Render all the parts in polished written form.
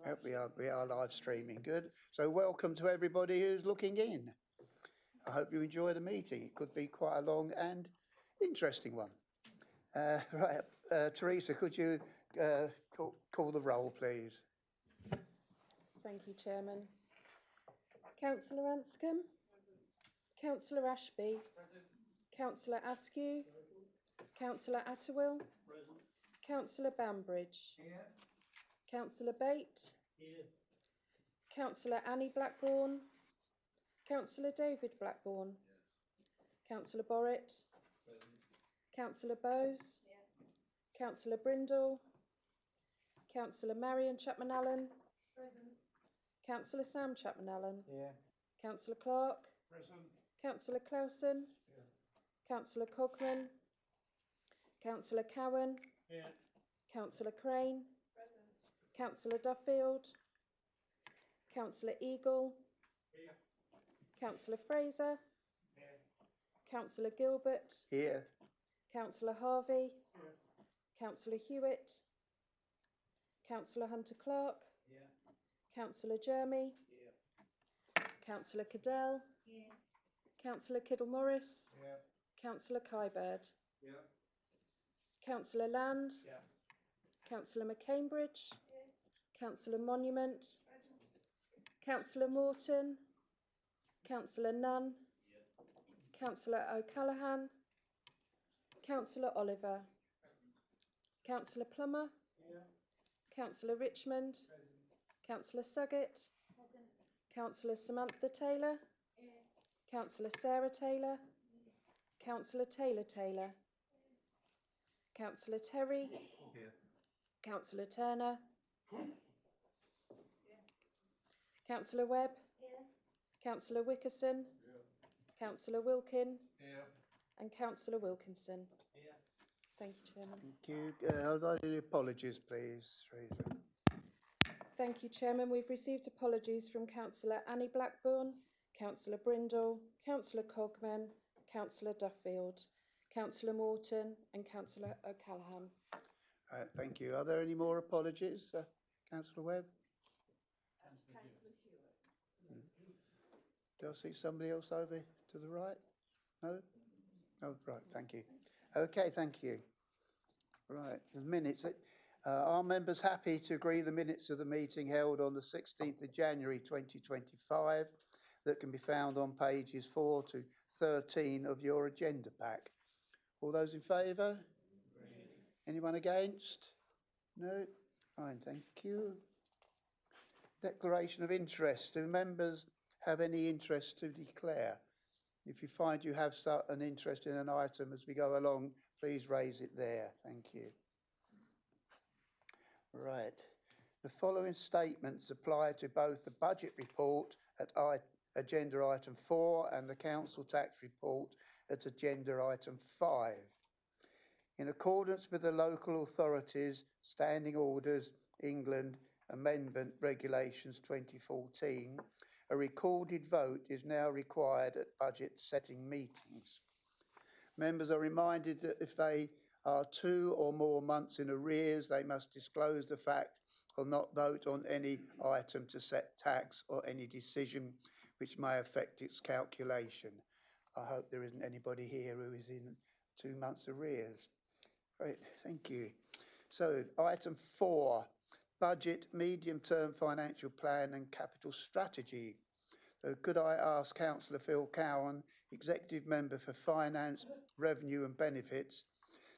Yep, we are live streaming. Good. So welcome to everybody who's looking in. I hope you enjoy the meeting. It could be quite a long and interesting one. Right, Teresa, could you call the roll, please? Thank you, Chairman. Councillor Anscombe. Councillor Ashby. Councillor Askew. Councillor Atterwill. Councillor Bambridge. Here. Councillor Bate. Here. Councillor Annie Blackburn. Councillor David Blackburn. Councillor Borrett. Councillor Bowes. Councillor Brindle. Councillor Marion Chapman-Allen. Councillor Sam Chapman-Allen. Yeah. Councillor Clark. Present. Councillor Clausen. Councillor Cogman. Councillor Cowan. Here. Councillor Crane. Councillor Duffield. Councillor Eagle. Here. Councillor Fraser. Here. Councillor Gilbert. Here. Councillor Harvey. Here. Councillor Hewitt. Councillor Hunter-Clark. Here. Councillor Jeremy. Here. Councillor Cadell. Councillor Kiddle-Morris. Here. Councillor Kybird. Here. Councillor Land. Here. Councillor McCambridge. Councillor Monument. Councillor Morton. Councillor Nunn. Councillor O'Callaghan. Councillor Oliver. Councillor Plummer. Here. Councillor Richmond. Councillor Suggett. Councillor Samantha Taylor. Councillor Sarah Taylor. Councillor Taylor. Councillor Terry. Here. Councillor Turner. Councillor Webb. Councillor Wickerson. Councillor Wilkin. Here. And Councillor Wilkinson. Here. Thank you, Chairman. Thank you. Are there any apologies, please, Teresa? Thank you, Chairman. We've received apologies from Councillor Annie Blackburn, Councillor Brindle, Councillor Cogman, Councillor Duffield, Councillor Morton and Councillor O'Callaghan. Thank you. Are there any more apologies, Councillor Webb? Do I see somebody else over to the right? No? Oh, right, thank you. Okay, thank you. Right, the minutes. Are members happy to agree the minutes of the meeting held on the 16th of January 2025 that can be found on pages 4 to 13 of your agenda pack? All those in favour? Anyone against? No? Fine, thank you. Declaration of interest. Do members have any interest to declare? If you find you have an interest in an item as we go along, please raise it there. Thank you. Right. The following statements apply to both the budget report at agenda item 4 and the council tax report at agenda item 5. In accordance with the Local Authorities Standing Orders England Amendment Regulations 2014, a recorded vote is now required at budget setting meetings. Members are reminded that if they are 2 or more months in arrears, they must disclose the fact or not vote on any item to set tax or any decision which may affect its calculation. I hope there isn't anybody here who is in 2 months arrears. Great, thank you. So item 4, budget, medium-term financial plan and capital strategy. So could I ask Councillor Phil Cowan, Executive Member for Finance, Revenue and Benefits,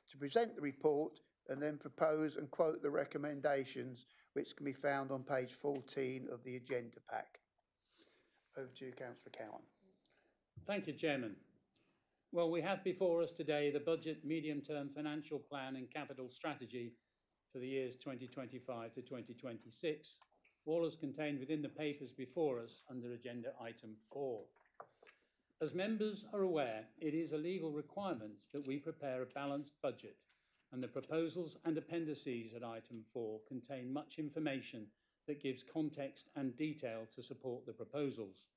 to present the report and then propose and quote the recommendations which can be found on page 14 of the agenda pack. Over to you, Councillor Cowan. Thank you, Chairman. Well, we have before us today the budget, medium-term financial plan and capital strategy for the years 2025 to 2026, all as contained within the papers before us under agenda item 4. As members are aware, it is a legal requirement that we prepare a balanced budget, and the proposals and appendices at item 4 contain much information that gives context and detail to support the proposals.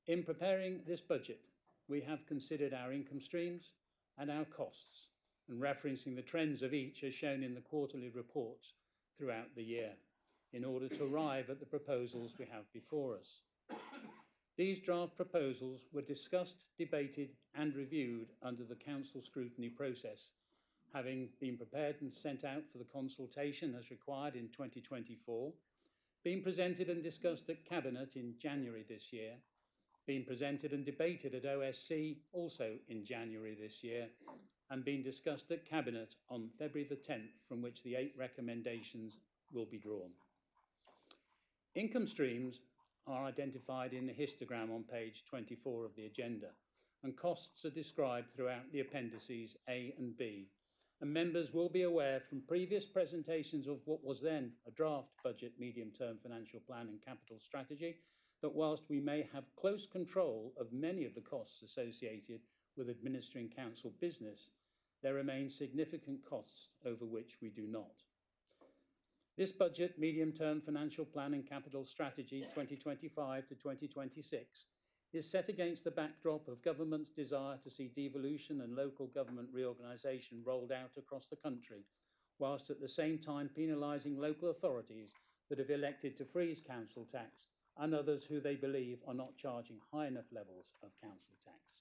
In preparing this budget, we have considered our income streams and our costs, and referencing the trends of each as shown in the quarterly reports throughout the year. in order to arrive at the proposals we have before us. These draft proposals were discussed, debated and reviewed under the Council scrutiny process, having been prepared and sent out for the consultation as required in 2024, being presented and discussed at Cabinet in January this year, being presented and debated at OSC also in January this year, and being discussed at Cabinet on February the 10th, from which the 8 recommendations will be drawn. Income streams are identified in the histogram on page 24 of the agenda, and costs are described throughout the appendices A and B. And members will be aware from previous presentations of what was then a draft budget medium-term financial plan and capital strategy, that whilst we may have close control of many of the costs associated with administering council business, there remain significant costs over which we do not. This budget medium-term financial plan and capital strategy 2025 to 2026 is set against the backdrop of government's desire to see devolution and local government reorganisation rolled out across the country, whilst at the same time penalising local authorities that have elected to freeze council tax and others who they believe are not charging high enough levels of council tax.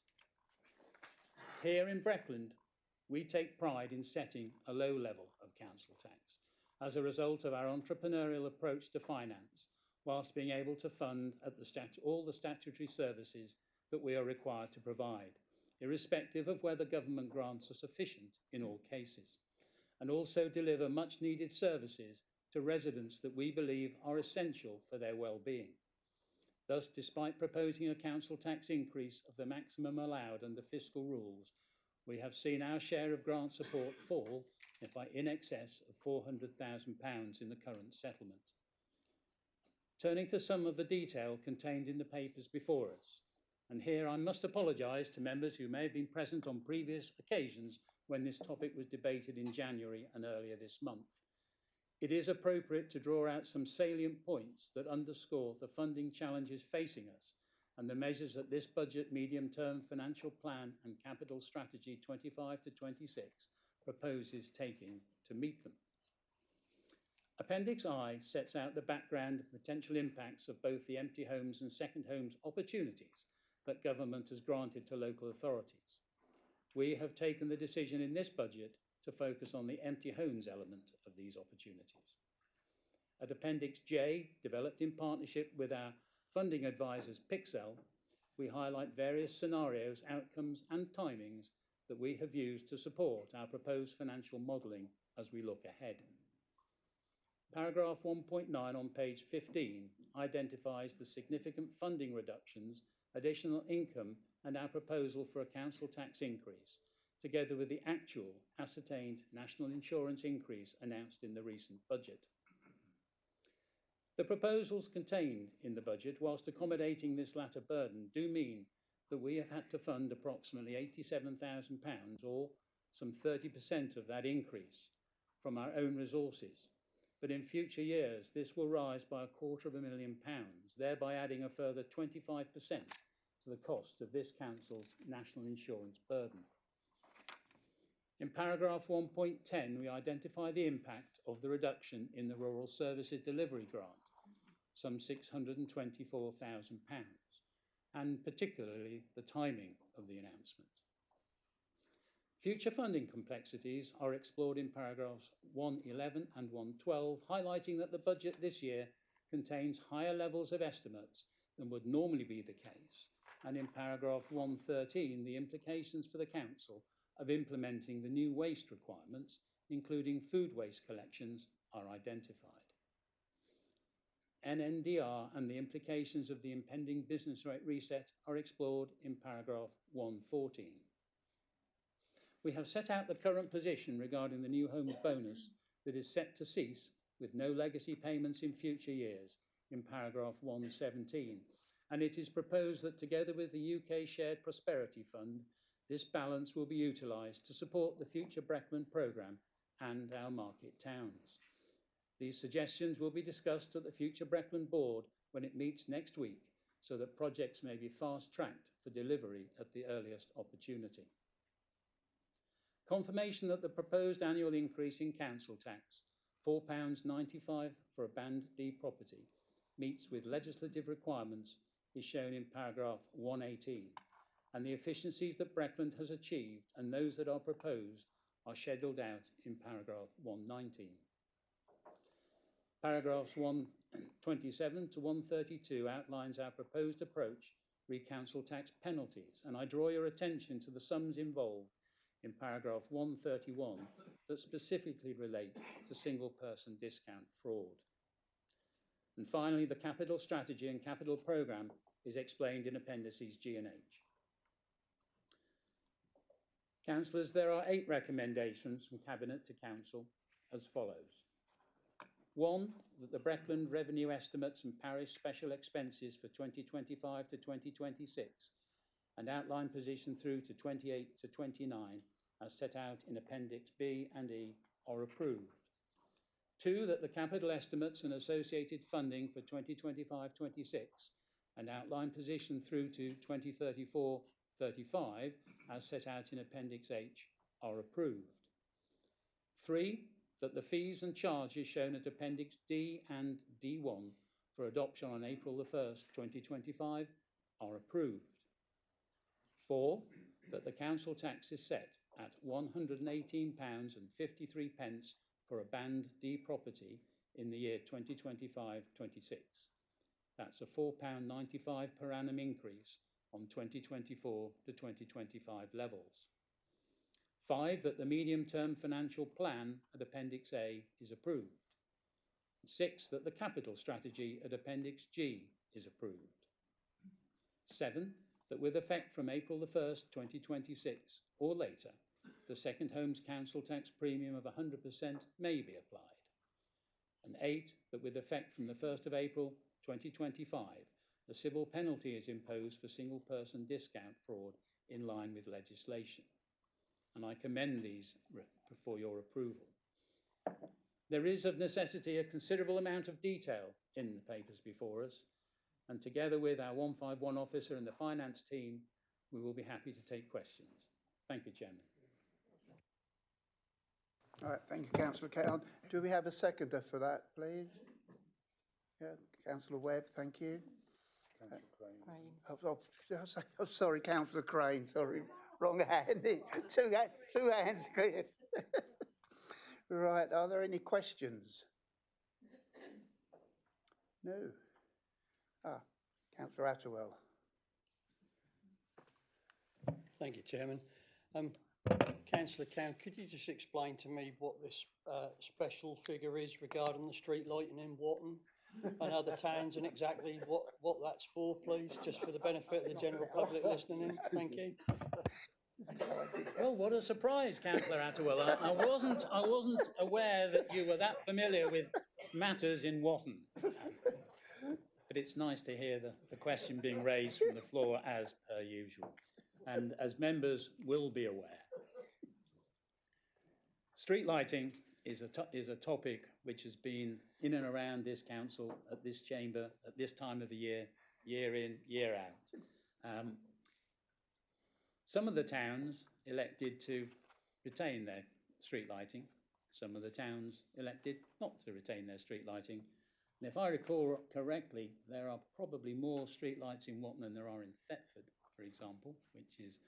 Here in Breckland, we take pride in setting a low level of council tax as a result of our entrepreneurial approach to finance, whilst being able to fund at all the statutory services that we are required to provide, irrespective of whether government grants are sufficient in all cases, and also deliver much needed services to residents that we believe are essential for their well-being. Thus, despite proposing a council tax increase of the maximum allowed under fiscal rules, we have seen our share of grant support fall by in excess of £400,000 in the current settlement. Turning to some of the detail contained in the papers before us, and here I must apologise to members who may have been present on previous occasions when this topic was debated in January and earlier this month. It is appropriate to draw out some salient points that underscore the funding challenges facing us and the measures that this budget medium-term financial plan and capital strategy 25 to 26 proposes taking to meet them. Appendix I sets out the background and potential impacts of both the empty homes and second homes opportunities that government has granted to local authorities. We have taken the decision in this budget to focus on the empty homes element of these opportunities. At Appendix J, developed in partnership with our funding advisors Pixel, we highlight various scenarios, outcomes and timings that we have used to support our proposed financial modelling as we look ahead. Paragraph 1.9 on page 15 identifies the significant funding reductions, additional income and our proposal for a council tax increase, together with the actual ascertained national insurance increase announced in the recent budget. The proposals contained in the budget, whilst accommodating this latter burden, do mean that we have had to fund approximately £87,000 or some 30% of that increase from our own resources. But in future years, this will rise by £250,000, thereby adding a further 25% to the cost of this council's national insurance burden. In paragraph 1.10, we identify the impact of the reduction in the Rural Services Delivery Grant, some £624,000, and particularly the timing of the announcement. Future funding complexities are explored in paragraphs 111 and 112, highlighting that the budget this year contains higher levels of estimates than would normally be the case, and in paragraph 113, the implications for the Council of implementing the new waste requirements, including food waste collections, are identified. NNDR and the implications of the impending business rate reset are explored in paragraph 114. We have set out the current position regarding the new homes bonus that is set to cease with no legacy payments in future years in paragraph 117, and it is proposed that together with the UK Shared Prosperity Fund, this balance will be utilised to support the future Breckland programme and our market towns. These suggestions will be discussed at the future Breckland board when it meets next week, so that projects may be fast-tracked for delivery at the earliest opportunity. Confirmation that the proposed annual increase in council tax £4.95 for a Band D property meets with legislative requirements is shown in paragraph 118, and the efficiencies that Breckland has achieved and those that are proposed are scheduled out in paragraph 119. Paragraphs 127 to 132 outlines our proposed approach re council tax penalties, and I draw your attention to the sums involved in paragraph 131 that specifically relate to single person discount fraud. And finally, the capital strategy and capital programme is explained in appendices G and H. Councillors, there are 8 recommendations from Cabinet to Council as follows. 1, that the Breckland revenue estimates and parish special expenses for 2025 to 2026 and outline position through to 28 to 29 as set out in Appendix B and E are approved. 2, that the capital estimates and associated funding for 2025-26 and outline position through to 2034-35 as set out in Appendix H are approved. 3, that the fees and charges shown at Appendix D and D1 for adoption on April the 1st, 2025 are approved. 4, that the council tax is set at £118.53 for a Band D property in the year 2025-26. That's a £4.95 per annum increase on 2024 to 2025 levels. 5, that the medium-term financial plan at Appendix A is approved. 6, that the capital strategy at Appendix G is approved. 7, that with effect from April the 1st, 2026 or later, the Second Homes Council tax premium of 100% may be applied. And 8, that with effect from the 1st of April 2025, a civil penalty is imposed for single person discount fraud in line with legislation. And I commend these for your approval. There is of necessity a considerable amount of detail in the papers before us, and together with our 151 officer and the finance team, we will be happy to take questions. Thank you, Chairman. All right, thank you, Councillor Cowan. Do we have a seconder for that, please? Yeah, Councillor Webb, thank you. Oh, sorry, Councillor Crane, sorry, wrong hand. Two hands clear. Right, are there any questions? No. Councillor Atterwell. Thank you, Chairman. Councillor Cowan, could you just explain to me what this special figure is regarding the street lighting in Watton and other towns, and exactly what that's for, please, just for the benefit of the general public listening in? Thank you. Well, what a surprise, Councillor Atterwell. I wasn't aware that you were that familiar with matters in Watton. But it's nice to hear the question being raised from the floor as per usual. And as members will be aware, street lighting is a topic which has been in and around this council, at this chamber, at this time of the year, year in, year out. Some of the towns elected to retain their street lighting. Some of the towns elected not to retain their street lighting. And if I recall correctly, there are probably more street lights in Watton than there are in Thetford, for example, which is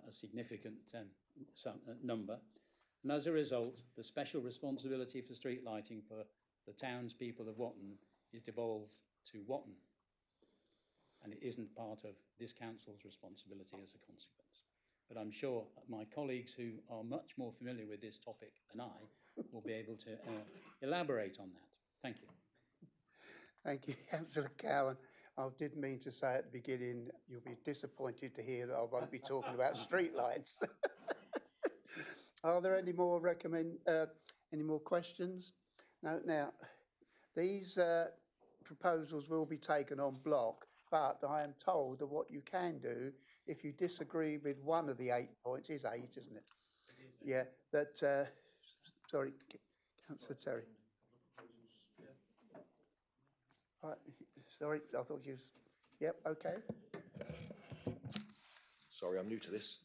a significant number. And as a result, the special responsibility for street lighting for the townspeople of Watton is devolved to Watton. And it isn't part of this council's responsibility as a consequence. But I'm sure my colleagues who are much more familiar with this topic than I will be able to elaborate on that. Thank you. Thank you, Councillor Cowan. I did mean to say at the beginning, you'll be disappointed to hear that I won't be talking about street lights. Are there any more questions? No. Now, these proposals will be taken en bloc, but I am told that what you can do, if you disagree with one of the 8 points, is 8, isn't it? Yeah, that, sorry, Councillor Terry. Right, sorry, I thought you was, yep, okay. Sorry, I'm new to this.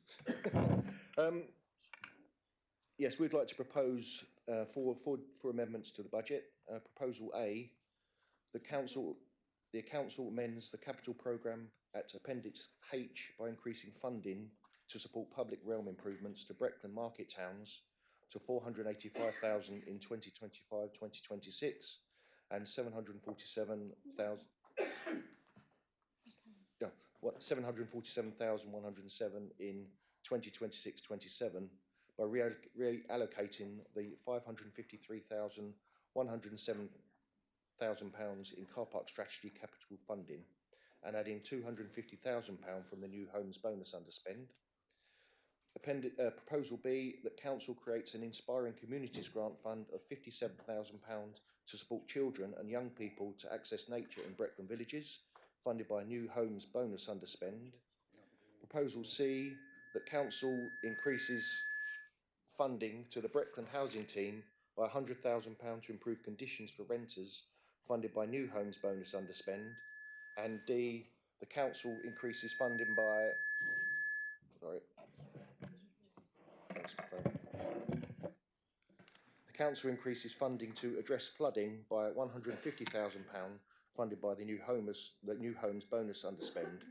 Yes, we'd like to propose for amendments to the budget. Proposal A, the council amends the capital programme at Appendix H by increasing funding to support public realm improvements to Breckland market towns to 485,000 in 2025-2026 and 747,000. Yeah, 747,107 in 2026-27 by reallocating the 553,107,000 pounds in car park strategy capital funding and adding 250,000 pound from the new homes bonus underspend. Proposal B, that council creates an Inspiring Communities grant fund of 57,000 pound to support children and young people to access nature in Breckland villages, funded by new homes bonus underspend. Proposal C, that council increases funding to the Breckland housing team by £100,000 to improve conditions for renters, funded by new homes bonus underspend. And D, the council increases funding by, the council increases funding to address flooding by £150,000, funded by the new homes bonus underspend.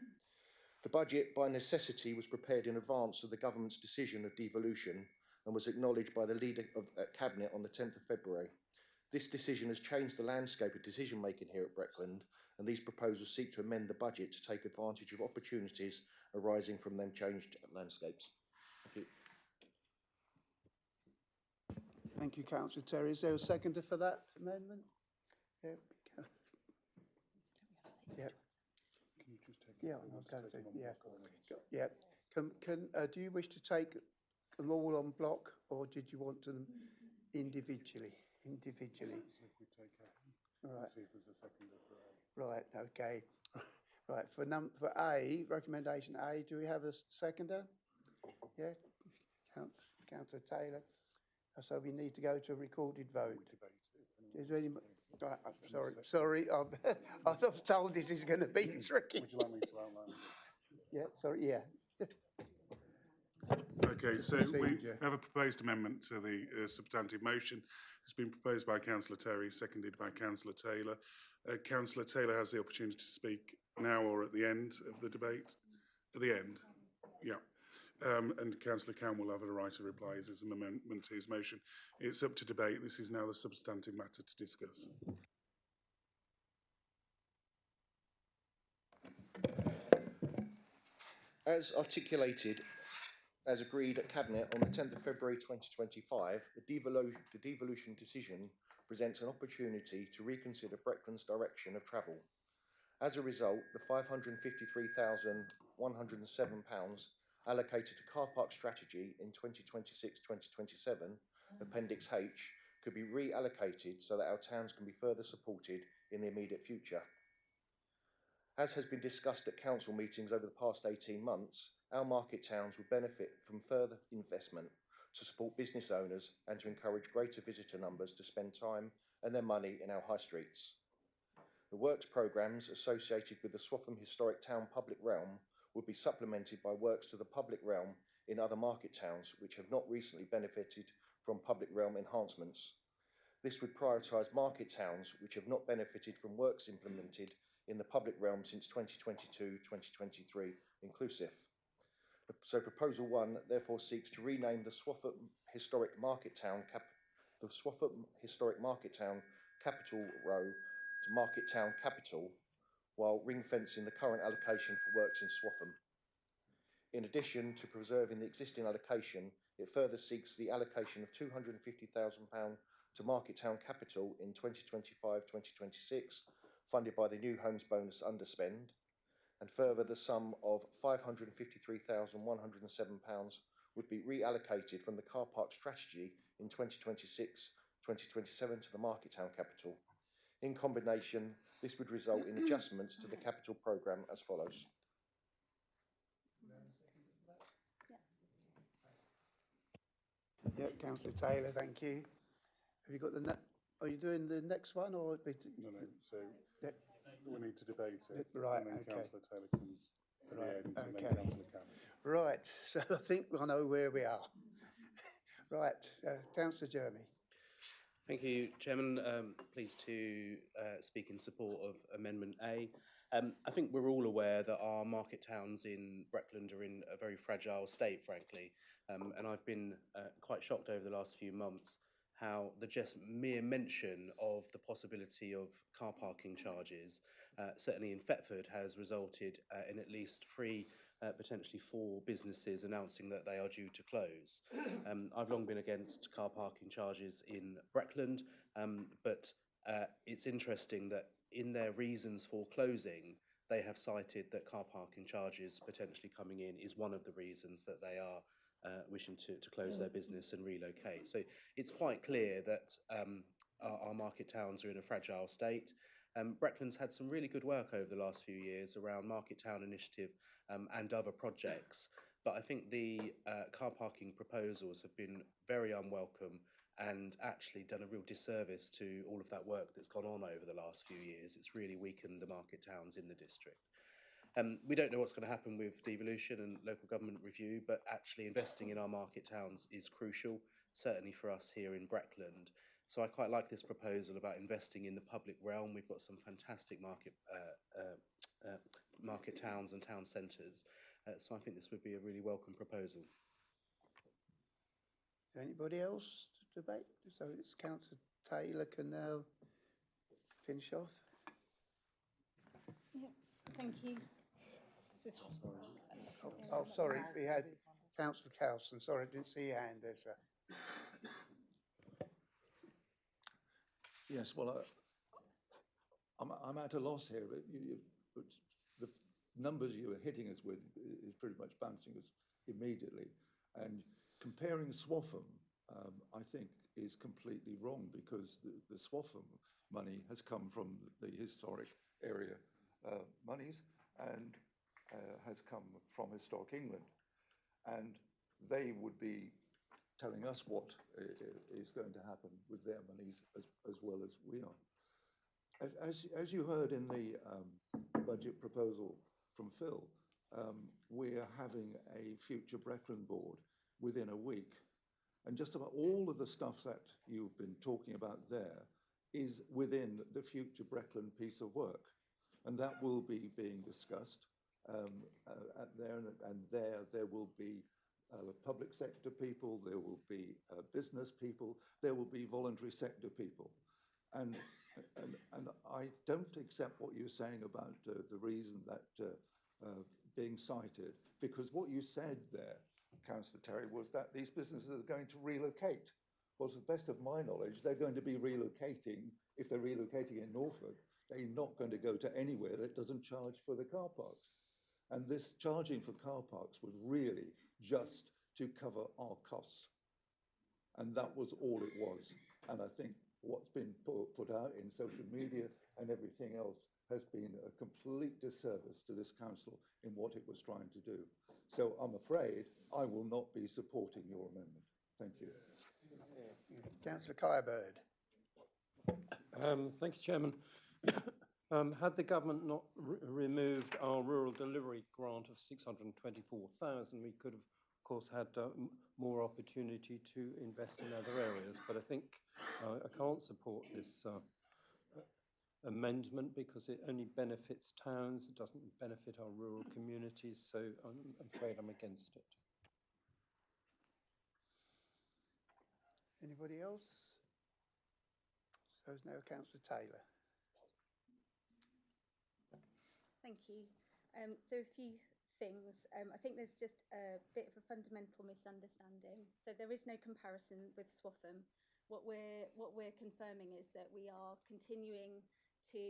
The budget, by necessity, was prepared in advance of the government's decision of devolution and was acknowledged by the leader of Cabinet on the 10th of February. This decision has changed the landscape of decision-making here at Breckland, and these proposals seek to amend the budget to take advantage of opportunities arising from them changed landscapes. Thank you. Thank you, Councillor Terry. Is there a seconder for that amendment? Yeah. Yeah. Yeah, I'll go to, yeah. Yeah. Do you wish to take them all on block, or did you want them individually? Individually. Right. See if there's a seconder for A. Right. Okay. Right. For A, recommendation A, do we have a seconder? Yeah. Councillor Taylor. So we need to go to a recorded vote. Is there any? Sorry. I was told this is going to be tricky. Would you like me to outline? Yeah. Sorry. Yeah. Okay, so we have a proposed amendment to the substantive motion. It's been proposed by Councillor Terry, seconded by Councillor Taylor. Councillor Taylor has the opportunity to speak now or at the end of the debate. At the end, yeah. And Councillor Cowan will have a right to reply as an amendment to his motion. It's up to debate. This is now the substantive matter to discuss. As articulated, as agreed at Cabinet on the 10th of February 2025, the devolution decision presents an opportunity to reconsider Breckland's direction of travel. As a result, the £553,107 allocated to car park strategy in 2026-2027, Appendix H, could be reallocated so that our towns can be further supported in the immediate future. As has been discussed at council meetings over the past 18 months, our market towns will benefit from further investment to support business owners and to encourage greater visitor numbers to spend time and their money in our high streets. The works programmes associated with the Swaffham Historic Town public realm would be supplemented by works to the public realm in other market towns which have not recently benefited from public realm enhancements. This would prioritise market towns which have not benefited from works implemented in the public realm since 2022-2023 inclusive. So Proposal 1 therefore seeks to rename the Swaffham Historic Market Town Capital Row to Market Town Capital, while ring-fencing the current allocation for works in Swaffham. In addition to preserving the existing allocation, it further seeks the allocation of £250,000 to Market Town Capital in 2025-2026, funded by the new homes bonus underspend, and further the sum of £553,107 would be reallocated from the car park strategy in 2026-2027 to the Market Town Capital. In combination, this would result in adjustments to the capital programme as follows. Yeah, Councillor Taylor, thank you. Have you got the are you doing the next one or? No, so yeah. we need to debate it. Right, and then okay. Councillor Taylor comes at the end, and then Councillor Cowan. Right, so I think I know where we are. Right, Councillor Jeremy. Thank you, Chairman. Pleased to speak in support of Amendment A. I think we're all aware that our market towns in Breckland are in a very fragile state, frankly, and I've been quite shocked over the last few months how the just mere mention of the possibility of car parking charges, certainly in Thetford, has resulted in at least 3, potentially 4 businesses announcing that they are due to close. I've long been against car parking charges in Breckland, but it's interesting that in their reasons for closing, they have cited that car parking charges potentially coming in is one of the reasons that they are wishing to close their business and relocate. So it's quite clear that our market towns are in a fragile state. Breckland's had some really good work over the last few years around Market Town Initiative and other projects, but I think the car parking proposals have been very unwelcome and actually done a real disservice to all of that work that's gone on over the last few years. It's really weakened the market towns in the district. We don't know what's going to happen with devolution and local government review, but actually investing in our market towns is crucial, certainly for us here in Breckland. So I quite like this proposal about investing in the public realm. We've got some fantastic market towns and town centres. So I think this would be a really welcome proposal. Anybody else to debate? So it's Councillor Taylor can now finish off. Yeah, thank you. This is Oh, sorry, we had Councillor Cowson. Sorry, I didn't see your hand there, sir. Yes, well, I'm at a loss here. But the numbers you were hitting us with is pretty much bouncing us immediately. And comparing Swaffham, I think, is completely wrong, because the Swaffham money has come from the historic area monies and has come from Historic England. And they would be telling us what is going to happen with their monies as well as we are. As you heard in the budget proposal from Phil, we are having a future Breckland board within a week. And just about all of the stuff that you've been talking about there is within the future Breckland piece of work. And that will be being discussed there will be public sector people, there will be business people, there will be voluntary sector people. And I don't accept what you're saying about the reason that being cited, because what you said there, Councillor Terry, was that these businesses are going to relocate. Well, to the best of my knowledge, they're going to be relocating. If they're relocating in Norfolk, they're not going to go to anywhere that doesn't charge for the car parks. And this charging for car parks was really just to cover our costs. And that was all it was. And I think what's been put out in social media and everything else has been a complete disservice to this council in what it was trying to do. So I'm afraid I will not be supporting your amendment. Thank you. Councillor Kyabird. Thank you, Chairman. Had the government not removed our rural delivery grant of 624,000, we could have, of course, had more opportunity to invest in other areas. But I think I can't support this amendment because it only benefits towns. It doesn't benefit our rural communities. So I'm afraid I'm against it. Anybody else? So it's now Councillor Taylor. Thank you. So a few things. I think there's just a bit of a fundamental misunderstanding. So there is no comparison with Swaffham. What we're confirming is that we are continuing to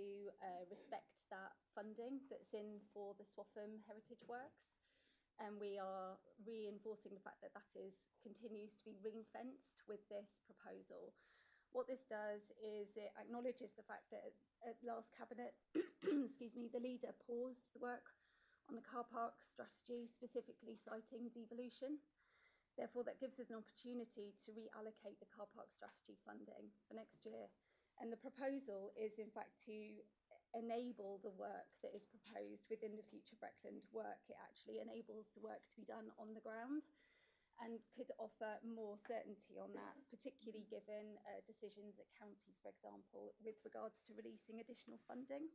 respect that funding that's in for the Swaffham Heritage Works, and we are reinforcing the fact that that continues to be ring-fenced with this proposal. What this does is it acknowledges the fact that at last cabinet, excuse me, the leader paused the work on the car park strategy, specifically citing devolution. Therefore, that gives us an opportunity to reallocate the car park strategy funding for next year. And the proposal is, in fact, to enable the work that is proposed within the future Breckland work. It actually enables the work to be done on the ground. and could offer more certainty on that, particularly given decisions at county, for example, with regards to releasing additional funding.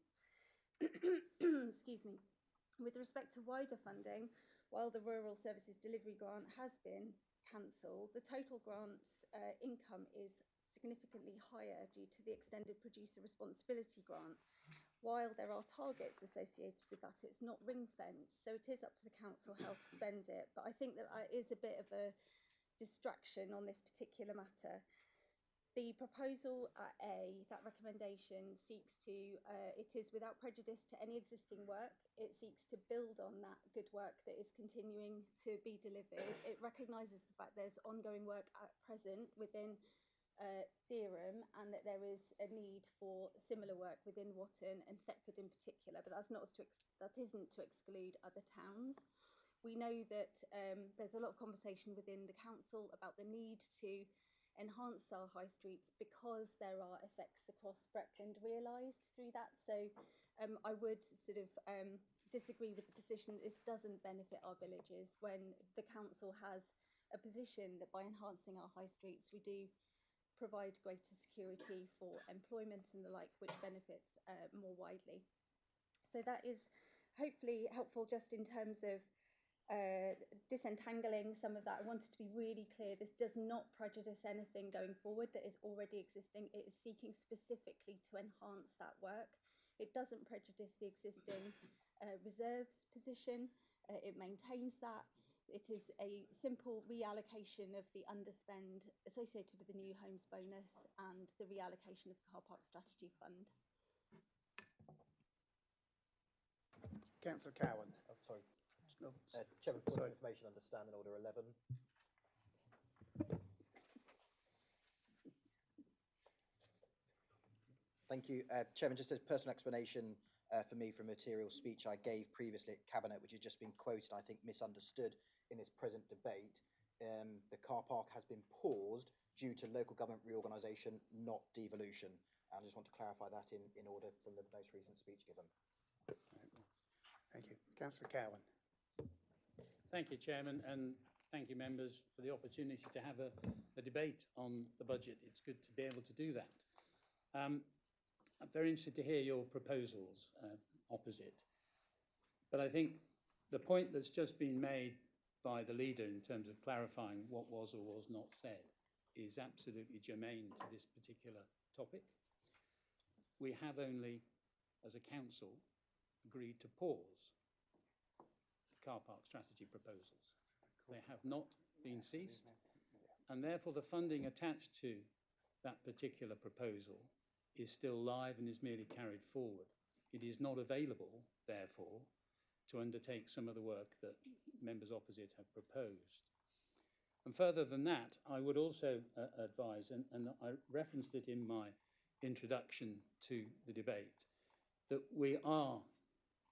Excuse me. With respect to wider funding, while the Rural Services Delivery Grant has been cancelled, the total grant's income is significantly higher due to the Extended Producer Responsibility Grant. While there are targets associated with that, it's not ring-fenced, so it is up to the council how to spend it. But I think that is a bit of a distraction on this particular matter. The proposal at A, that recommendation, seeks to, it is without prejudice to any existing work. It seeks to build on that good work that is continuing to be delivered. It recognises the fact there's ongoing work at present within Dereham, and that there is a need for similar work within Watton and Thetford in particular, but that isn't to exclude other towns. We know that there's a lot of conversation within the council about the need to enhance our high streets because there are effects across Breckland realised through that. So I would sort of disagree with the position that this doesn't benefit our villages when the council has a position that by enhancing our high streets we do provide greater security for employment and the like, which benefits more widely. So that is hopefully helpful just in terms of disentangling some of that. I wanted to be really clear, this does not prejudice anything going forward that is already existing. It is seeking specifically to enhance that work. It doesn't prejudice the existing reserves position. It maintains that. It is a simple reallocation of the underspend associated with the new homes bonus and the reallocation of the car park strategy fund. Councillor Cowan. Oh, sorry. No, Chairman, point sorry. of information under Standing Order 11. Thank you. Chairman, just a personal explanation for me from a material speech I gave previously at Cabinet, which has just been quoted, I think misunderstood in this present debate. The car park has been paused due to local government reorganisation, not devolution. I just want to clarify that in order from the most recent speech given. Thank you. Councillor Cowan. Thank you, Chairman, and thank you, members, for the opportunity to have a debate on the budget. It's good to be able to do that. I'm very interested to hear your proposals opposite. But I think the point that's just been made by the leader in terms of clarifying what was or was not said is absolutely germane to this particular topic. We have only, as a council, agreed to pause the car park strategy proposals. They have not been ceased, and therefore the funding attached to that particular proposal is still live and is merely carried forward. It is not available, therefore, to undertake some of the work that members opposite have proposed. And further than that, I would also advise, and I referenced it in my introduction to the debate, that we are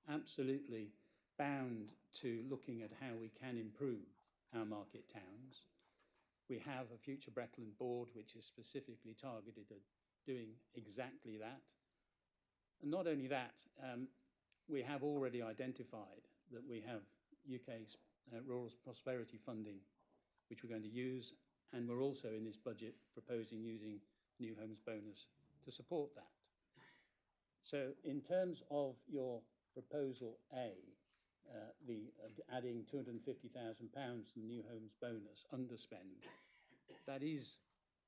absolutely bound to looking at how we can improve our market towns. We have a Future Breckland board which is specifically targeted at doing exactly that. And not only that, we have already identified that we have UK's rural prosperity funding, which we're going to use, and we're also in this budget proposing using new homes bonus to support that. So in terms of your proposal A, the adding £250,000 to the new homes bonus underspend, that is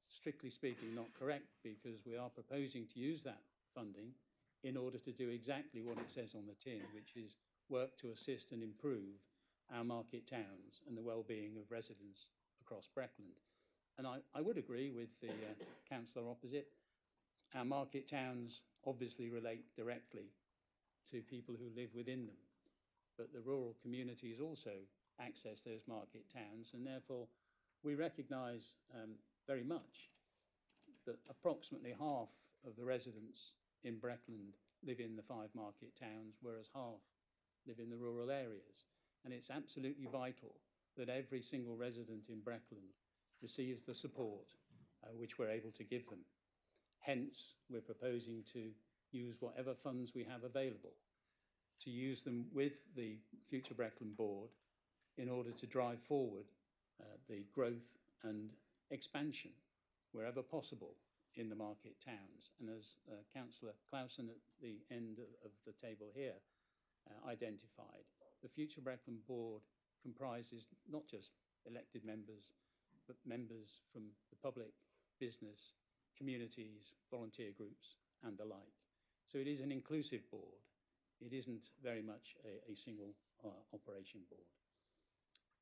strictly speaking not correct, because we are proposing to use that funding in order to do exactly what it says on the tin, which is work to assist and improve our market towns and the well-being of residents across Breckland. And I would agree with the councillor opposite. Our market towns obviously relate directly to people who live within them, but the rural communities also access those market towns, and therefore we recognise very much that approximately half of the residents in Breckland live in the 5 market towns, whereas half live in the rural areas. And it's absolutely vital that every single resident in Breckland receives the support which we're able to give them. Hence, we're proposing to use whatever funds we have available, to use them with the Future Breckland board in order to drive forward the growth and expansion wherever possible in the market towns. And as Councillor Clausen at the end of the table here identified, the Future Breckland Board comprises not just elected members, but members from the public, business, communities, volunteer groups, and the like. So it is an inclusive board. It isn't very much a single operation board.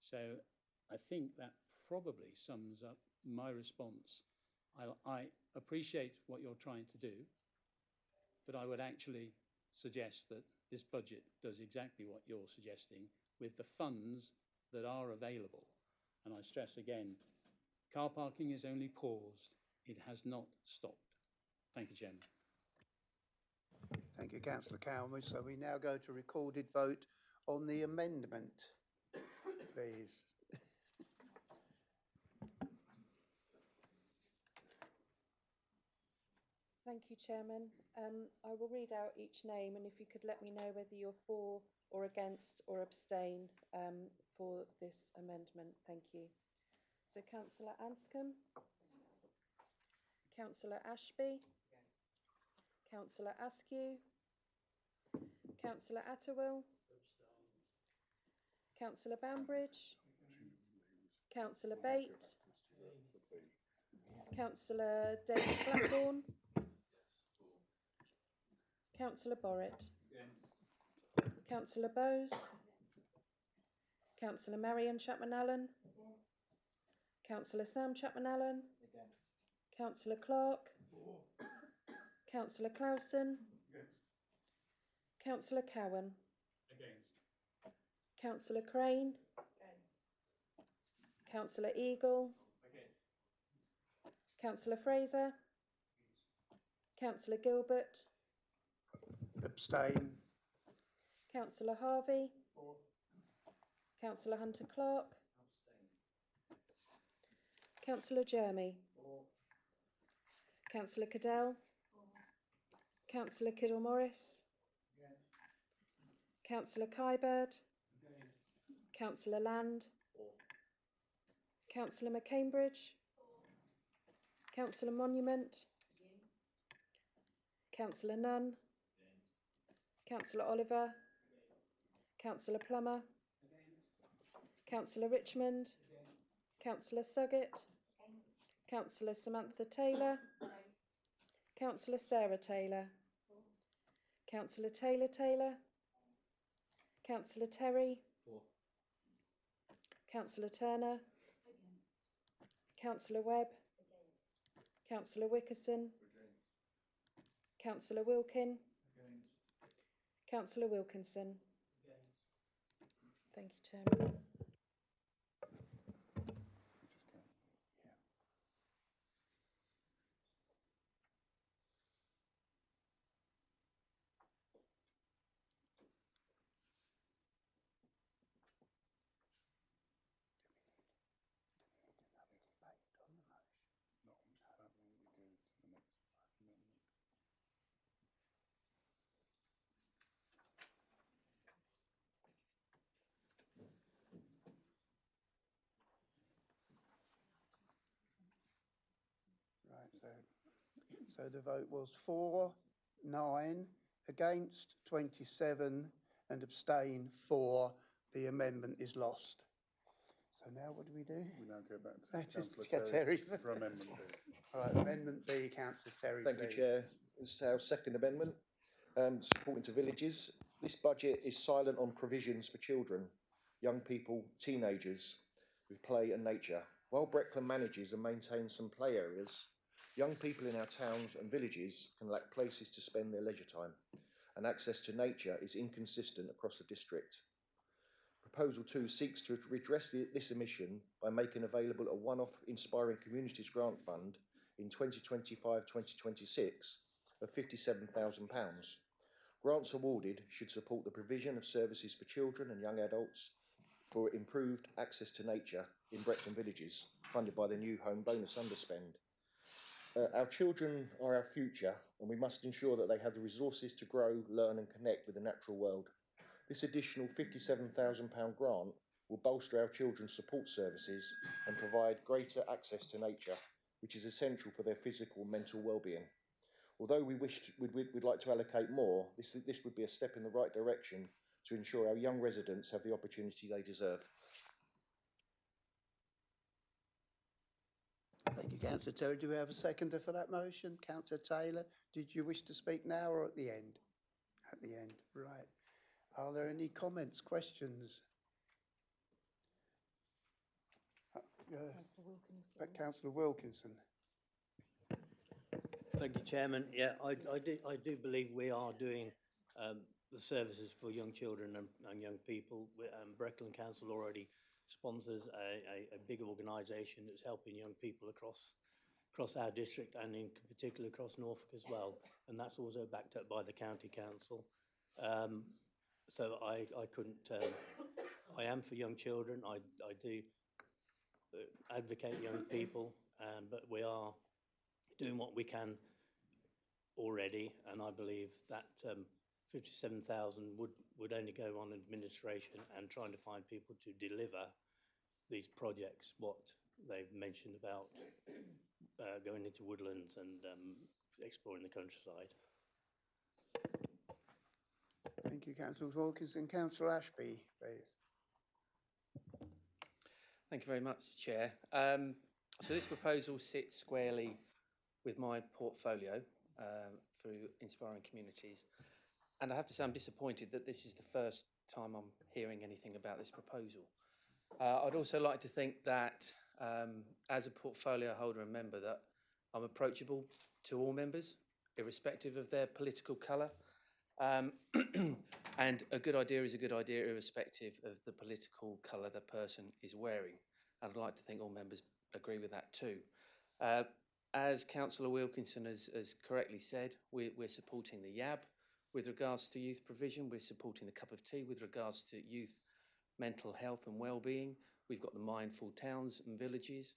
So I think that probably sums up my response. I appreciate what you're trying to do, but I would actually suggest that this budget does exactly what you're suggesting with the funds that are available. And I stress again, car parking is only paused. It has not stopped. Thank you, Chairman. Thank you, Councillor Cowley. So we now go to recorded vote on the amendment, please. Thank you, Chairman. I will read out each name, and if you could let me know whether you're for or against or abstain for this amendment. Thank you. So Councillor Anscombe, Councillor Ashby, Councillor Askew, Councillor Atterwill, Councillor Bambridge, Councillor Bate, Councillor David Blackburn, Councillor Borrett, Councillor Bowes, Councillor Marion Chapman-Allen, Councillor Sam Chapman-Allen, Councillor Clark, Councillor Clausen, Councillor Cowan, Councillor Crane, Councillor Eagle, Councillor Fraser, Councillor Gilbert, Abstain. Councillor Harvey, Councillor Hunter-Clark, Councillor Jeremy, Councillor Cadell, Councillor Kiddle-Morris, Councillor Kybird, Councillor Land, Councillor McCambridge, Councillor Monument, Councillor Nunn, Councillor Oliver, Councillor Plummer, Councillor Richmond, Councillor Suggett, Councillor Samantha Taylor, Councillor Sarah Taylor, Councillor Taylor Taylor, Councillor Terry, Councillor Turner, Councillor Webb, Councillor Wickerson, Councillor Wilkin, Councillor Wilkinson. Thank you, Chairman. So the vote was 4, 9, against 27, and abstain 4. The amendment is lost. So now what do we do? We now go back to Councillor Yeah, Terry Terry. for Amendment B. All right, Amendment B, Councillor Terry, Thank please. you, Chair. This is our second amendment, supporting to villages. This budget is silent on provisions for children, young people, teenagers with play and nature. While Breckland manages and maintains some play areas, young people in our towns and villages can lack places to spend their leisure time, and access to nature is inconsistent across the district. Proposal 2 seeks to redress this omission by making available a one-off Inspiring Communities Grant Fund in 2025-2026 of £57,000. Grants awarded should support the provision of services for children and young adults for improved access to nature in Breckland villages, funded by the New Home Bonus Underspend. Our children are our future, and we must ensure that they have the resources to grow, learn and connect with the natural world. This additional £57,000 grant will bolster our children's support services and provide greater access to nature, which is essential for their physical and mental well-being. Although we'd like to allocate more, this would be a step in the right direction to ensure our young residents have the opportunity they deserve. Thank you, Councillor Terry. Do we have a seconder for that motion? Councillor Taylor, did you wish to speak now or at the end? At the end, right. Are there any comments, questions? Councillor Wilkinson. Thank you, Chairman. Yeah, I do believe we are doing the services for young children and young people. Breckland Council already sponsors a big organisation that's helping young people across our district and in particular across Norfolk as well. And that's also backed up by the County Council. So I couldn't, I am for young children. I do advocate young people, but we are doing what we can already, and I believe that 57,000 would only go on administration and trying to find people to deliver these projects, what they've mentioned about going into woodlands and exploring the countryside. Thank you, Councillor Wilkinson. Councillor Ashby, please. Thank you very much, Chair. So this proposal sits squarely with my portfolio through Inspiring Communities. And I have to say I'm disappointed that this is the first time I'm hearing anything about this proposal. I'd also like to think that as a portfolio holder and member that I'm approachable to all members, irrespective of their political colour. And a good idea is a good idea irrespective of the political colour the person is wearing. And I'd like to think all members agree with that too. As Councillor Wilkinson has correctly said, we're supporting the YAB with regards to youth provision. We're supporting the Cup of Tea with regards to youth mental health and well-being. We've got the mindful towns and villages.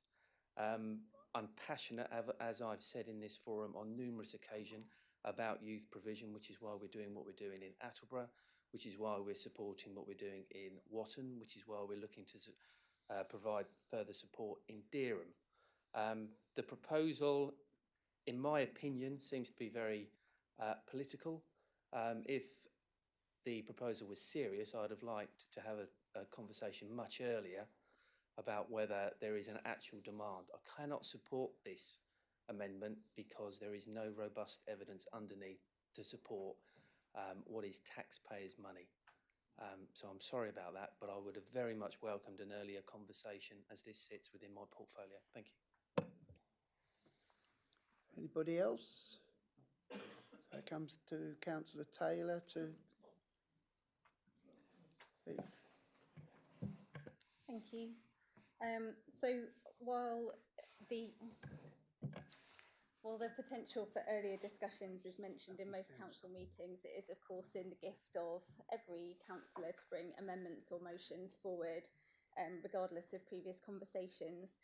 I'm passionate, as I've said in this forum on numerous occasions, about youth provision, which is why we're doing what we're doing in Attleborough, which is why we're supporting what we're doing in Watton, which is why we're looking to provide further support in Dereham. The proposal, in my opinion, seems to be very political. If the proposal was serious, I'd have liked to have a conversation much earlier about whether there is an actual demand. I cannot support this amendment because there is no robust evidence underneath to support what is taxpayers' money. So I'm sorry about that, but I would have very much welcomed an earlier conversation as this sits within my portfolio. Thank you. Anybody else? So it comes to Councillor Taylor to... Please. Thank you. So while the potential for earlier discussions is mentioned in most council meetings, it is of course in the gift of every councillor to bring amendments or motions forward, regardless of previous conversations.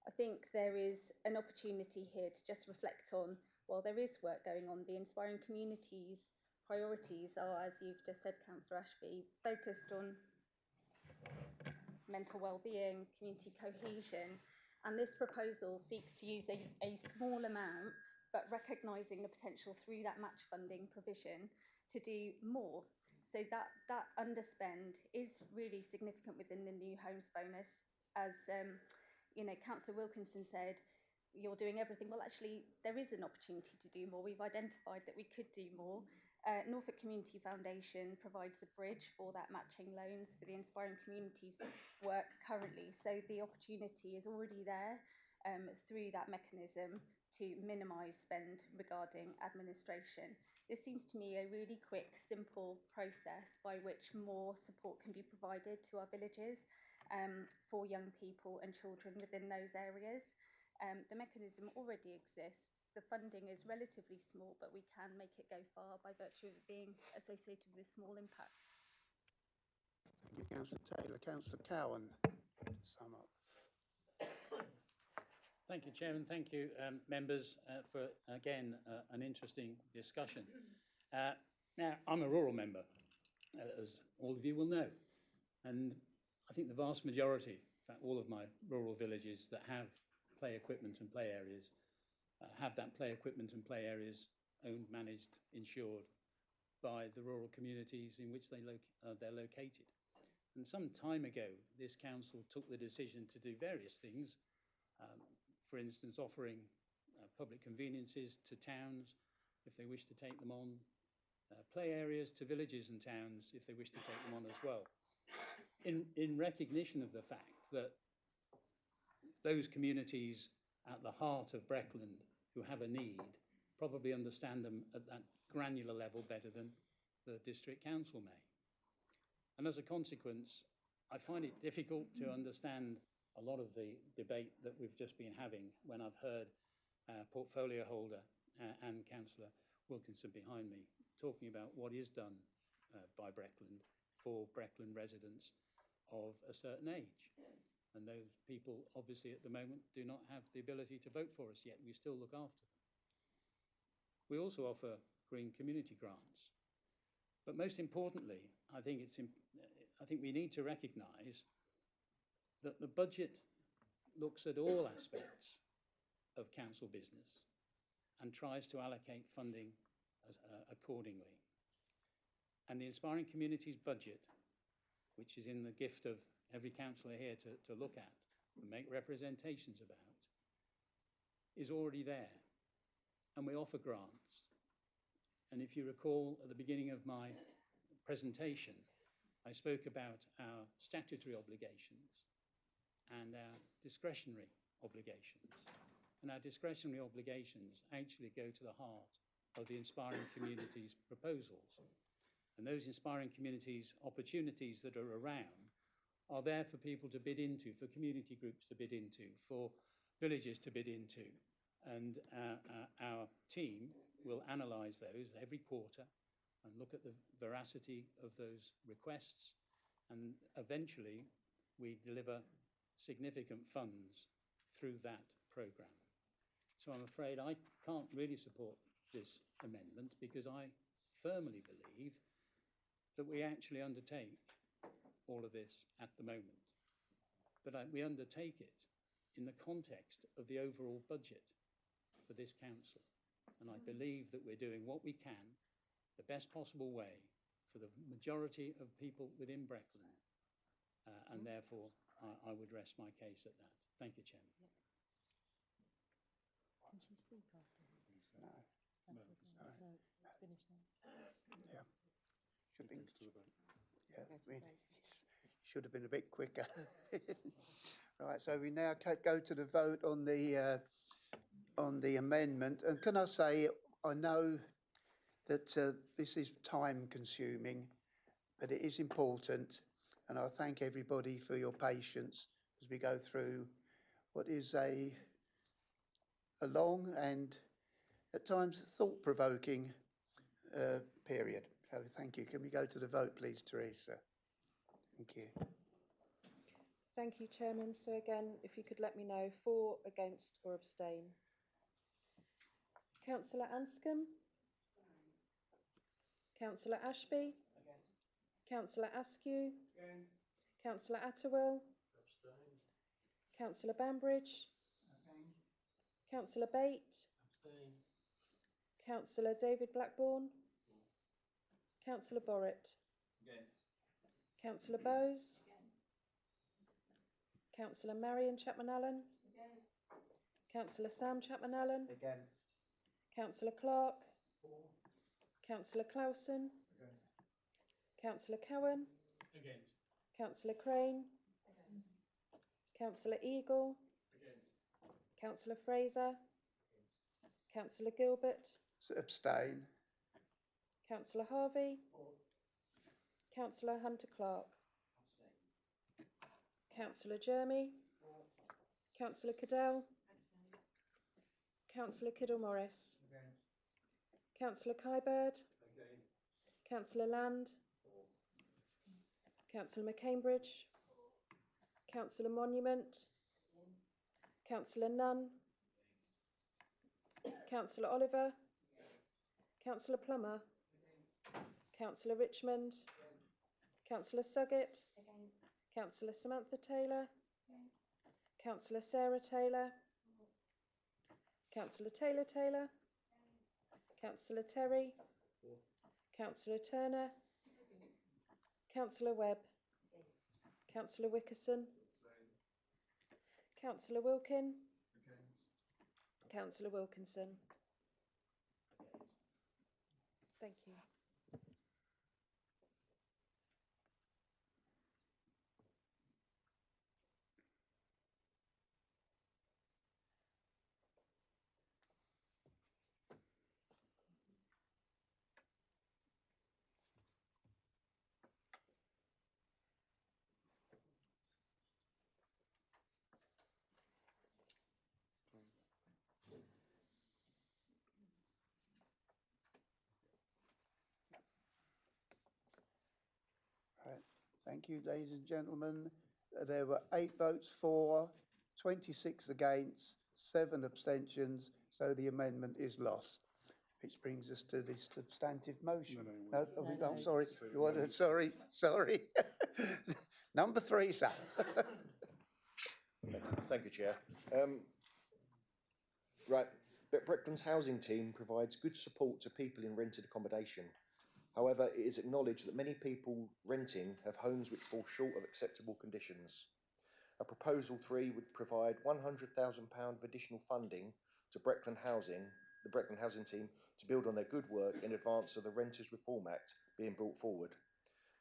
I think there is an opportunity here to just reflect on, while there is work going on, the Inspiring Communities priorities are, as you've just said, Councillor Ashby, focused on mental well-being, community cohesion, and this proposal seeks to use a small amount, but recognising the potential through that match funding provision to do more. So that underspend is really significant within the new homes bonus. As you know, Councillor Wilkinson said, you're doing everything. Well, actually, there is an opportunity to do more. We've identified that we could do more. Norfolk Community Foundation provides a bridge for that matching loans for the Inspiring Communities work currently. So the opportunity is already there through that mechanism to minimise spend regarding administration. This seems to me a really quick, simple process by which more support can be provided to our villages for young people and children within those areas. The mechanism already exists. The funding is relatively small, but we can make it go far by virtue of it being associated with small impacts. Thank you, Councillor Taylor. Councillor Cowan, to sum up. Thank you, Chairman. Thank you, members, for, again, an interesting discussion. Now, I'm a rural member, as all of you will know, and I think the vast majority, in fact, all of my rural villages that have play equipment and play areas have that play equipment and play areas owned, managed, insured by the rural communities in which they're located. And some time ago, this council took the decision to do various things, for instance, offering public conveniences to towns if they wish to take them on, play areas to villages and towns if they wish to take them on as well. In recognition of the fact that those communities at the heart of Breckland who have a need probably understand them at that granular level better than the district council may. And as a consequence, I find it difficult to understand a lot of the debate that we've just been having when I've heard portfolio holder and Councillor Wilkinson behind me talking about what is done by Breckland for Breckland residents of a certain age. And those people obviously at the moment do not have the ability to vote for us yet. We still look after them. We also offer green community grants. But most importantly, I think we need to recognise that the budget looks at all aspects of council business and tries to allocate funding accordingly. And the Inspiring Communities budget, which is in the gift of every councillor here to look at and make representations about, is already there. And we offer grants. And if you recall at the beginning of my presentation, I spoke about our statutory obligations and our discretionary obligations. And our discretionary obligations actually go to the heart of the Inspiring Communities proposals. And those Inspiring Communities opportunities that are around are there for people to bid into, for community groups to bid into, for villages to bid into. And our team will analyse those every quarter and look at the veracity of those requests. And eventually we deliver significant funds through that programme. So I'm afraid I can't really support this amendment because I firmly believe that we actually undertake all of this at the moment. But we undertake it in the context of the overall budget for this council. And I believe that we're doing what we can, the best possible way for the majority of people within Breckland. And therefore, I would rest my case at that. Thank you, Chairman. Can she speak afterwards? No. That's okay. No, it's finished now. Yeah. Should have been, yeah, Go to I mean, vote. should have been a bit quicker. Right, so we now go to the vote on the amendment. And can I say, I know that this is time consuming, but it is important. And I thank everybody for your patience as we go through what is a long and at times thought-provoking period. So thank you. Can we go to the vote, please, Teresa? Thank you. Thank you, Chairman. So again, if you could let me know for, against or abstain. Councillor Anscombe? Councillor Ashby? Councillor Askew? Councillor Atterwell? Councillor Bambridge? Councillor Bate? Councillor David Blackburn? Councillor Borrett? Councillor Bowes? Councillor Marion Chapman-Allen? Councillor Sam Chapman-Allen? Against. Councillor Clark? Councillor Clausen? Councillor Cowan? Against. Councillor Crane? Councillor Eagle? Councillor Fraser? Councillor Gilbert? Abstain. Councillor Harvey? Councillor Hunter-Clark? Councillor Jeremy? Councillor Cadell? Councillor Kiddle-Morris? Councillor Kybird? Councillor Land? Councillor McCambridge? Councillor Monument? Councillor Nunn? Councillor Oliver? Councillor Plummer? Councillor Richmond? Councillor Suggett? Councillor Samantha Taylor. Councillor Sarah Taylor. Councillor Taylor Taylor. Councillor Terry. Councillor Turner. Councillor Webb. Councillor Wickerson. Councillor Wilkin. Councillor Wilkinson. Thank you. Right. Thank you, ladies and gentlemen. There were 8 votes for, 26 against, 7 abstentions, so the amendment is lost. Which brings us to the substantive motion. No, I'm sorry. You want to, sorry. Number 3, sir. Thank you, Chair. Right, Breckland's housing team provides good support to people in rented accommodation. However, it is acknowledged that many people renting have homes which fall short of acceptable conditions. A proposal 3 would provide £100,000 of additional funding to Breckland Housing, the Breckland Housing team, to build on their good work in advance of the Renters Reform Act being brought forward.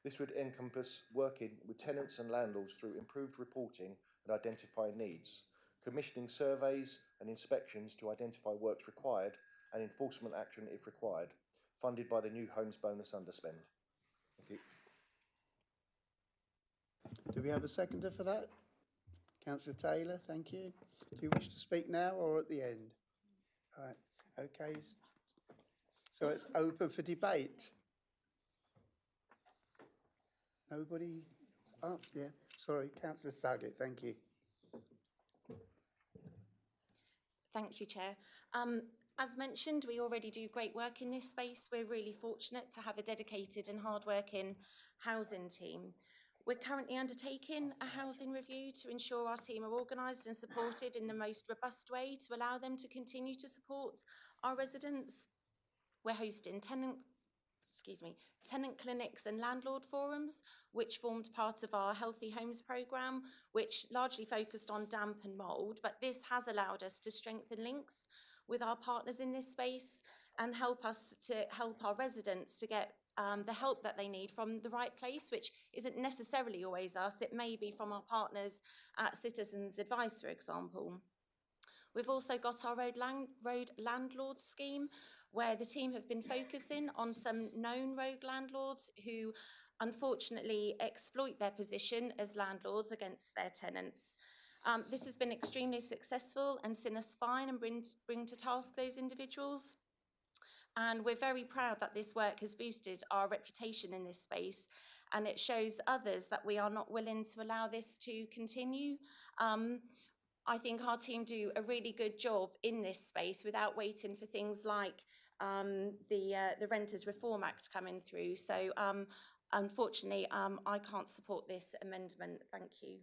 This would encompass working with tenants and landlords through improved reporting and identifying needs, commissioning surveys and inspections to identify works required, and enforcement action if required, funded by the new Homes Bonus underspend. Thank you. Do we have a seconder for that? Councillor Taylor, thank you. Do you wish to speak now or at the end? Right, okay. So it's open for debate. Nobody? Oh, yeah, sorry, Councillor Saggett, thank you. Thank you, Chair. As mentioned, we already do great work in this space. We're really fortunate to have a dedicated and hard-working housing team. We're currently undertaking a housing review to ensure our team are organised and supported in the most robust way to allow them to continue to support our residents. We're hosting tenant clinics and landlord forums, which formed part of our Healthy Homes programme, which largely focused on damp and mould, but this has allowed us to strengthen links with our partners in this space and help us to help our residents to get the help that they need from the right place, which isn't necessarily always us. It may be from our partners at Citizens Advice, for example. We've also got our road landlord scheme, where the team have been focusing on some known rogue landlords who unfortunately exploit their position as landlords against their tenants. This has been extremely successful and seen us fine and bring to task those individuals. And we're very proud that this work has boosted our reputation in this space, and it shows others that we are not willing to allow this to continue. I think our team do a really good job in this space without waiting for things like the Renters Reform Act coming through. So unfortunately, I can't support this amendment. Thank you.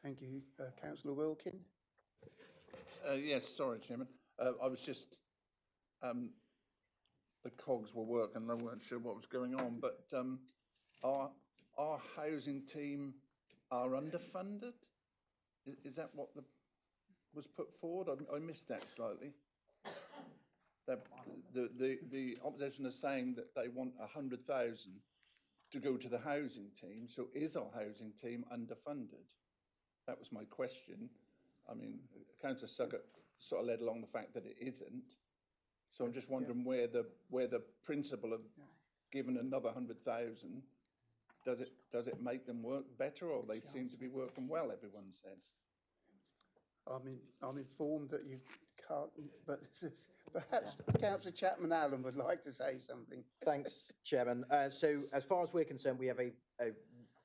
Thank you. Councillor Wilkin? Yes, sorry, Chairman. I was just, the cogs were working and I weren't sure what was going on, but our housing team are underfunded? Is that what was put forward? I missed that slightly. The opposition is saying that they want 100,000 to go to the housing team. So is our housing team underfunded? That was my question. I mean, Councillor Suggett sort of led along the fact that it isn't. So I'm just wondering where the principle of giving another 100,000, does it make them work better, or they seem to be working well, everyone says? I'm informed that you can't, but perhaps Councillor Chapman Allen would like to say something. Thanks, Chairman. So as far as we're concerned, we have a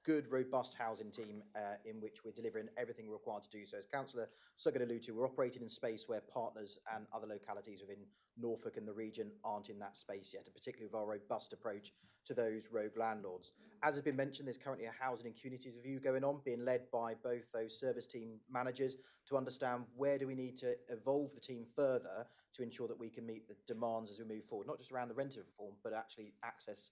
good, robust housing team in which we're delivering everything we're required to do so. As Councillor Suggan alluded to, we're operating in space where partners and other localities within Norfolk and the region aren't in that space yet, and particularly with our robust approach to those rogue landlords. As has been mentioned, there's currently a housing and communities review going on, being led by both those service team managers to understand where do we need to evolve the team further to ensure that we can meet the demands as we move forward, not just around the rental reform, but actually access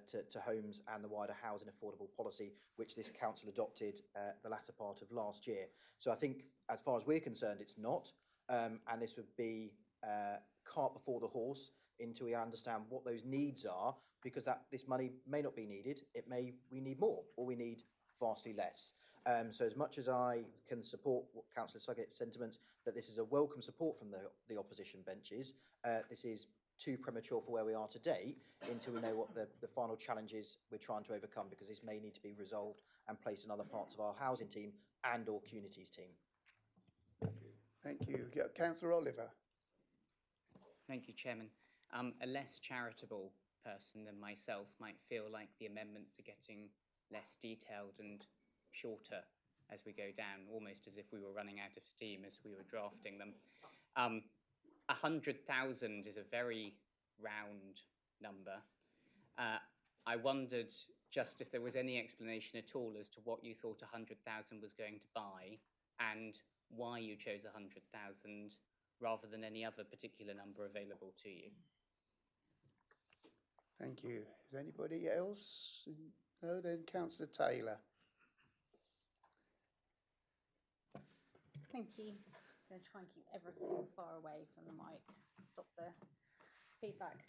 to homes and the wider housing affordable policy, which this council adopted the latter part of last year. So I think, as far as we're concerned, it's not, and this would be cart before the horse until we understand what those needs are, because this money may not be needed. We need more, or we need vastly less. So as much as I can support what Councillor Suggett's sentiments that this is a welcome support from the opposition benches, this is too premature for where we are today until we know what the final challenges we're trying to overcome, because this may need to be resolved and placed in other parts of our housing team and or communities team. Thank you. Councillor Oliver. Thank you, Chairman. A less charitable person than myself might feel like the amendments are getting less detailed and shorter as we go down, almost as if we were running out of steam as we were drafting them. 100,000 is a very round number. I wondered just if there was any explanation at all as to what you thought 100,000 was going to buy and why you chose 100,000 rather than any other particular number available to you. Thank you. Is anybody else? No, then Councillor Taylor. Thank you. I'm going to try and keep everything far away from the mic. Stop the feedback.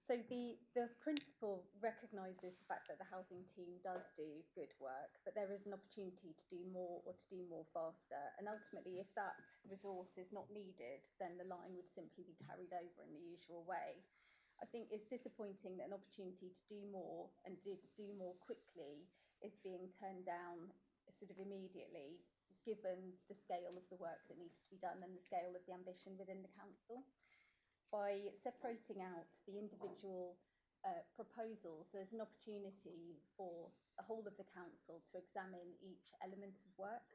So the principle recognises the fact that the housing team does do good work, but there is an opportunity to do more or to do more faster. And ultimately, if that resource is not needed, then the line would simply be carried over in the usual way. I think it's disappointing that an opportunity to do more and do more quickly is being turned down sort of immediately, given the scale of the work that needs to be done and the scale of the ambition within the council. By separating out the individual proposals, there's an opportunity for the whole of the council to examine each element of work.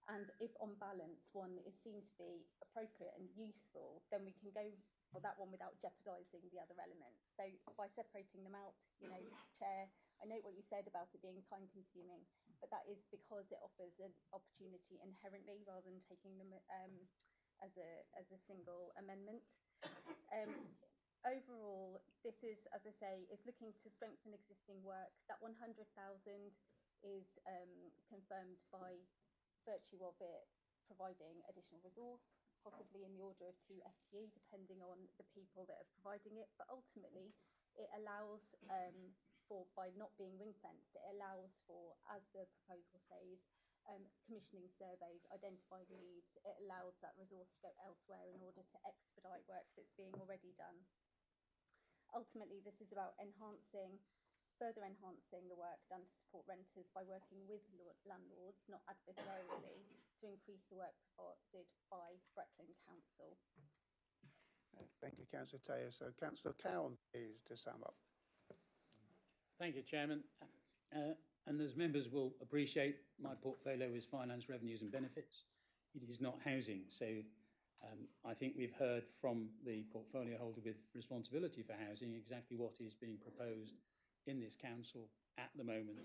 And if on balance one is seen to be appropriate and useful, then we can go for that one without jeopardising the other elements. So by separating them out, you know, Chair, I note what you said about it being time consuming, but that is because it offers an opportunity inherently rather than taking them as a single amendment. Overall, this is, as I say, is looking to strengthen existing work. That 100,000 is confirmed by virtue of it providing additional resource, possibly in the order of 2 FTE, depending on the people that are providing it. But ultimately, it allows for, by not being ring-fenced, it allows for, as the proposal says, commissioning surveys, identifying needs. It allows that resource to go elsewhere in order to expedite work that's being already done. Ultimately, this is about further enhancing the work done to support renters by working with landlords, not adversarially, to increase the work provided by Breckland Council. Thank you, Councillor Taylor. So Councillor Cowan, please, to sum up. Thank you, Chairman. And as members will appreciate, my portfolio is finance, revenues and benefits. It is not housing. So I think we've heard from the portfolio holder with responsibility for housing exactly what is being proposed in this council at the moment.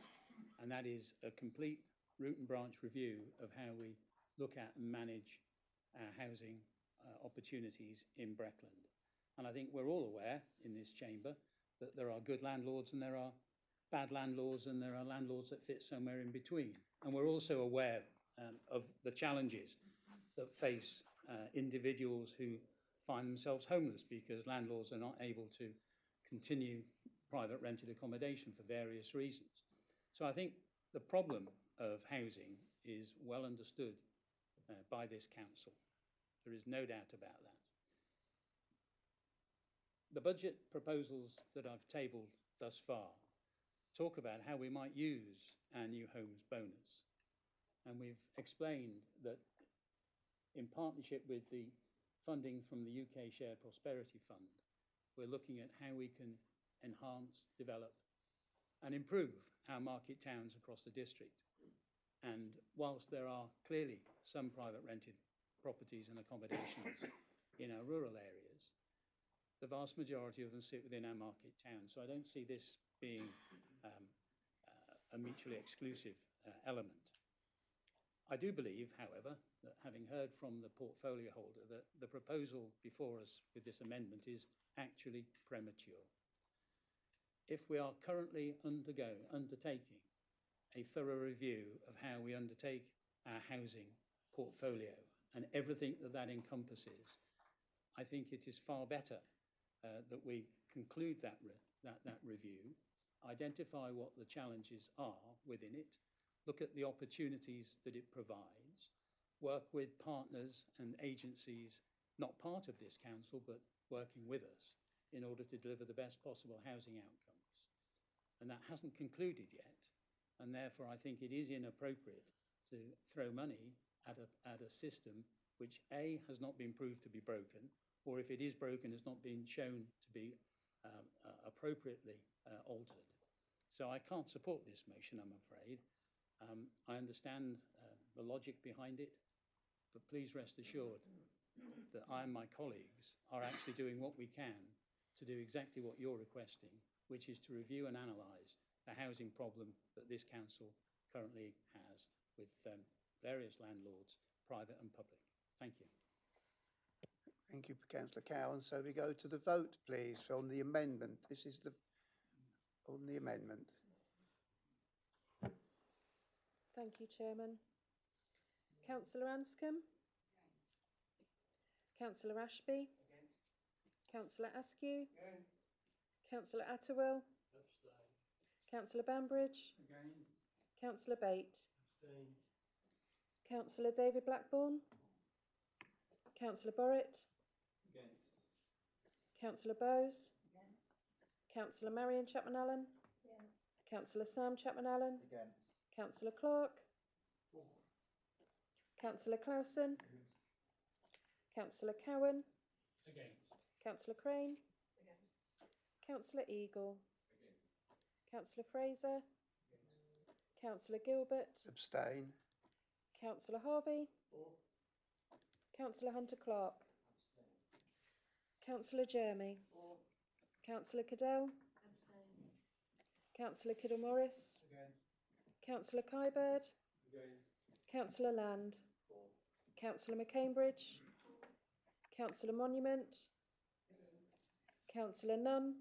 And that is a complete root and branch review of how we look at and manage our housing opportunities in Breckland. And I think we're all aware in this chamber that there are good landlords and there are bad landlords and there are landlords that fit somewhere in between. And we're also aware of the challenges that face individuals who find themselves homeless because landlords are not able to continue private rented accommodation for various reasons. So I think the problem of housing is well understood by this council. There is no doubt about that. The budget proposals that I've tabled thus far talk about how we might use our new homes bonus. And we've explained that in partnership with the funding from the UK Share Prosperity Fund, we're looking at how we can enhance, develop and improve our market towns across the district. And whilst there are clearly some private rented properties and accommodations in our rural areas, the vast majority of them sit within our market towns. So I don't see this being a mutually exclusive element. I do believe, however, that having heard from the portfolio holder that the proposal before us with this amendment is actually premature. If we are currently undertaking a thorough review of how we undertake our housing portfolio and everything that that encompasses, I think it is far better that we conclude that review, identify what the challenges are within it, look at the opportunities that it provides, work with partners and agencies not part of this council but working with us in order to deliver the best possible housing outcomes. And that hasn't concluded yet, and therefore I think it is inappropriate to throw money at a system which A, has not been proved to be broken, or if it is broken, has not been shown to be appropriately altered. So I can't support this motion, I'm afraid. I understand the logic behind it, but please rest assured that I and my colleagues are actually doing what we can to do exactly what you're requesting, which is to review and analyse the housing problem that this council currently has with various landlords, private and public. Thank you. Thank you, Councillor Cowan. So we go to the vote, please, on the amendment. This is on the amendment. Thank you, Chairman. Councillor Anscombe? Councillor Ashby? Councillor Askew? Councillor Atterwill? Councillor Bambridge? Councillor Bate? Councillor David Blackburn? Councillor Borrett? Councillor Bowes? Councillor Marion Chapman-Allen? Councillor Sam Chapman-Allen? Councillor Clark? Councillor Clausen? Councillor Cowan? Councillor Crane? Councillor Eagle? Councillor Fraser? Councillor Gilbert? Abstain. Councillor Harvey? Councillor Hunter-Clark? Councillor Jeremy? Councillor Cadell? Councillor Kiddle-Morris? Councillor Kybird? Councillor Land? Councillor McCambridge? Councillor Monument? Councillor Nunn?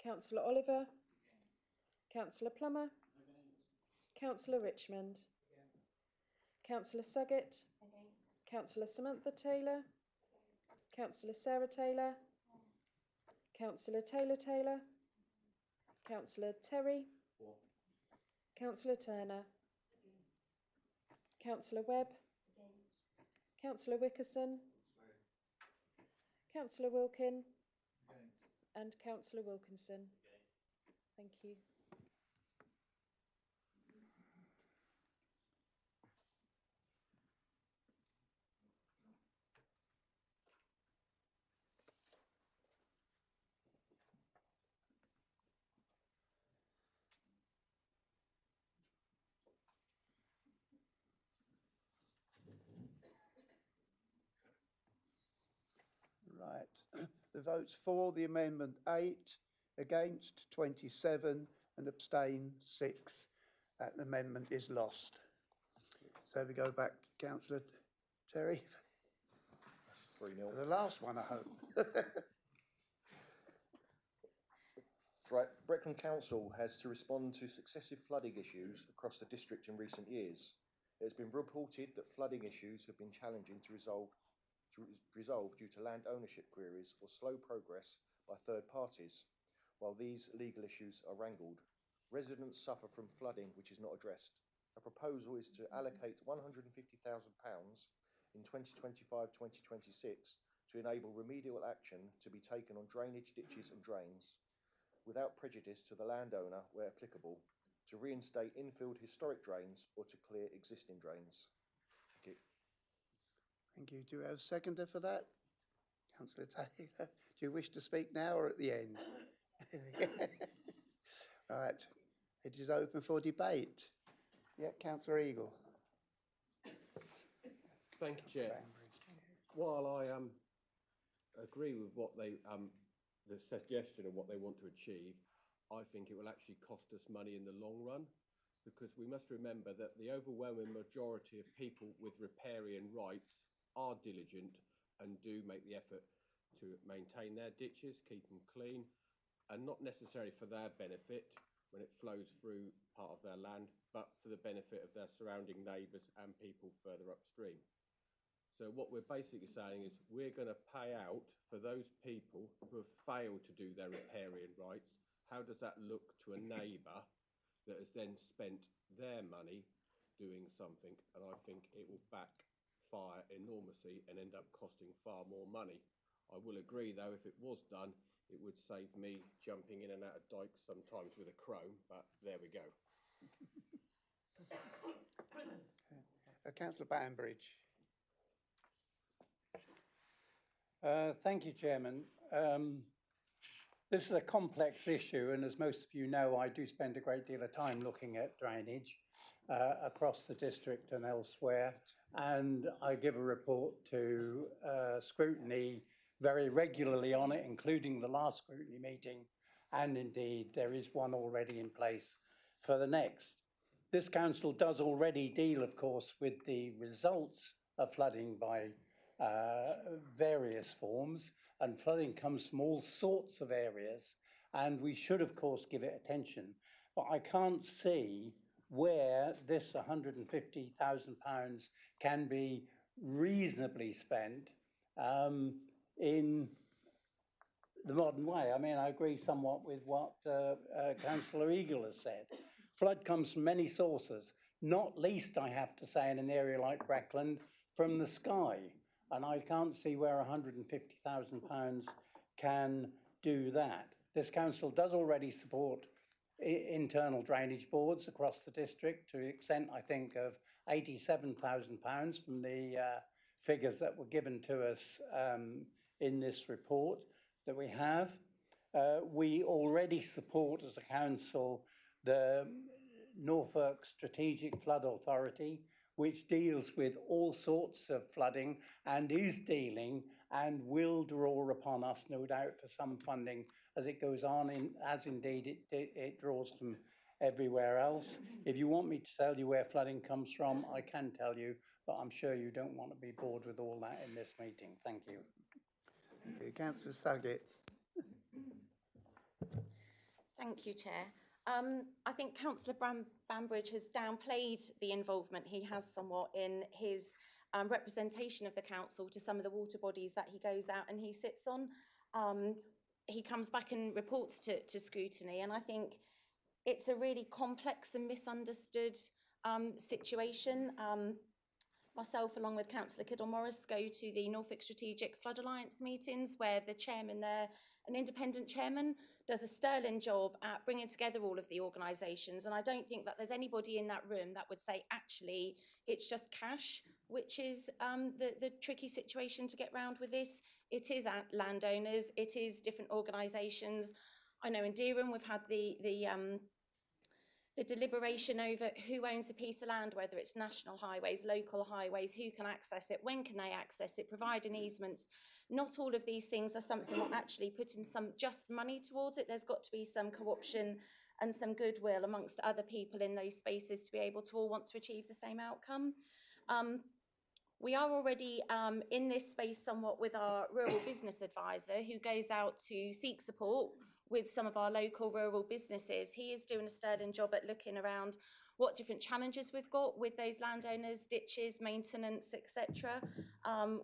Councillor Oliver? Councillor Plummer? Councillor Richmond? Councillor Suggett? Councillor Samantha Taylor? Councillor Sarah Taylor? Councillor Taylor? Councillor Terry? Councillor Turner? Councillor Webb? Councillor Wickerson? Councillor Wilkin? And Councillor Wilkinson. Thank you. Right. The votes for the amendment 8, against 27 and abstain 6. That amendment is lost. So we go back to Councillor Terry. 3-0. The last one, I hope. Right, Breckland Council has to respond to successive flooding issues across the district in recent years. It has been reported that flooding issues have been challenging to resolve due to land ownership queries or slow progress by third parties. While these legal issues are wrangled, residents suffer from flooding which is not addressed. A proposal is to allocate £150,000 in 2025-2026 to enable remedial action to be taken on drainage ditches and drains, without prejudice to the landowner where applicable, to reinstate infilled historic drains or to clear existing drains. Thank you. Thank you. Do we have a seconder for that? Councillor Taylor, do you wish to speak now or at the end? Right. It is open for debate. Yeah, Councillor Eagle. Thank you, Chair. While I agree with what they the suggestion of what they want to achieve, I think it will actually cost us money in the long run, because we must remember that the overwhelming majority of people with riparian rights are diligent and do make the effort to maintain their ditches, keep them clean, and not necessarily for their benefit when it flows through part of their land, but for the benefit of their surrounding neighbours and people further upstream. So what we're basically saying is we're going to pay out for those people who have failed to do their riparian rights. How does that look to a neighbour that has then spent their money doing something? And I think it will backfire enormously and end up costing far more money. I will agree, though, if it was done, it would save me jumping in and out of dikes sometimes with a chrome, but there we go. Councillor Banbridge. Thank you, Chairman. This is a complex issue, and as most of you know, I do spend a great deal of time looking at drainage across the district and elsewhere, and I give a report to scrutiny very regularly on it, including the last scrutiny meeting, and indeed there is one already in place for the next. This council does already deal, of course, with the results of flooding by various forms, and flooding comes from all sorts of areas, and we should of course give it attention, but I can't see where this £150,000 can be reasonably spent in the modern way. I mean, I agree somewhat with what Councillor Eagle has said. Flood comes from many sources, not least, I have to say, in an area like Breckland, from the sky. And I can't see where £150,000 can do that. This council does already support internal drainage boards across the district to the extent, I think, of £87,000 from the figures that were given to us in this report that we have. We already support as a council the Norfolk Strategic Flood Authority, which deals with all sorts of flooding and is dealing and will draw upon us, no doubt, for some funding as it goes on, as indeed it draws from everywhere else. If you want me to tell you where flooding comes from, I can tell you, but I'm sure you don't want to be bored with all that in this meeting. Thank you. Okay, Councillor Saggett. Thank you, Chair. I think Councillor Banbridge has downplayed the involvement he has somewhat in his representation of the council to some of the water bodies that he goes out and he sits on. He comes back and reports to scrutiny, and I think it's a really complex and misunderstood situation. Myself, along with Councillor Kiddle-Morris, go to the Norfolk Strategic Flood Alliance meetings where the chairman there, an independent chairman, does a sterling job at bringing together all of the organisations. And I don't think that there's anybody in that room that would say, actually, it's just cash, which is the tricky situation to get round with this. It is landowners, it is different organisations. I know in Durham we've had the deliberation over who owns a piece of land, whether it's national highways, local highways, who can access it, when can they access it, providing easements. Not all of these things are something that actually putting some just money towards it. There's got to be some co-option and some goodwill amongst other people in those spaces to be able to all want to achieve the same outcome. We are already in this space somewhat with our rural business advisor who goes out to seek support with some of our local rural businesses. He is doing a sterling job at looking around what different challenges we've got with those landowners, ditches, maintenance, etc.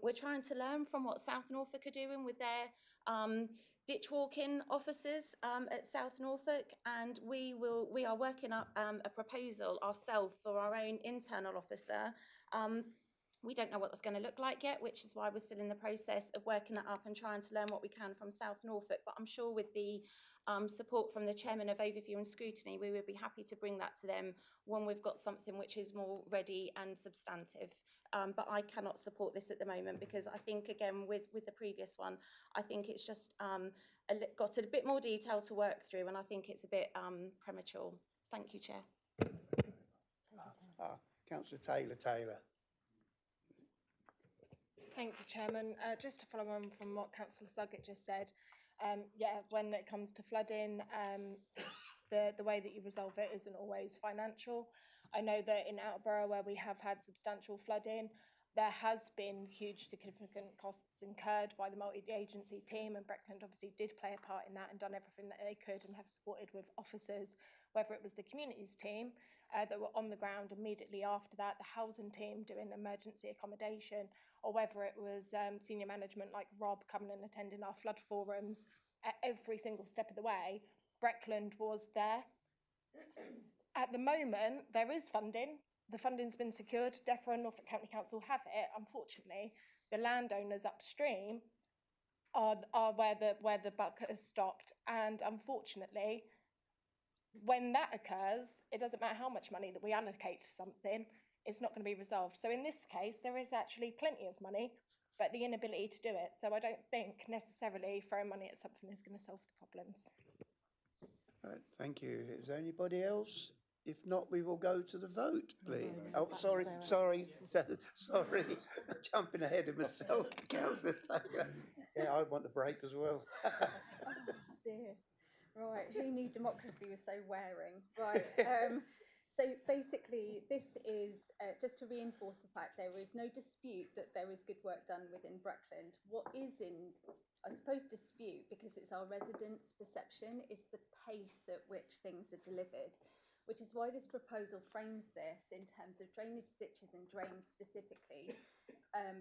We're trying to learn from what South Norfolk are doing with their ditch walking officers at South Norfolk, and we are working up a proposal ourselves for our own internal officer. We don't know what that's going to look like yet, which is why we're still in the process of working that up and trying to learn what we can from South Norfolk. But I'm sure with the support from the Chairman of Overview and Scrutiny, we would be happy to bring that to them when we've got something which is more ready and substantive. But I cannot support this at the moment because I think, again, with the previous one, I think it's just got a bit more detail to work through, and I think it's a bit premature. Thank you, Chair. Councillor Taylor. Thank you, Chairman. Just to follow on from what Councillor Suggett just said, yeah, when it comes to flooding, the way that you resolve it isn't always financial. I know that in Outerborough, where we have had substantial flooding, there has been huge significant costs incurred by the multi-agency team, and Breckland obviously did play a part in that and done everything that they could and have supported with officers, whether it was the communities team that were on the ground immediately after that, the housing team doing emergency accommodation, or whether it was senior management like Rob coming and attending our flood forums at every single step of the way. Breckland was there. At the moment, there is funding. The funding's been secured. DEFRA and Norfolk County Council have it. Unfortunately, the landowners upstream are where the buck has stopped. And unfortunately, when that occurs, it doesn't matter how much money that we allocate to something, it's not going to be resolved. So in this case, there is actually plenty of money, but the inability to do it. So I don't think necessarily throwing money at something is going to solve the problems. Right, thank you. Is there anybody else? If not, we will go to the vote, please. Oh, sorry, jumping ahead of myself, Councillor Taylor. Yeah, I want the break as well. Dear. Right, who knew democracy was so wearing? Right, so basically this is just to reinforce the fact there is no dispute that there is good work done within Breckland. What is in, I suppose, dispute, because it's our residents' perception, is the pace at which things are delivered, which is why this proposal frames this in terms of drainage ditches and drains specifically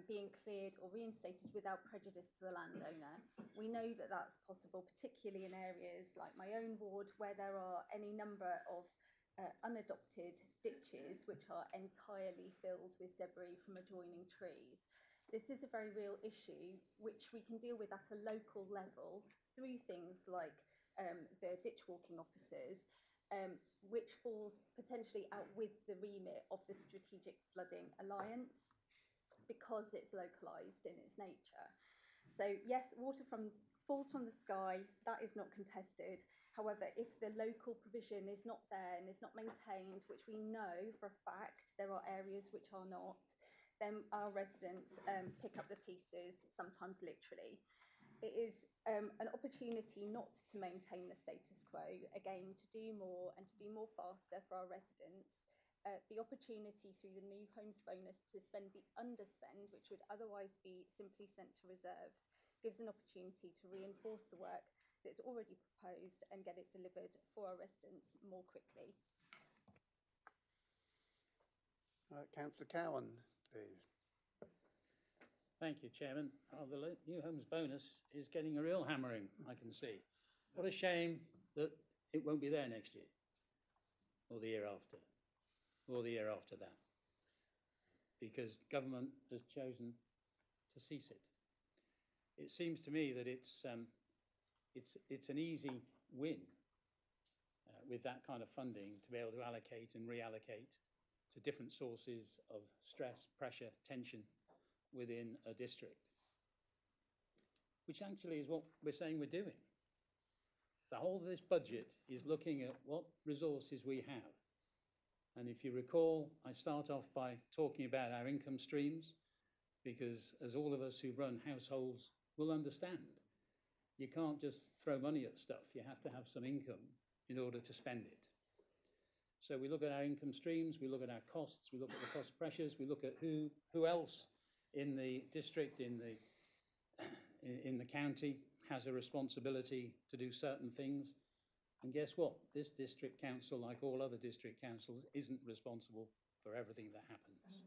being cleared or reinstated without prejudice to the landowner. We know that that's possible, particularly in areas like my own ward, where there are any number of unadopted ditches which are entirely filled with debris from adjoining trees. This is a very real issue which we can deal with at a local level through things like the ditch walking officers, which falls potentially out with the remit of the Strategic Flooding Alliance, because it's localised in its nature. So yes, water falls from the sky, that is not contested. However, if the local provision is not there and is not maintained, which we know for a fact there are areas which are not, then our residents pick up the pieces, sometimes literally. It is an opportunity not to maintain the status quo, again, to do more and to do more faster for our residents. The opportunity through the new homes bonus to spend the underspend, which would otherwise be simply sent to reserves, gives an opportunity to reinforce the work that's already proposed and get it delivered for our residents more quickly. Councillor Cowan, please. Thank you, Chairman. The new homes bonus is getting a real hammering, I can see. What a shame that it won't be there next year, or the year after, or the year after that, because government has chosen to cease it. It seems to me that it's an easy win with that kind of funding to be able to allocate and reallocate to different sources of stress, pressure, tension within a district, which actually is what we're saying we're doing. The whole of this budget is looking at what resources we have. And if you recall, I start off by talking about our income streams, because as all of us who run households will understand, you can't just throw money at stuff. You have to have some income in order to spend it. So we look at our income streams, we look at our costs, we look at the cost pressures, we look at who else in the district, in the county, has a responsibility to do certain things. And guess what? This district council, like all other district councils, isn't responsible for everything that happens.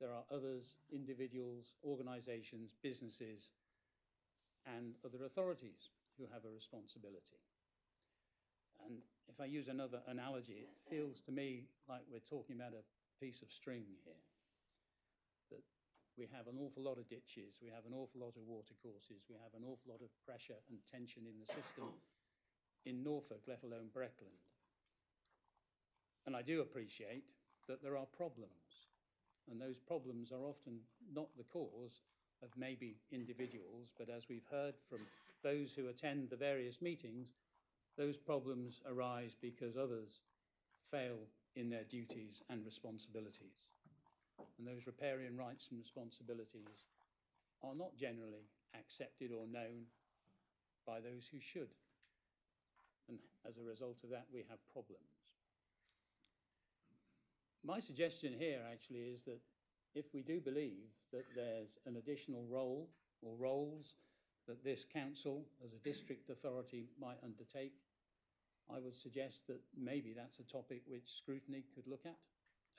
There are others, individuals, organisations, businesses, and other authorities who have a responsibility. And if I use another analogy, it feels to me like we're talking about a piece of string here. That we have an awful lot of ditches, we have an awful lot of water courses, we have an awful lot of pressure and tension in the system in Norfolk, let alone Breckland. And I do appreciate that there are problems, and those problems are often not the cause of maybe individuals, but as we've heard from those who attend the various meetings, those problems arise because others fail in their duties and responsibilities. And those riparian rights and responsibilities are not generally accepted or known by those who should. And as a result of that, we have problems. My suggestion here actually is that if we do believe that there's an additional role or roles that this council as a district authority might undertake, I would suggest that maybe that's a topic which scrutiny could look at,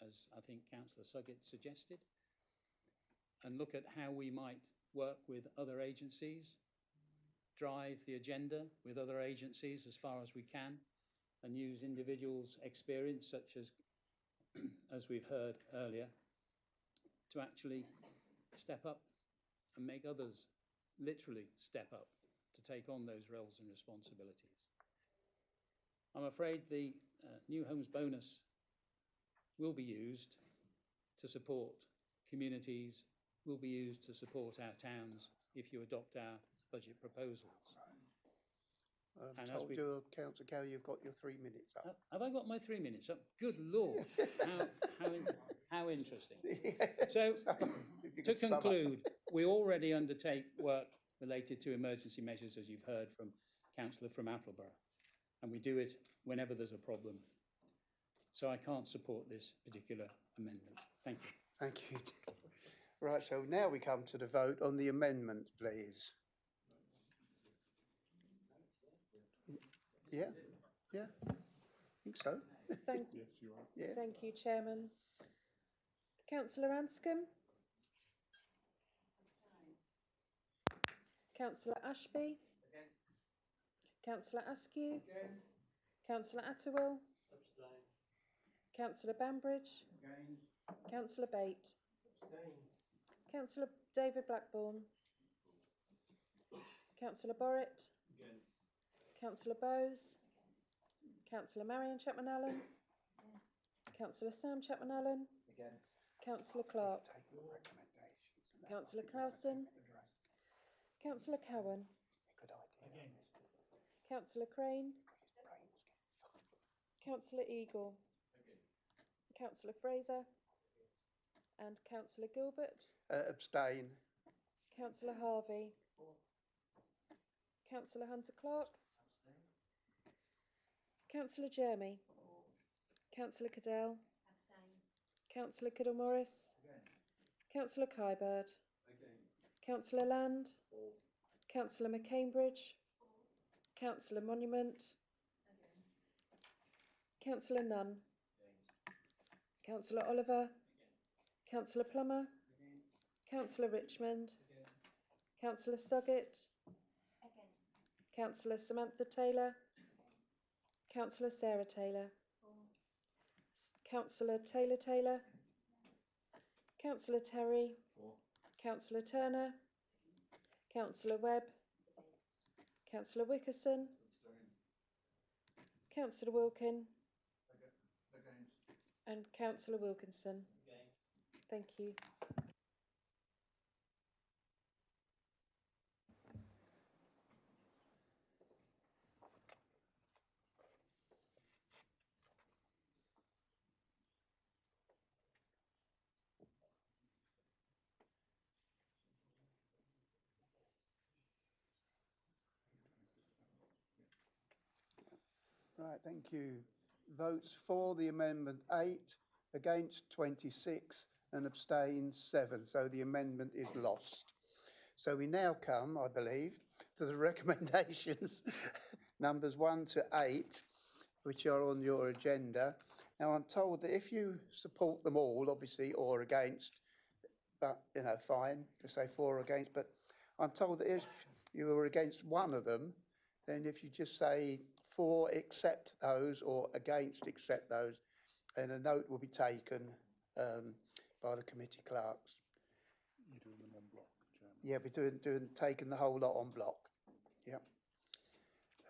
as I think Councillor Suggett suggested, and look at how we might work with other agencies, drive the agenda with other agencies as far as we can, and use individuals' experience, such as we've heard earlier, to actually step up and make others literally step up to take on those roles and responsibilities. I'm afraid the New Homes Bonus will be used to support communities, will be used to support our towns if you adopt our budget proposals. I've told you, Councillor Cow, you've got your 3 minutes up. Have I got my 3 minutes up? Good Lord, how interesting. So, to conclude, we already undertake work related to emergency measures, as you've heard from Councillor from Attleborough, and we do it whenever there's a problem. So I can't support this particular amendment. Thank you. Thank you. Right, so now we come to the vote on the amendment, please. Yeah, yeah, I think so. Thank, Yes, you are. Yeah. thank you, Chairman. Councillor Anscombe? Councillor Ashby? Councillor Askew? Councillor Atterwill? Councillor Bambridge? Councillor Bate? Councillor David Blackburn? Councillor Borrett? Councillor Bowes? Councillor Marion Chapman-Allen? Councillor Sam Chapman-Allen? Against. Councillor Clark? Councillor Clausen? Councillor Cowan? Councillor Crane? Councillor Eagle? Councillor Fraser? And Councillor Gilbert? Abstain. Councillor Harvey? Councillor Hunter-Clark? Councillor Jeremy? Councillor Cadell? Councillor Kiddle-Morris? Councillor Kybird? Councillor Land? Councillor McCambridge? Councillor Monument? Councillor Nunn? Councillor Oliver? Councillor Plummer? Councillor Richmond? Councillor Suggett? Councillor Samantha Taylor? Councillor Sarah Taylor? Councillor Taylor Taylor? Councillor Terry? Councillor Turner? Councillor Webb? Councillor Wickerson? Councillor Wilkin? And Councillor Wilkinson? Thank you. Right, thank you. Votes for the amendment 8, against 26 and abstain 7. So the amendment is lost. So we now come, I believe, to the recommendations, numbers 1 to 8, which are on your agenda. Now I'm told that if you support them all, obviously, or against, but, you know, fine, just say for or against, but I'm told that if you are against one of them, then if you just say for accept those or against accept those, and a note will be taken by the committee clerks. You're doing them on block, Chairman. Yeah, we're taking the whole lot on block. Yeah.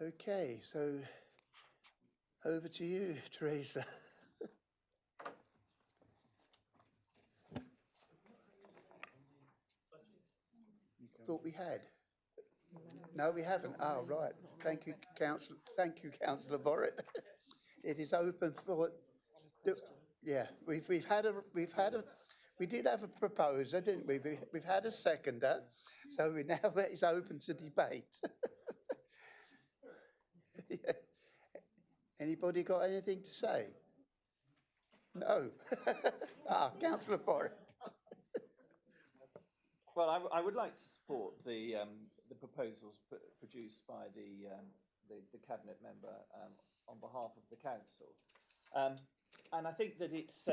Okay, so over to you, Teresa. Thought we had. No, we haven't. Oh, right. Thank you, Councillor. Thank you, Councillor Borrett. It is open for. Yeah, we did have a proposer, didn't we? We've had a seconder, so we now it's open to debate. Yeah. Anybody got anything to say? No. Councillor Borrett. Well, I would like to support the proposals produced by the cabinet member on behalf of the council, and I think that it's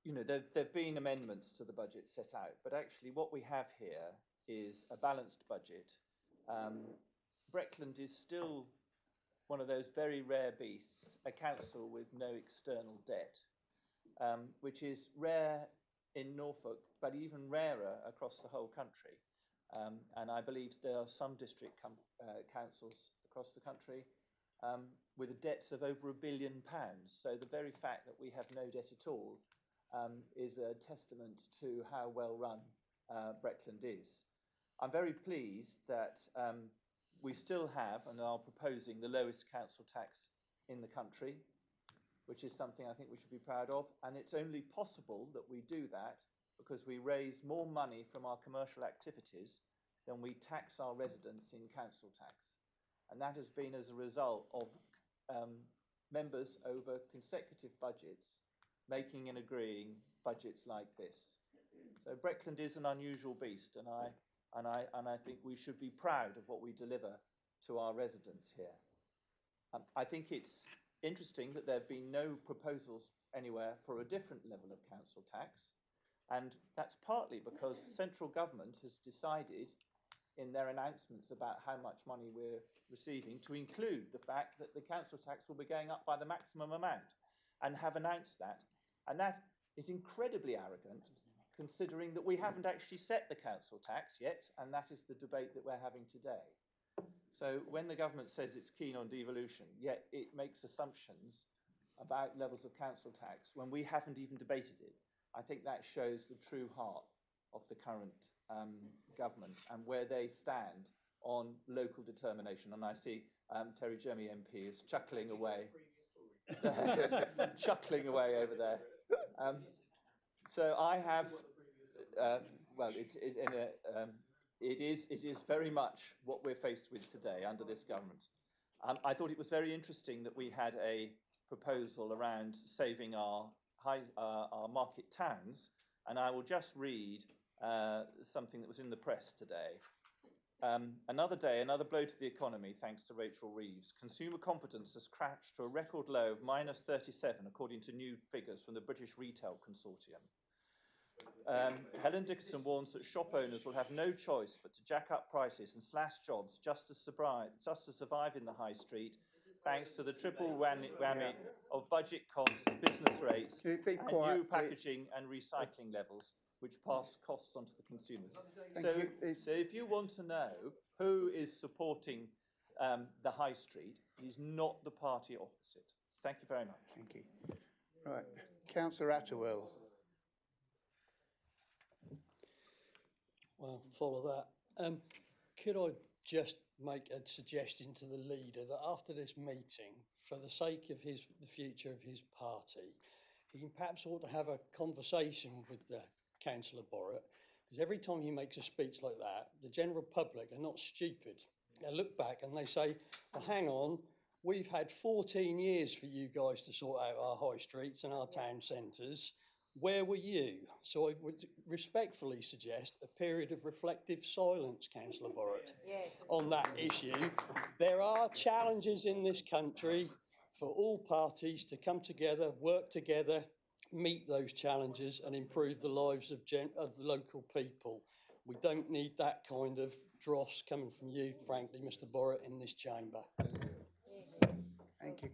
you know there've been amendments to the budget set out, but actually what we have here is a balanced budget. Breckland is still one of those very rare beasts, a council with no external debt, which is rare in Norfolk, but even rarer across the whole country. And I believe there are some district councils across the country with debts of over £1 billion. So the very fact that we have no debt at all is a testament to how well run Breckland is. I'm very pleased that we still have and are proposing the lowest council tax in the country, which is something I think we should be proud of. And it's only possible that we do that because we raise more money from our commercial activities than we tax our residents in council tax. And that has been as a result of members over consecutive budgets making and agreeing budgets like this. So Breckland is an unusual beast, and I think we should be proud of what we deliver to our residents here. I think it's interesting that there have been no proposals anywhere for a different level of council tax, and that's partly because central government has decided in their announcements about how much money we're receiving to include the fact that the council tax will be going up by the maximum amount, and have announced that. And that is incredibly arrogant, considering that we haven't actually set the council tax yet, and that is the debate that we're having today. So when the government says it's keen on devolution, yet it makes assumptions about levels of council tax when we haven't even debated it, I think that shows the true heart of the current government and where they stand on local determination. And I see Terry Jeremy MP is chuckling away, chuckling away over there. So I have, well, it is very much what we're faced with today under this government. I thought it was very interesting that we had a proposal around saving our market towns, and I will just read something that was in the press today. Another day, another blow to the economy, thanks to Rachel Reeves. Consumer confidence has crashed to a record low of -37, according to new figures from the British Retail Consortium. Helen Dixon warns that shop owners will have no choice but to jack up prices and slash jobs just to survive in the high street, thanks to the triple whammy of budget costs, business rates, and new packaging and recycling levels, which pass costs onto the consumers. So if you want to know who is supporting the high street, it is not the party opposite. Thank you very much. Thank you. Right, Councillor Atterwell. Well, follow that. Could I just make a suggestion to the leader that after this meeting, for the sake of the future of his party, he perhaps ought to have a conversation with the Councillor Borrett, because every time he makes a speech like that, the general public are not stupid. They look back and they say, well, hang on, we've had 14 years for you guys to sort out our high streets and our town centres. Where were you? So I would respectfully suggest a period of reflective silence, Councillor Borrett, on that issue. There are challenges in this country for all parties to come together, work together, meet those challenges and improve the lives of the local people. We don't need that kind of dross coming from you, frankly, Mr. Borrett, in this chamber. Thank you.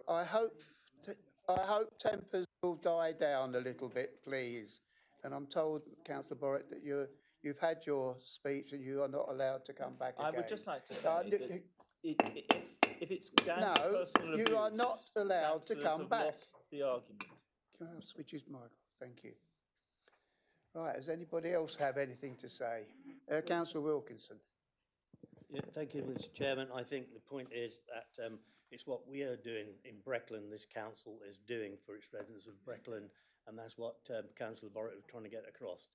I hope tempers will die down a little bit, please. And I'm told, Councillor Borrett, that you've had your speech and you are not allowed to come back again. I would just like to say that if it's down to personal abuse, you are not allowed to come back. Lost the argument. Can I switch his mic off? Thank you. Right, does anybody else have anything to say? Councillor Wilkinson. Yeah, thank you, Mr. Chairman. I think the point is that it's what we are doing in Breckland, this council is doing for its residents of Breckland, and that's what Councillor Borrett was trying to get across.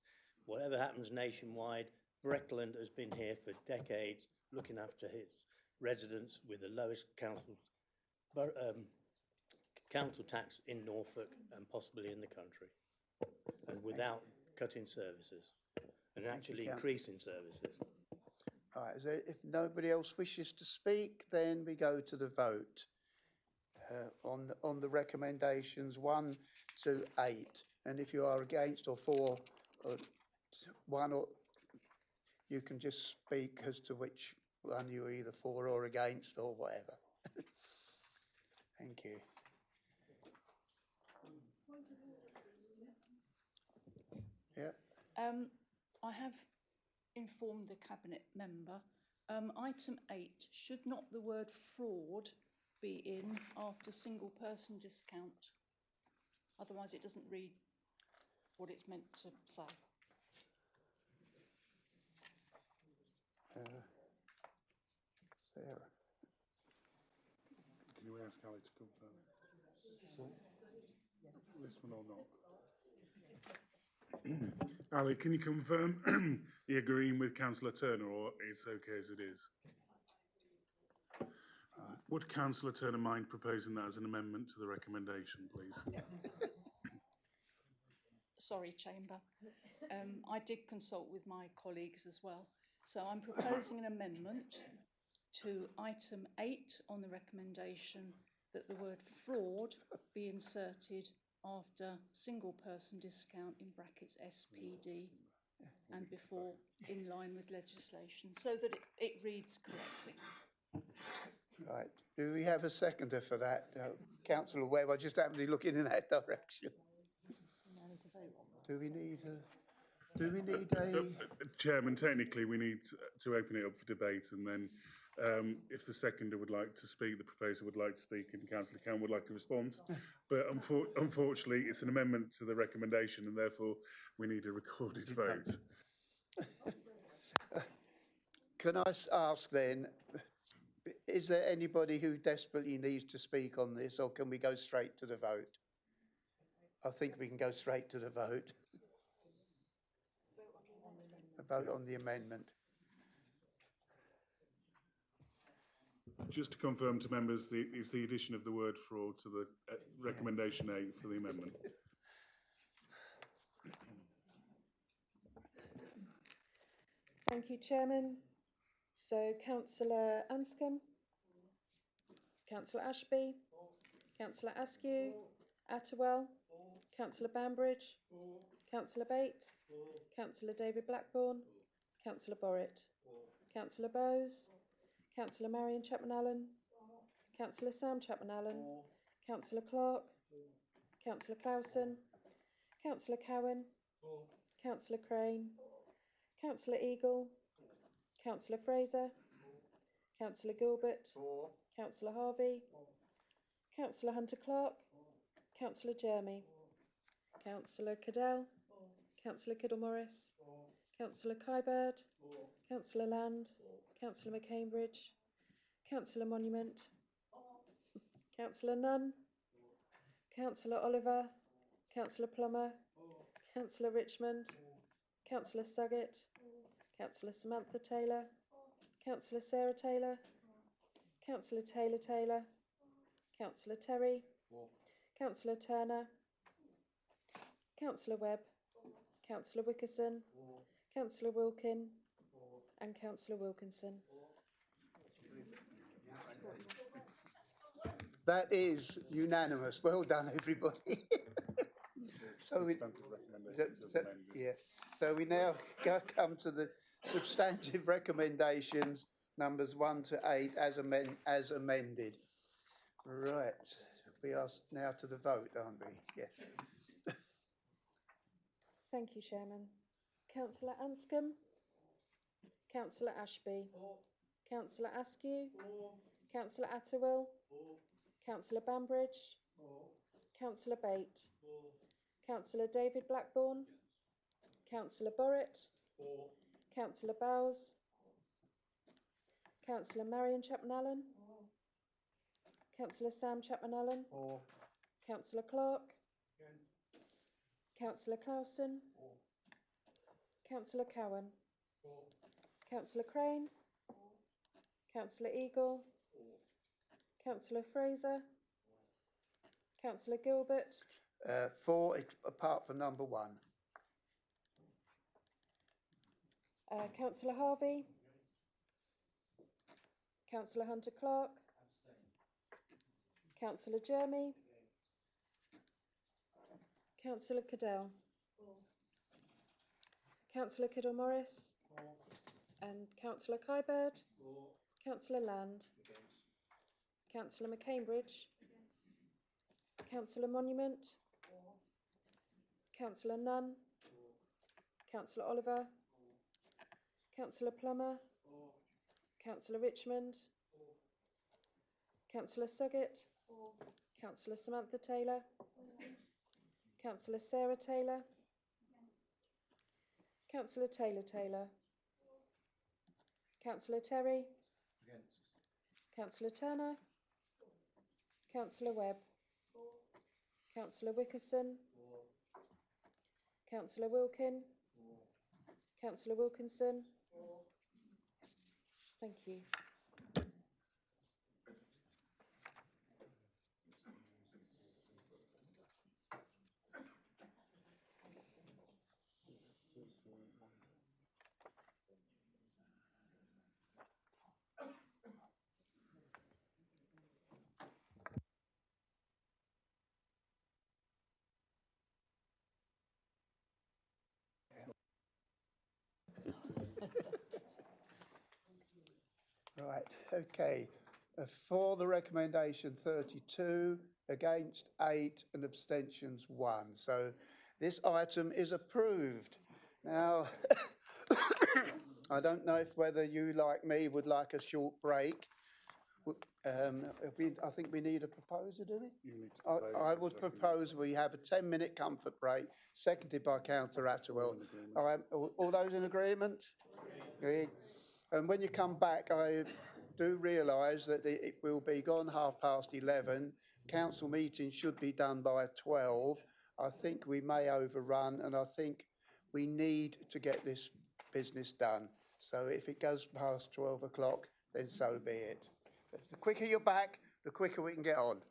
Whatever happens nationwide, Breckland has been here for decades, looking after its residents with the lowest council tax in Norfolk and possibly in the country, and without cutting services and actually increasing services. Right, if nobody else wishes to speak, then we go to the vote on the recommendations 1 to 8. And if you are against or for or one, or you can just speak as to which one you're either for or against or whatever. Thank you. Yeah. I have informed the Cabinet member. Item 8, should not the word fraud be in after single person discount? Otherwise it doesn't read what it's meant to say. Sarah. Can you ask Ali to confirm? This one or not? Ali, can you confirm you're agreeing with Councillor Turner, or it's okay as it is? Would Councillor Turner mind proposing that as an amendment to the recommendation, please? Sorry, Chamber. I did consult with my colleagues as well. So I'm proposing an amendment to item 8 on the recommendation that the word fraud be inserted after single person discount in brackets SPD and before in line with legislation, so that it reads correctly. Right. Do we have a seconder for that? Councillor Webb, I just happened to be looking in that direction. Do we need a... Chairman, technically we need to open it up for debate, and then if the seconder would like to speak, the proposer would like to speak, and Councillor Cowan would like a response. But unfortunately, it's an amendment to the recommendation, and therefore we need a recorded vote. Can I ask then, is there anybody who desperately needs to speak on this, or can we go straight to the vote? I think we can go straight to the vote. A vote on the amendment. Just to confirm to members, it's the addition of the word fraud to the recommendation 8 for the amendment. Thank you, Chairman. So, Councillor Anscombe, Councillor Ashby, Councillor Askew, Attewell, Councillor Bambridge, Councillor Bate, Councillor David Blackburn, Councillor Borrett, Councillor Bowes, Councillor Marion Chapman-Allen, Councillor Sam Chapman-Allen, Councillor Clark, Councillor Clausen, Councillor Cowan, Councillor Crane, Councillor Eagle, Councillor Fraser, Councillor Gilbert, Councillor Harvey, Councillor Hunter-Clark, Councillor Jeremy, Councillor Cadell, Councillor Kiddle-Morris, Councillor Kybird, Councillor Land, Councillor McCambridge, Councillor Monument, Councillor Nunn, Councillor Oliver, Councillor Plummer, Councillor Richmond, Councillor Suggett, Councillor Samantha Taylor, Councillor Sarah Taylor, Councillor Taylor Taylor, Councillor Terry, Councillor Turner, Councillor Webb, Councillor Wickerson, Councillor Wilkin, and Councillor Wilkinson. That is unanimous. Well done, everybody. So we now come to the substantive recommendations, numbers 1 to 8, as amended. Right. We are now to the vote, aren't we? Yes. Thank you, Chairman. Councillor Anscombe, Councillor Ashby, Councillor Askew, Councillor Attewell, Councillor Bambridge, Councillor Bate, Councillor David Blackburn, Councillor Borrett, Councillor Bowes, Councillor Marion Chapman-Allen. Councillor Sam Chapman-Allen. Councillor Clark. Councillor Clausen. Councillor Cowan. Councillor Crane. Councillor Eagle. Councillor Fraser. Councillor Gilbert. 4, apart from number 1. Councillor Harvey. Councillor Hunter Clark. Councillor Jeremy. Councillor Cadell. Councillor Kiddle-Morris. And Councillor Kybird. Councillor Land. Councillor McCambridge. Councillor Monument. Councillor Nunn. Councillor Oliver. Councillor Plummer. Councillor Richmond. Councillor Suggett. Councillor Samantha Taylor. Councillor Sarah Taylor. Councillor Taylor. Councillor Terry. Councillor Turner. Councillor Webb. Councillor Wickerson. Councillor Wilkin. Councillor Wilkinson. Thank you. Right, okay. For the recommendation 32, against 8 and abstentions 1. So this item is approved. Now, I don't know if whether you, like me, would like a short break. I think we need a proposer, do we? You need to propose I it, would second. propose we have a 10-minute comfort break, seconded by Councillor Attewell. All those in agreement? Agreed. And when you come back, I do realise that it will be gone 11:30. Council meeting should be done by 12. I think we may overrun, and I think we need to get this business done. So if it goes past 12 o'clock, then so be it. The quicker you're back, the quicker we can get on.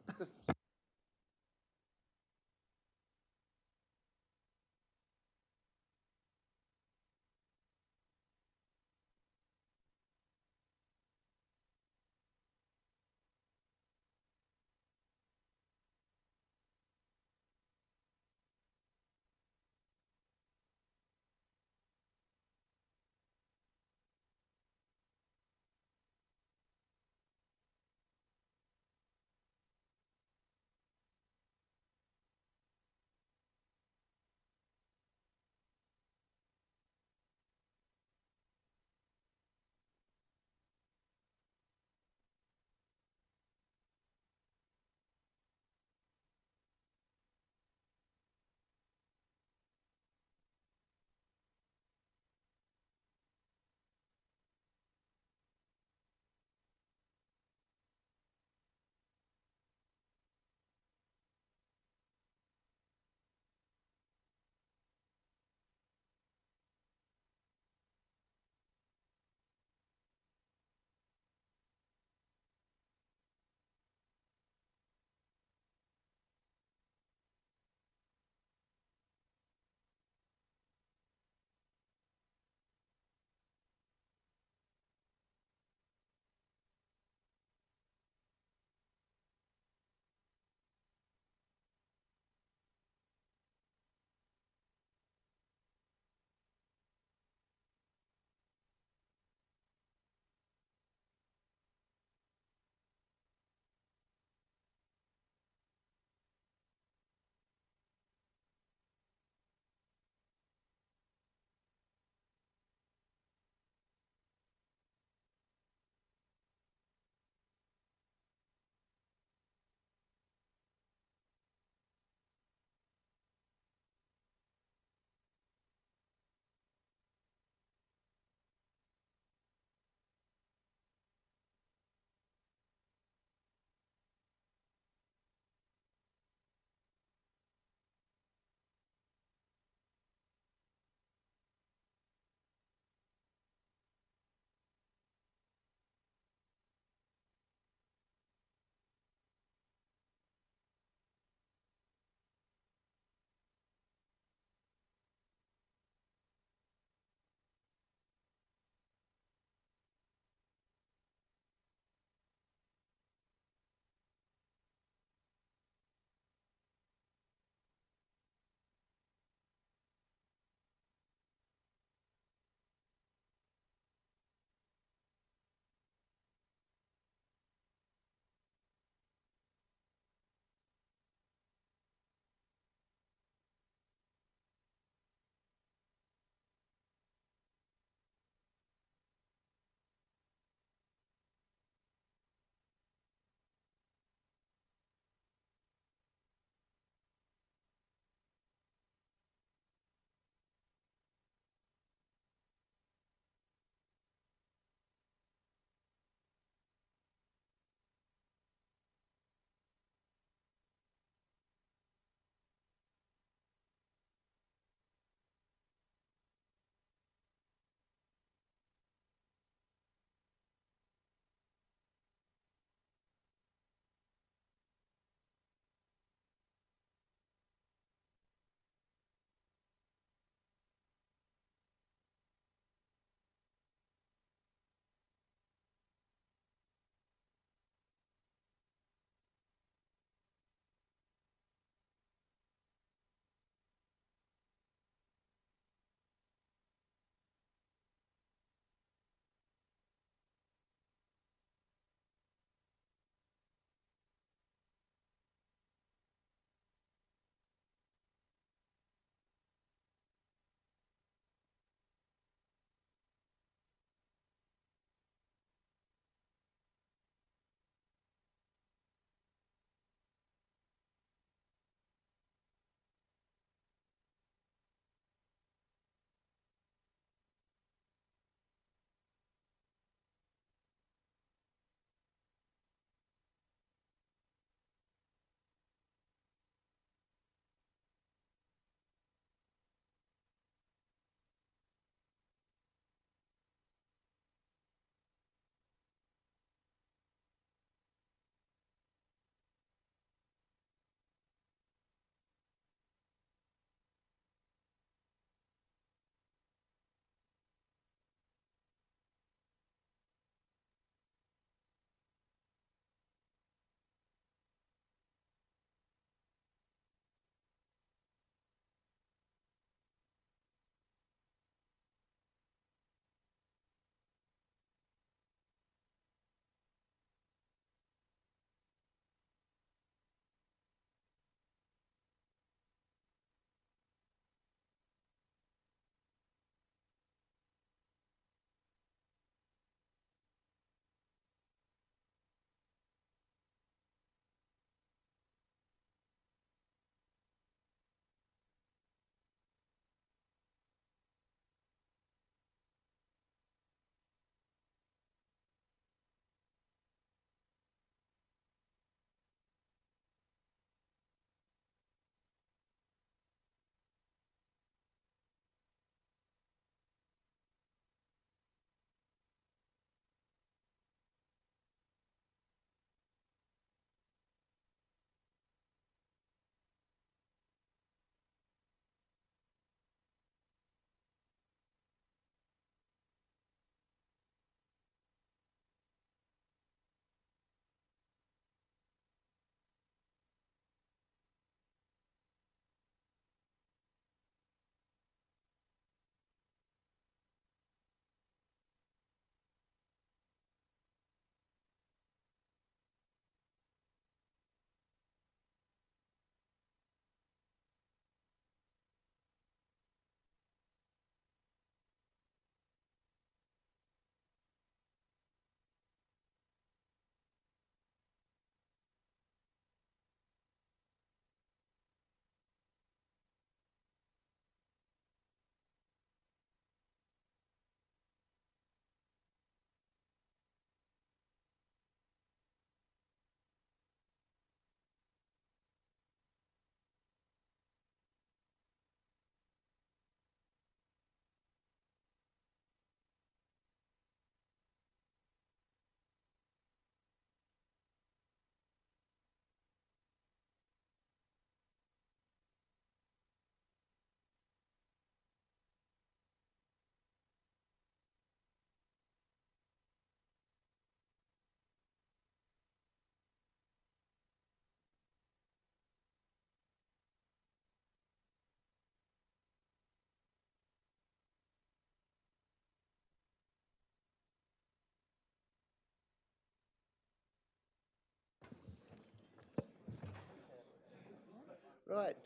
Right.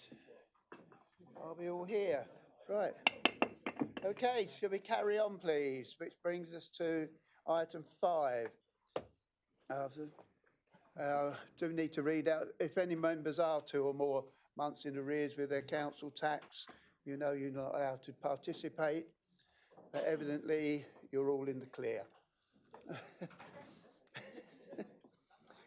Are we all here? Right. Okay, shall we carry on, please? Which brings us to item 5. Do need to read out, if any members are 2 or more months in arrears with their council tax, you know you're not allowed to participate. But evidently, you're all in the clear.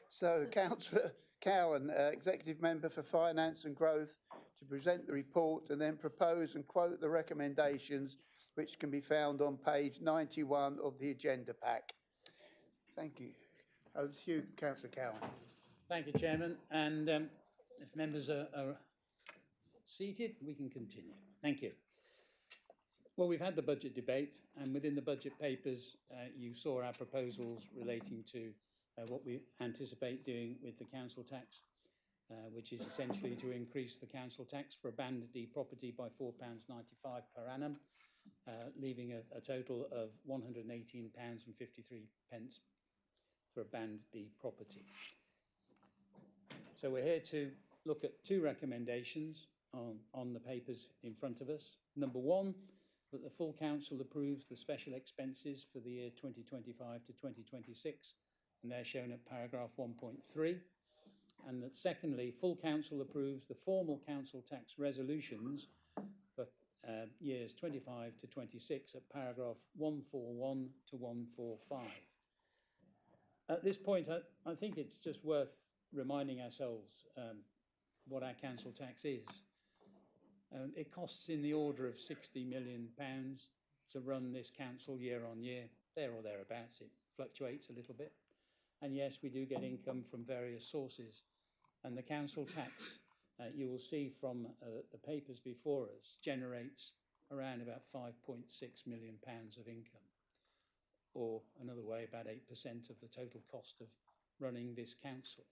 So, Councillor Cowan, Executive Member for Finance and Growth, to present the report and then propose and quote the recommendations which can be found on page 91 of the agenda pack. Thank you. Over to you, Councillor Cowan. Thank you, Chairman. And if members are seated, we can continue. Thank you. Well, we've had the budget debate, and within the budget papers, you saw our proposals relating to what we anticipate doing with the council tax, which is essentially to increase the council tax for a Band D property by £4.95 per annum, leaving a total of £118.53 for a Band D property. So we're here to look at 2 recommendations on the papers in front of us. Number 1, that the full council approves the special expenses for the year 2025 to 2026, and they're shown at paragraph 1.3. And that secondly, full council approves the formal council tax resolutions for years 25 to 26 at paragraph 141 to 145. At this point, I think it's just worth reminding ourselves what our council tax is. It costs in the order of £60 million to run this council year on year, there or thereabouts. It fluctuates a little bit. And yes, we do get income from various sources. And the council tax, you will see from the papers before us, generates around about £5.6 million of income. Or another way, about 8% of the total cost of running this council,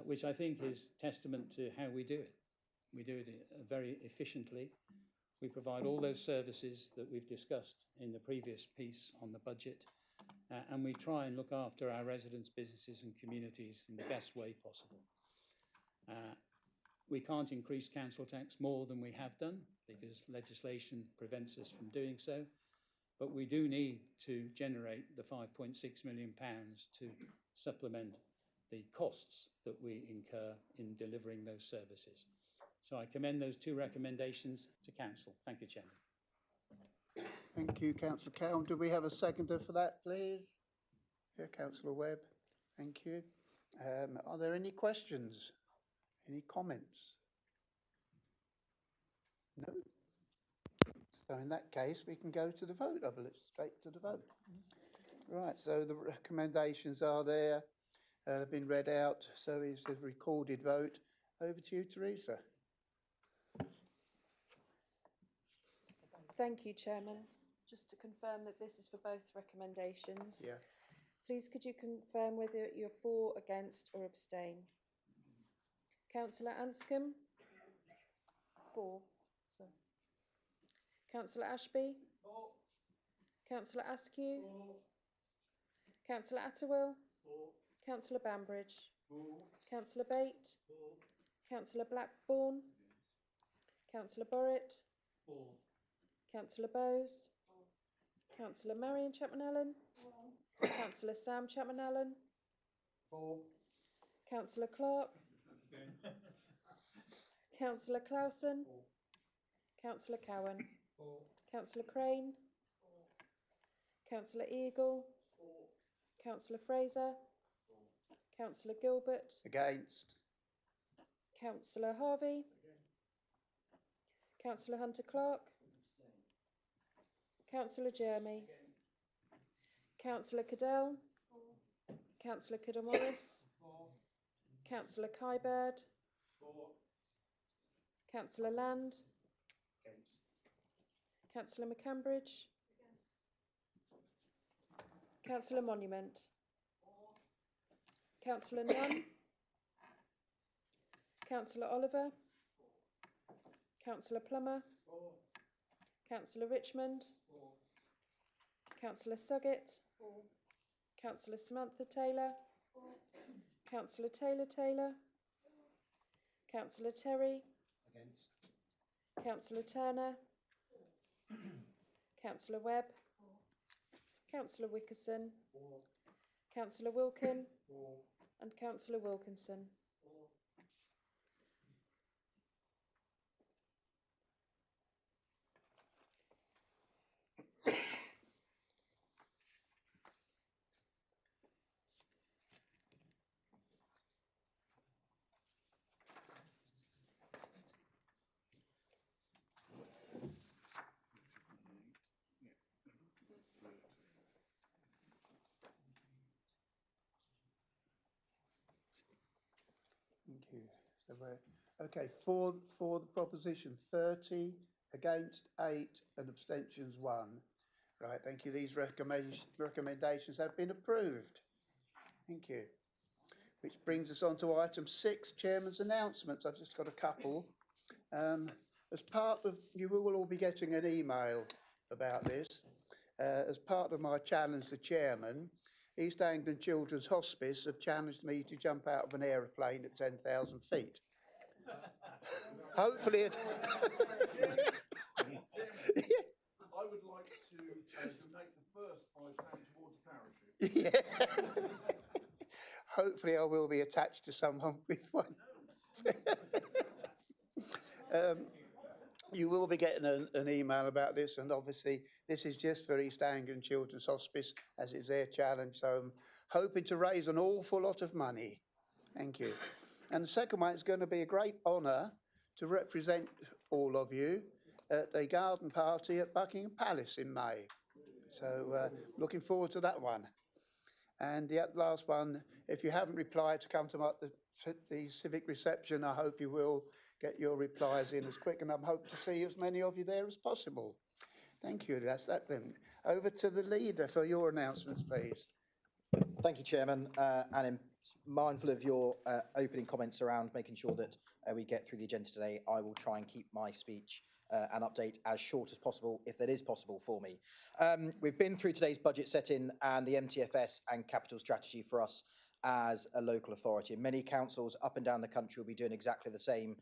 which I think is testament to how we do it. We do it very efficiently. We provide all those services that we've discussed in the previous piece on the budget, and we try and look after our residents, businesses and communities in the best way possible. We can't increase council tax more than we have done because legislation prevents us from doing so, but we do need to generate the £5.6 million to supplement the costs that we incur in delivering those services. So I commend those 2 recommendations to Council. Thank you, Chairman. Thank you, Councillor Cowan. Do we have a seconder for that, please? Yeah, Councillor Webb. Thank you. Are there any questions? Any comments? No? So in that case, we can go to the vote. I'll let's straight to the vote. Right, so the recommendations are there, been read out. So is the recorded vote. Over to you, Teresa. Thank you, Chairman. Just to confirm that this is for both recommendations. Yeah. Please could you confirm whether you're for, against or abstain? Councillor Anscombe? For. So. Councillor Ashby? For. Councillor Askew? For. Councillor Atterwill? For. Councillor Bambridge? For. Councillor Bate? For. Councillor Blackburn? Councillor Borrett? For. Councillor Bowes? For. Councillor Marion Chapman-Allen? For. Councillor Sam Chapman-Allen? For. Councillor Clark? Councillor Clausen? For. Councillor Cowan? For. Councillor Crane? For. Councillor Eagle? For. Councillor Fraser? For. Councillor Gilbert? Against. Councillor Harvey? Councillor Hunter-Clark? Councillor Jeremy? Councillor Cadell? Councillor Kiddle-Morris? Councillor Kybird? Councillor Land? Councillor McCambridge? Councillor Monument? Councillor Nunn? Councillor Oliver? Councillor Plummer? Councillor Richmond? Councillor Suggett? Councillor Samantha Taylor? Councillor Taylor? Councillor Terry, Against. Councillor Turner, Councillor Webb, Councillor Wickerson, Councillor Wilkin, and Councillor Wilkinson. Thank you. So we're, okay, for the proposition, 30, against 8 and abstentions 1. Right, thank you. These recommendations have been approved. Thank you. Which brings us on to item 6, Chairman's announcements. I've just got a couple. As part of, you will all be getting an email about this. As part of my challenge to Chairman, East Anglia Children's Hospice have challenged me to jump out of an aeroplane at 10,000 feet. Hopefully it... I would like to donate the first £5 towards a parachute. Yeah. Hopefully I will be attached to someone with one. You will be getting an email about this, and obviously this is just for East Anglia Children's Hospice as it's their challenge, so I'm hoping to raise an awful lot of money. Thank you. And the second one, it's going to be a great honour to represent all of you at a garden party at Buckingham Palace in May. So looking forward to that one. And the last one, if you haven't replied to come to the civic reception, I hope you will get your replies in as quick, and I'm hoping to see as many of you there as possible. Thank you. That's that then. Over to the leader for your announcements, please. Thank you, Chairman. And I'm mindful of your opening comments around making sure that we get through the agenda today, I will try and keep my speech and update as short as possible, if that is possible for me. We've been through today's budget setting and the MTFS and capital strategy for us as a local authority. And many councils up and down the country will be doing exactly the same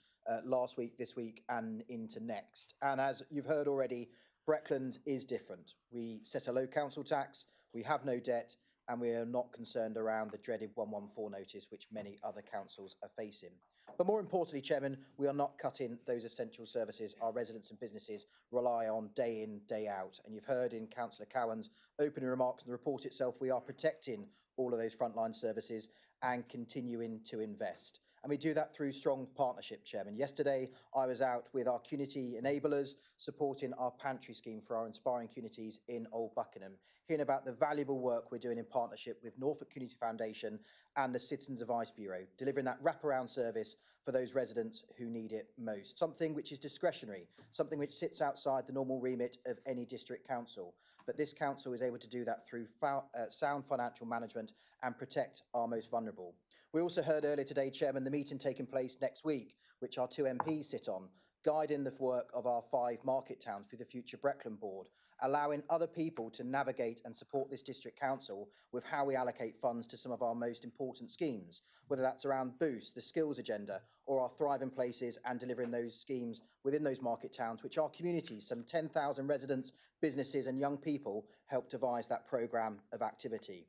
last week, this week and into next. And as you've heard already, Breckland is different. We set a low council tax, we have no debt, and we are not concerned around the dreaded 114 notice, which many other councils are facing. But more importantly, Chairman, we are not cutting those essential services our residents and businesses rely on day in, day out. And you've heard in Councillor Cowan's opening remarks in the report itself, we are protecting all of those frontline services and continuing to invest. And we do that through strong partnership, Chairman. Yesterday, I was out with our community enablers supporting our pantry scheme for our inspiring communities in Old Buckingham, hearing about the valuable work we're doing in partnership with Norfolk Community Foundation and the Citizens Advice Bureau, delivering that wraparound service for those residents who need it most. Something which is discretionary, something which sits outside the normal remit of any district council. But this council is able to do that through sound financial management and protect our most vulnerable. We also heard earlier today, Chairman, the meeting taking place next week, which our 2 MPs sit on, guiding the work of our 5 market towns through the future Breckland board, allowing other people to navigate and support this district council with how we allocate funds to some of our most important schemes, whether that's around Boost, the skills agenda, or our Thriving Places and delivering those schemes within those market towns, which our communities, some 10,000 residents, businesses and young people, help devise that programme of activity.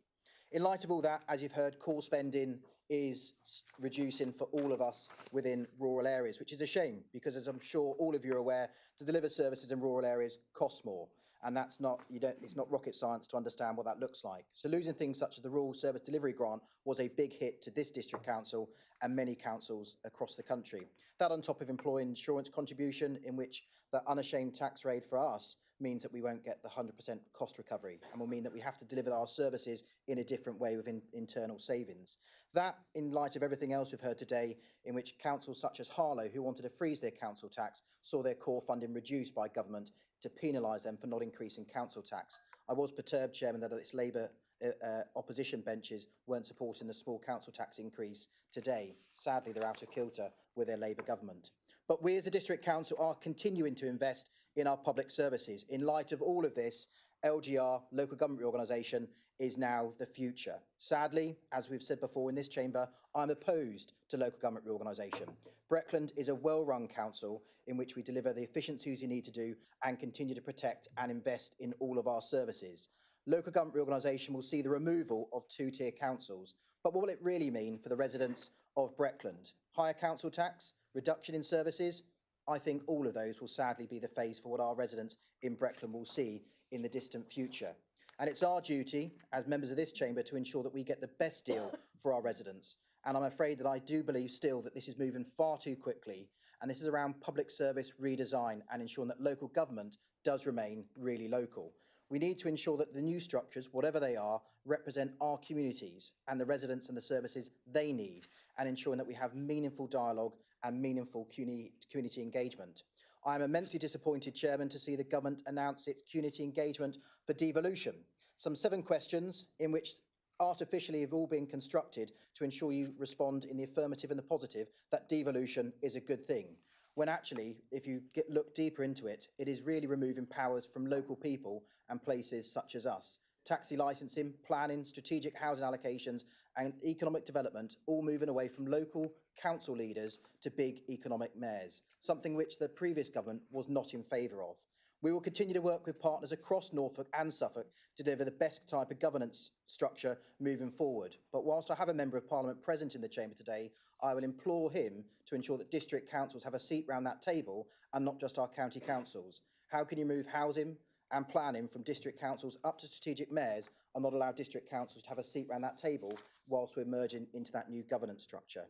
In light of all that, as you've heard, call spending is reducing for all of us within rural areas, which is a shame because, as I'm sure all of you are aware, to deliver services in rural areas costs more. And that's not, it's not rocket science to understand what that looks like. So losing things such as the Rural Service Delivery Grant was a big hit to this district council and many councils across the country. That on top of employee insurance contribution, in which the unashamed tax rate for us means that we won't get the 100% cost recovery and will mean that we have to deliver our services in a different way with internal savings. That, in light of everything else we've heard today, in which councils such as Harlow, who wanted to freeze their council tax, saw their core funding reduced by government to penalise them for not increasing council tax. I was perturbed, Chairman, that its Labour opposition benches weren't supporting the small council tax increase today. Sadly, they're out of kilter with their Labour government. But we as a district council are continuing to invest in our public services. In light of all of this, LGR, local government organisation, is now the future. Sadly, as we've said before in this chamber, I'm opposed to local government reorganisation. Breckland is a well-run council in which we deliver the efficiencies you need to do and continue to protect and invest in all of our services. Local government reorganisation will see the removal of two-tier councils, but what will it really mean for the residents of Breckland? Higher council tax, reduction in services? I think all of those will sadly be the face for what our residents in Breckland will see in the distant future. And it's our duty as members of this chamber to ensure that we get the best deal for our residents. And I'm afraid that I do believe still that this is moving far too quickly. And this is around public service redesign and ensuring that local government does remain really local. We need to ensure that the new structures, whatever they are, represent our communities and the residents and the services they need, and ensuring that we have meaningful dialogue and meaningful community engagement. I am immensely disappointed, Chairman, to see the government announce its community engagement for devolution. Some 7 questions in which artificially have all been constructed to ensure you respond in the affirmative and the positive that devolution is a good thing. When actually, if you look deeper into it, it is really removing powers from local people and places such as us. Taxi licensing, planning, strategic housing allocations and economic development all moving away from local council leaders to big economic mayors, something which the previous government was not in favour of. We will continue to work with partners across Norfolk and Suffolk to deliver the best type of governance structure moving forward. But whilst I have a Member of Parliament present in the chamber today, I will implore him to ensure that district councils have a seat round that table and not just our county councils. How can you move housing and planning from district councils up to strategic mayors and not allow district councils to have a seat round that table whilst we're merging into that new governance structure?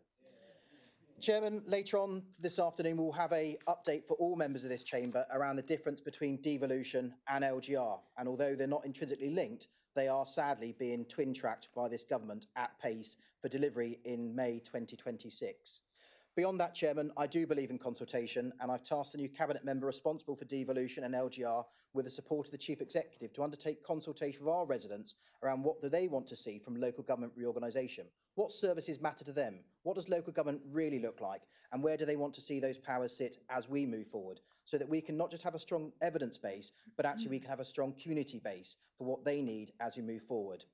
Chairman, later on this afternoon, we'll have an update for all members of this chamber around the difference between devolution and LGR. And although they're not intrinsically linked, they are sadly being twin-tracked by this government at pace for delivery in May 2026. Beyond that, Chairman, I do believe in consultation, and I've tasked the new Cabinet member responsible for devolution and LGR with the support of the Chief Executive to undertake consultation with our residents around what do they want to see from local government reorganisation. What services matter to them? What does local government really look like? And where do they want to see those powers sit as we move forward? So that we can not just have a strong evidence base, but actually we can have a strong community base for what they need as we move forward.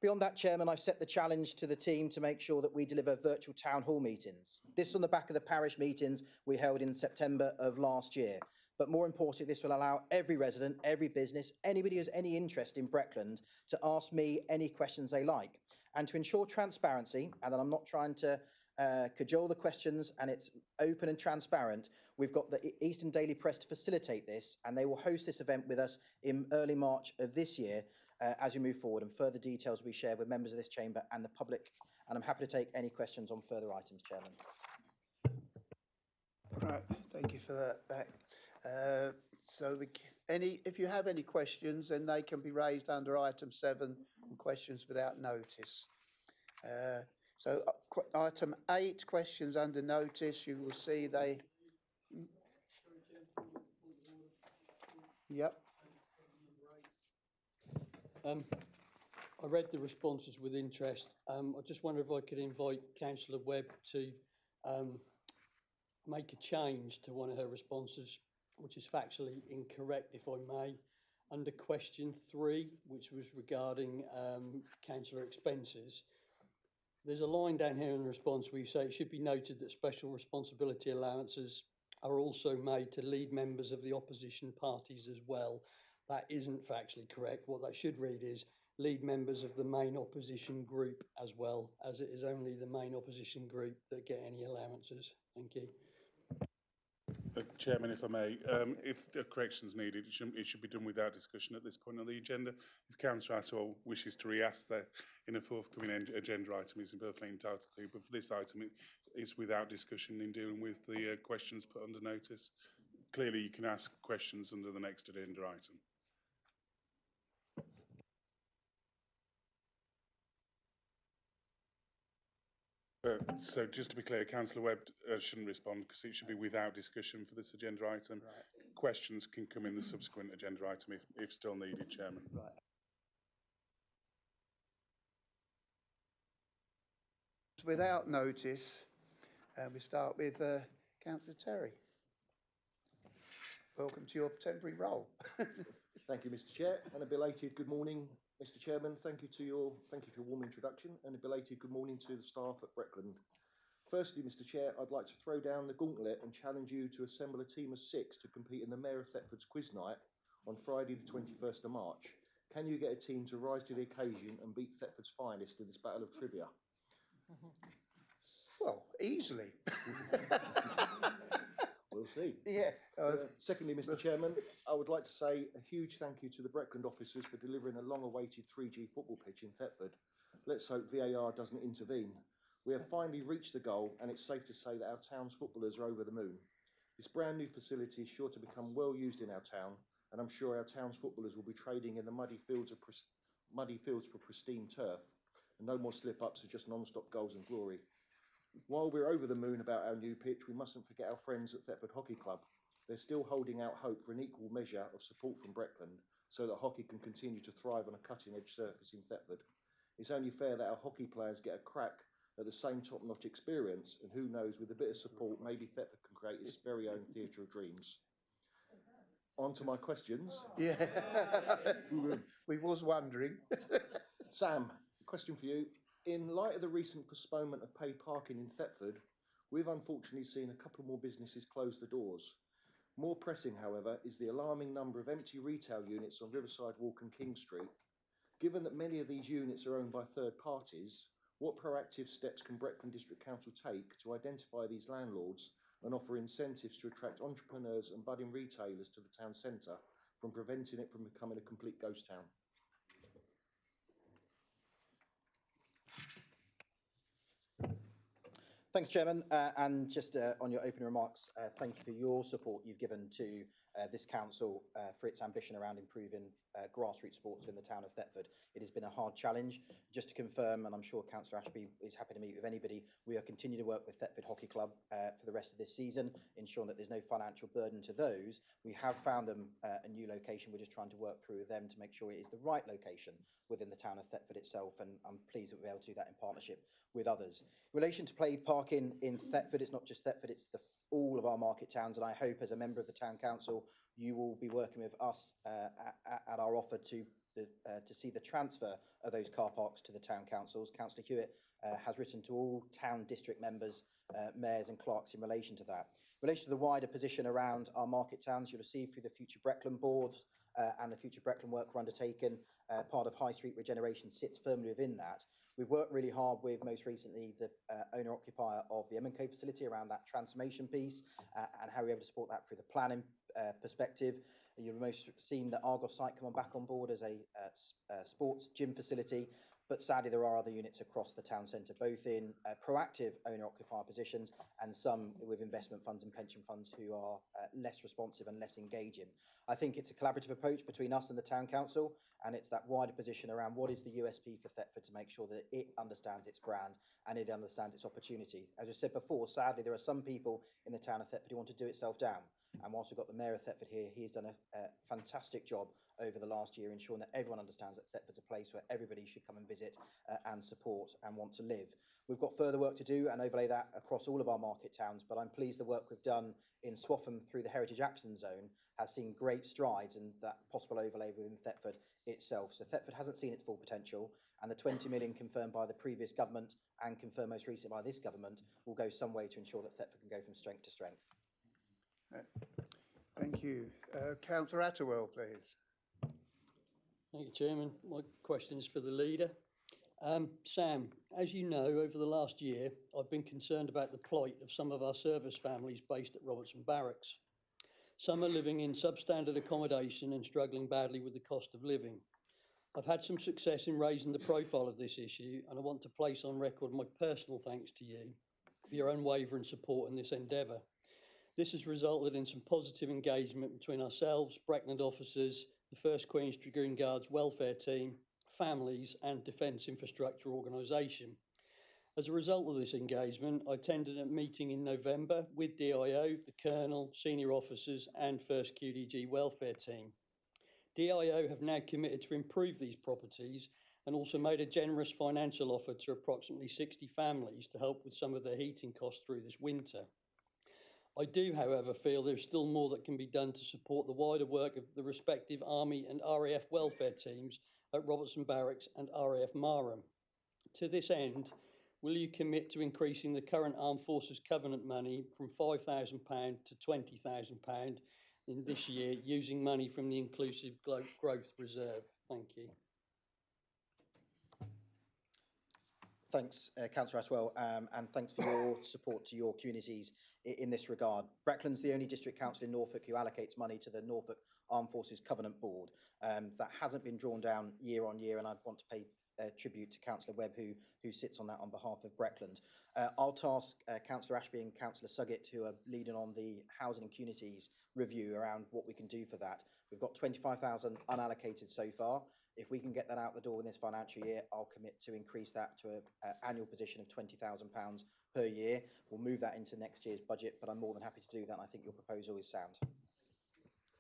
Beyond that, Chairman, I've set the challenge to the team to make sure that we deliver virtual town hall meetings. This on the back of the parish meetings we held in September of last year. But more importantly, this will allow every resident, every business, anybody who has any interest in Breckland to ask me any questions they like. And to ensure transparency, and that I'm not trying to cajole the questions and it's open and transparent, we've got the Eastern Daily Press to facilitate this, and they will host this event with us in early March of this year as we move forward, and further details will be shared with members of this chamber and the public. And I'm happy to take any questions on further items, Chairman. Right, thank you for that. If you have any questions, then they can be raised under item 7 and questions without notice. Item 8, questions under notice, you will see they... Yep. I read the responses with interest. I just wonder if I could invite Councillor Webb to make a change to one of her responses, which is factually incorrect, if I may. Under question 3, which was regarding councillor expenses, there's a line down here in the response where you say it should be noted that special responsibility allowances are also made to lead members of the opposition parties as well. That isn't factually correct. What that should read is lead members of the main opposition group as well, as it is only the main opposition group that get any allowances. Thank you. Chairman, if I may, if a correction is needed, it should be done without discussion at this point on the agenda. If Councillor Atwell wishes to re-ask that in a forthcoming agenda item, he's perfectly entitled to. But for this item, it's without discussion in dealing with the questions put under notice. Clearly, you can ask questions under the next agenda item. So just to be clear, Councillor Webb shouldn't respond because it should be without discussion for this agenda item. Right. Questions can come in the subsequent agenda item if still needed, Chairman. Right. Without notice, we start with Councillor Terry. Welcome to your temporary role. Thank you, Mr. Chair, and a belated good morning Mr. Chairman, thank you for your warm introduction and a belated good morning to the staff at Breckland. Firstly, Mr. Chair, I'd like to throw down the gauntlet and challenge you to assemble a team of 6 to compete in the Mayor of Thetford's quiz night on Friday the 21st of March. Can you get a team to rise to the occasion and beat Thetford's finest in this battle of trivia? Well, easily. We'll see. Yeah. Secondly, Mr. Chairman, I would like to say a huge thank you to the Breckland officers for delivering a long-awaited 3G football pitch in Thetford. Let's hope VAR doesn't intervene. We have finally reached the goal, and it's safe to say that our town's footballers are over the moon. This brand new facility is sure to become well used in our town, and I'm sure our town's footballers will be trading in the muddy fields for pristine turf, and no more slip-ups, just non-stop goals and glory. While we're over the moon about our new pitch, we mustn't forget our friends at Thetford Hockey Club. They're still holding out hope for an equal measure of support from Breckland so that hockey can continue to thrive on a cutting-edge surface in Thetford. It's only fair that our hockey players get a crack at the same top-notch experience, and who knows, with a bit of support, maybe Thetford can create its very own theatre of dreams. On to my questions. Yeah. We was wondering. Sam, a question for you. In light of the recent postponement of paid parking in Thetford, we've unfortunately seen a couple more businesses close the doors. More pressing, however, is the alarming number of empty retail units on Riverside Walk and King Street. Given that many of these units are owned by third parties, what proactive steps can Breckland District Council take to identify these landlords and offer incentives to attract entrepreneurs and budding retailers to the town centre from preventing it from becoming a complete ghost town? Thanks, Chairman. And just on your opening remarks, thank you for your support you've given to this council for its ambition around improving grassroots sports in the town of Thetford. It has been a hard challenge. Just to confirm, and I'm sure Councillor Ashby is happy to meet with anybody, we are continuing to work with Thetford Hockey Club for the rest of this season, ensuring that there's no financial burden to those. We have found them a new location. We're just trying to work through with them to make sure it is the right location within the town of Thetford itself, and I'm pleased that we'll be able to do that in partnership with others. In relation to paid parking in Thetford, it's not just Thetford, it's all of our market towns, and I hope as a member of the Town Council you will be working with us at our offer to see the transfer of those car parks to the Town Councils. Councillor Hewitt has written to all town district members, mayors and clerks in relation to that. In relation to the wider position around our market towns, you'll receive through the Future Breckland board and the Future Breckland work we're undertaking, part of High Street Regeneration sits firmly within that. We've worked really hard with, most recently, the owner-occupier of the M&Co facility around that transformation piece and how we're able to support that through the planning perspective. You've most seen the Argos site come back on board as a sports gym facility, but sadly there are other units across the town centre, both in proactive owner-occupier positions and some with investment funds and pension funds who are less responsive and less engaging. I think it's a collaborative approach between us and the Town Council, and it's that wider position around what is the USP for Thetford to make sure that it understands its brand and it understands its opportunity. As I said before, sadly, there are some people in the town of Thetford who want to do itself down. And whilst we've got the Mayor of Thetford here, he's done a fantastic job over the last year ensuring that everyone understands that Thetford's a place where everybody should come and visit and support and want to live. We've got further work to do and overlay that across all of our market towns, but I'm pleased the work we've done in Swaffham through the Heritage Action Zone has seen great strides in that possible overlay within Thetford itself. So Thetford hasn't seen its full potential, and the 20 million confirmed by the previous government and confirmed most recently by this government will go some way to ensure that Thetford can go from strength to strength. Thank you. Councillor Atterwell, please. Thank you, Chairman. My question is for the leader. Sam, as you know, over the last year, I've been concerned about the plight of some of our service families based at Robertson Barracks. Some are living in substandard accommodation and struggling badly with the cost of living. I've had some success in raising the profile of this issue, and I want to place on record my personal thanks to you for your unwavering support in this endeavour. This has resulted in some positive engagement between ourselves, Breckland officers, the 1st Queen's Dragoon Guards welfare team, families and Defence Infrastructure Organisation. As a result of this engagement, I attended a meeting in November with DIO, the Colonel, senior officers and 1st QDG welfare team. DIO have now committed to improve these properties and also made a generous financial offer to approximately 60 families to help with some of their heating costs through this winter. I do, however, feel there's still more that can be done to support the wider work of the respective Army and RAF welfare teams at Robertson Barracks and RAF Marham. To this end, will you commit to increasing the current Armed Forces Covenant money from £5,000 to £20,000 in this year using money from the Inclusive Growth Reserve? Thank you. Thanks, Councillor Atwell, and thanks for your support to your communities in this regard. Breckland's the only district council in Norfolk who allocates money to the Norfolk Armed Forces Covenant Board. That hasn't been drawn down year on year, and I want to pay tribute to Councillor Webb, who sits on that on behalf of Breckland. I'll task Councillor Ashby and Councillor Suggett, who are leading on the Housing and Communities review, around what we can do for that. We've got 25,000 unallocated so far. If we can get that out the door in this financial year, I'll commit to increase that to an annual position of £20,000 per year. We'll move that into next year's budget, but I'm more than happy to do that, and I think your proposal is sound.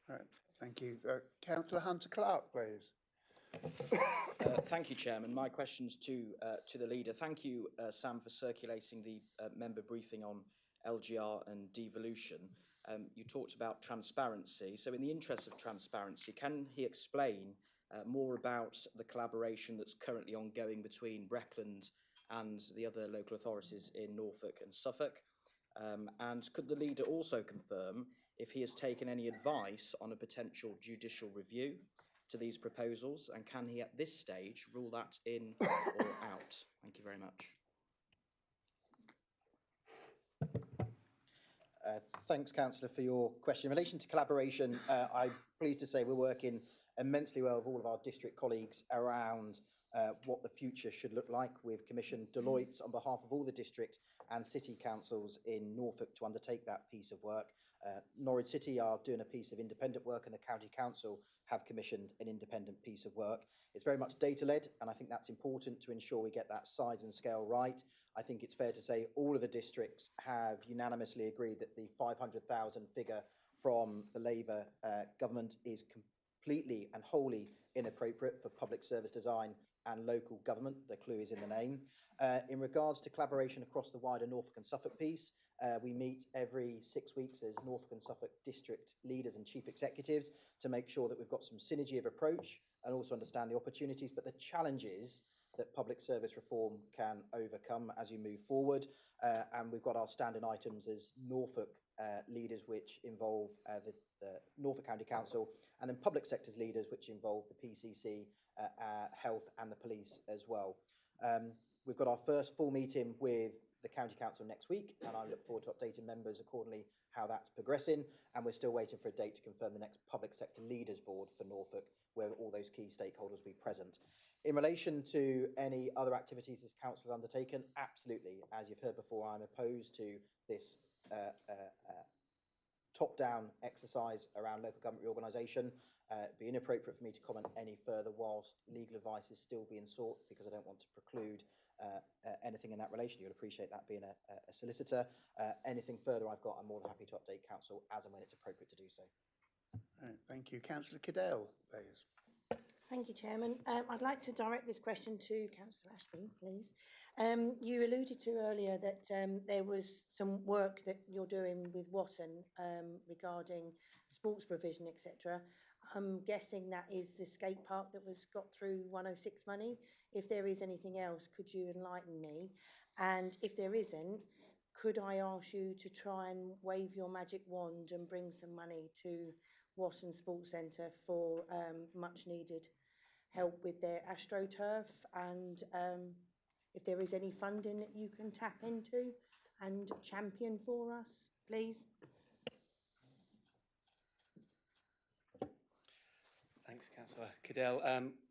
Right, thank you. Councillor Hunter-Clark, please. Thank you, Chairman. My question's to the leader. Thank you, Sam, for circulating the member briefing on LGR and devolution. You talked about transparency. So in the interest of transparency, can he explain more about the collaboration that's currently ongoing between Breckland and the other local authorities in Norfolk and Suffolk? And could the leader also confirm if he has taken any advice on a potential judicial review to these proposals, and can he at this stage rule that in or out? Thank you very much. Thanks, Councillor, for your question. In relation to collaboration, I'm pleased to say we're working immensely well with all of our district colleagues around what the future should look like. We've commissioned Deloitte on behalf of all the district and city councils in Norfolk to undertake that piece of work. Norwich City are doing a piece of independent work, and the County Council have commissioned an independent piece of work. It's very much data-led, and I think that's important to ensure we get that size and scale right. I think it's fair to say all of the districts have unanimously agreed that the 500,000 figure from the Labour government is completely and wholly inappropriate for public service design and local government. The clue is in the name. In regards to collaboration across the wider Norfolk and Suffolk piece, we meet every 6 weeks as Norfolk and Suffolk district leaders and chief executives to make sure that we've got some synergy of approach and also understand the opportunities, but the challenges that public service reform can overcome as you move forward. And we've got our standing items as Norfolk leaders, which involve the Norfolk County Council, and then public sectors leaders, which involve the PCC, health and the police as well. We've got our first full meeting with the County Council next week, and I look forward to updating members accordingly how that's progressing. And we're still waiting for a date to confirm the next Public Sector Leaders Board for Norfolk, where all those key stakeholders will be present. In relation to any other activities this council has undertaken, absolutely. As you've heard before, I'm opposed to this top-down exercise around local government reorganisation. It'd be inappropriate for me to comment any further whilst legal advice is still being sought, because I don't want to preclude anything in that relation. You'll appreciate that being a solicitor. Anything further I've got, I'm more than happy to update council as and when it's appropriate to do so. Right, thank you. Councillor Cadell, please. Thank you, Chairman. I'd like to direct this question to Councillor Ashby, please. You alluded to earlier that there was some work that you're doing with Watton regarding sports provision, etc. I'm guessing that is the skate park that was got through 106 money. If there is anything else, could you enlighten me? And if there isn't, could I ask you to try and wave your magic wand and bring some money to Watton Sports Centre for much needed help with their AstroTurf, and if there is any funding that you can tap into and champion for us, please? Thanks, Councillor Cadell.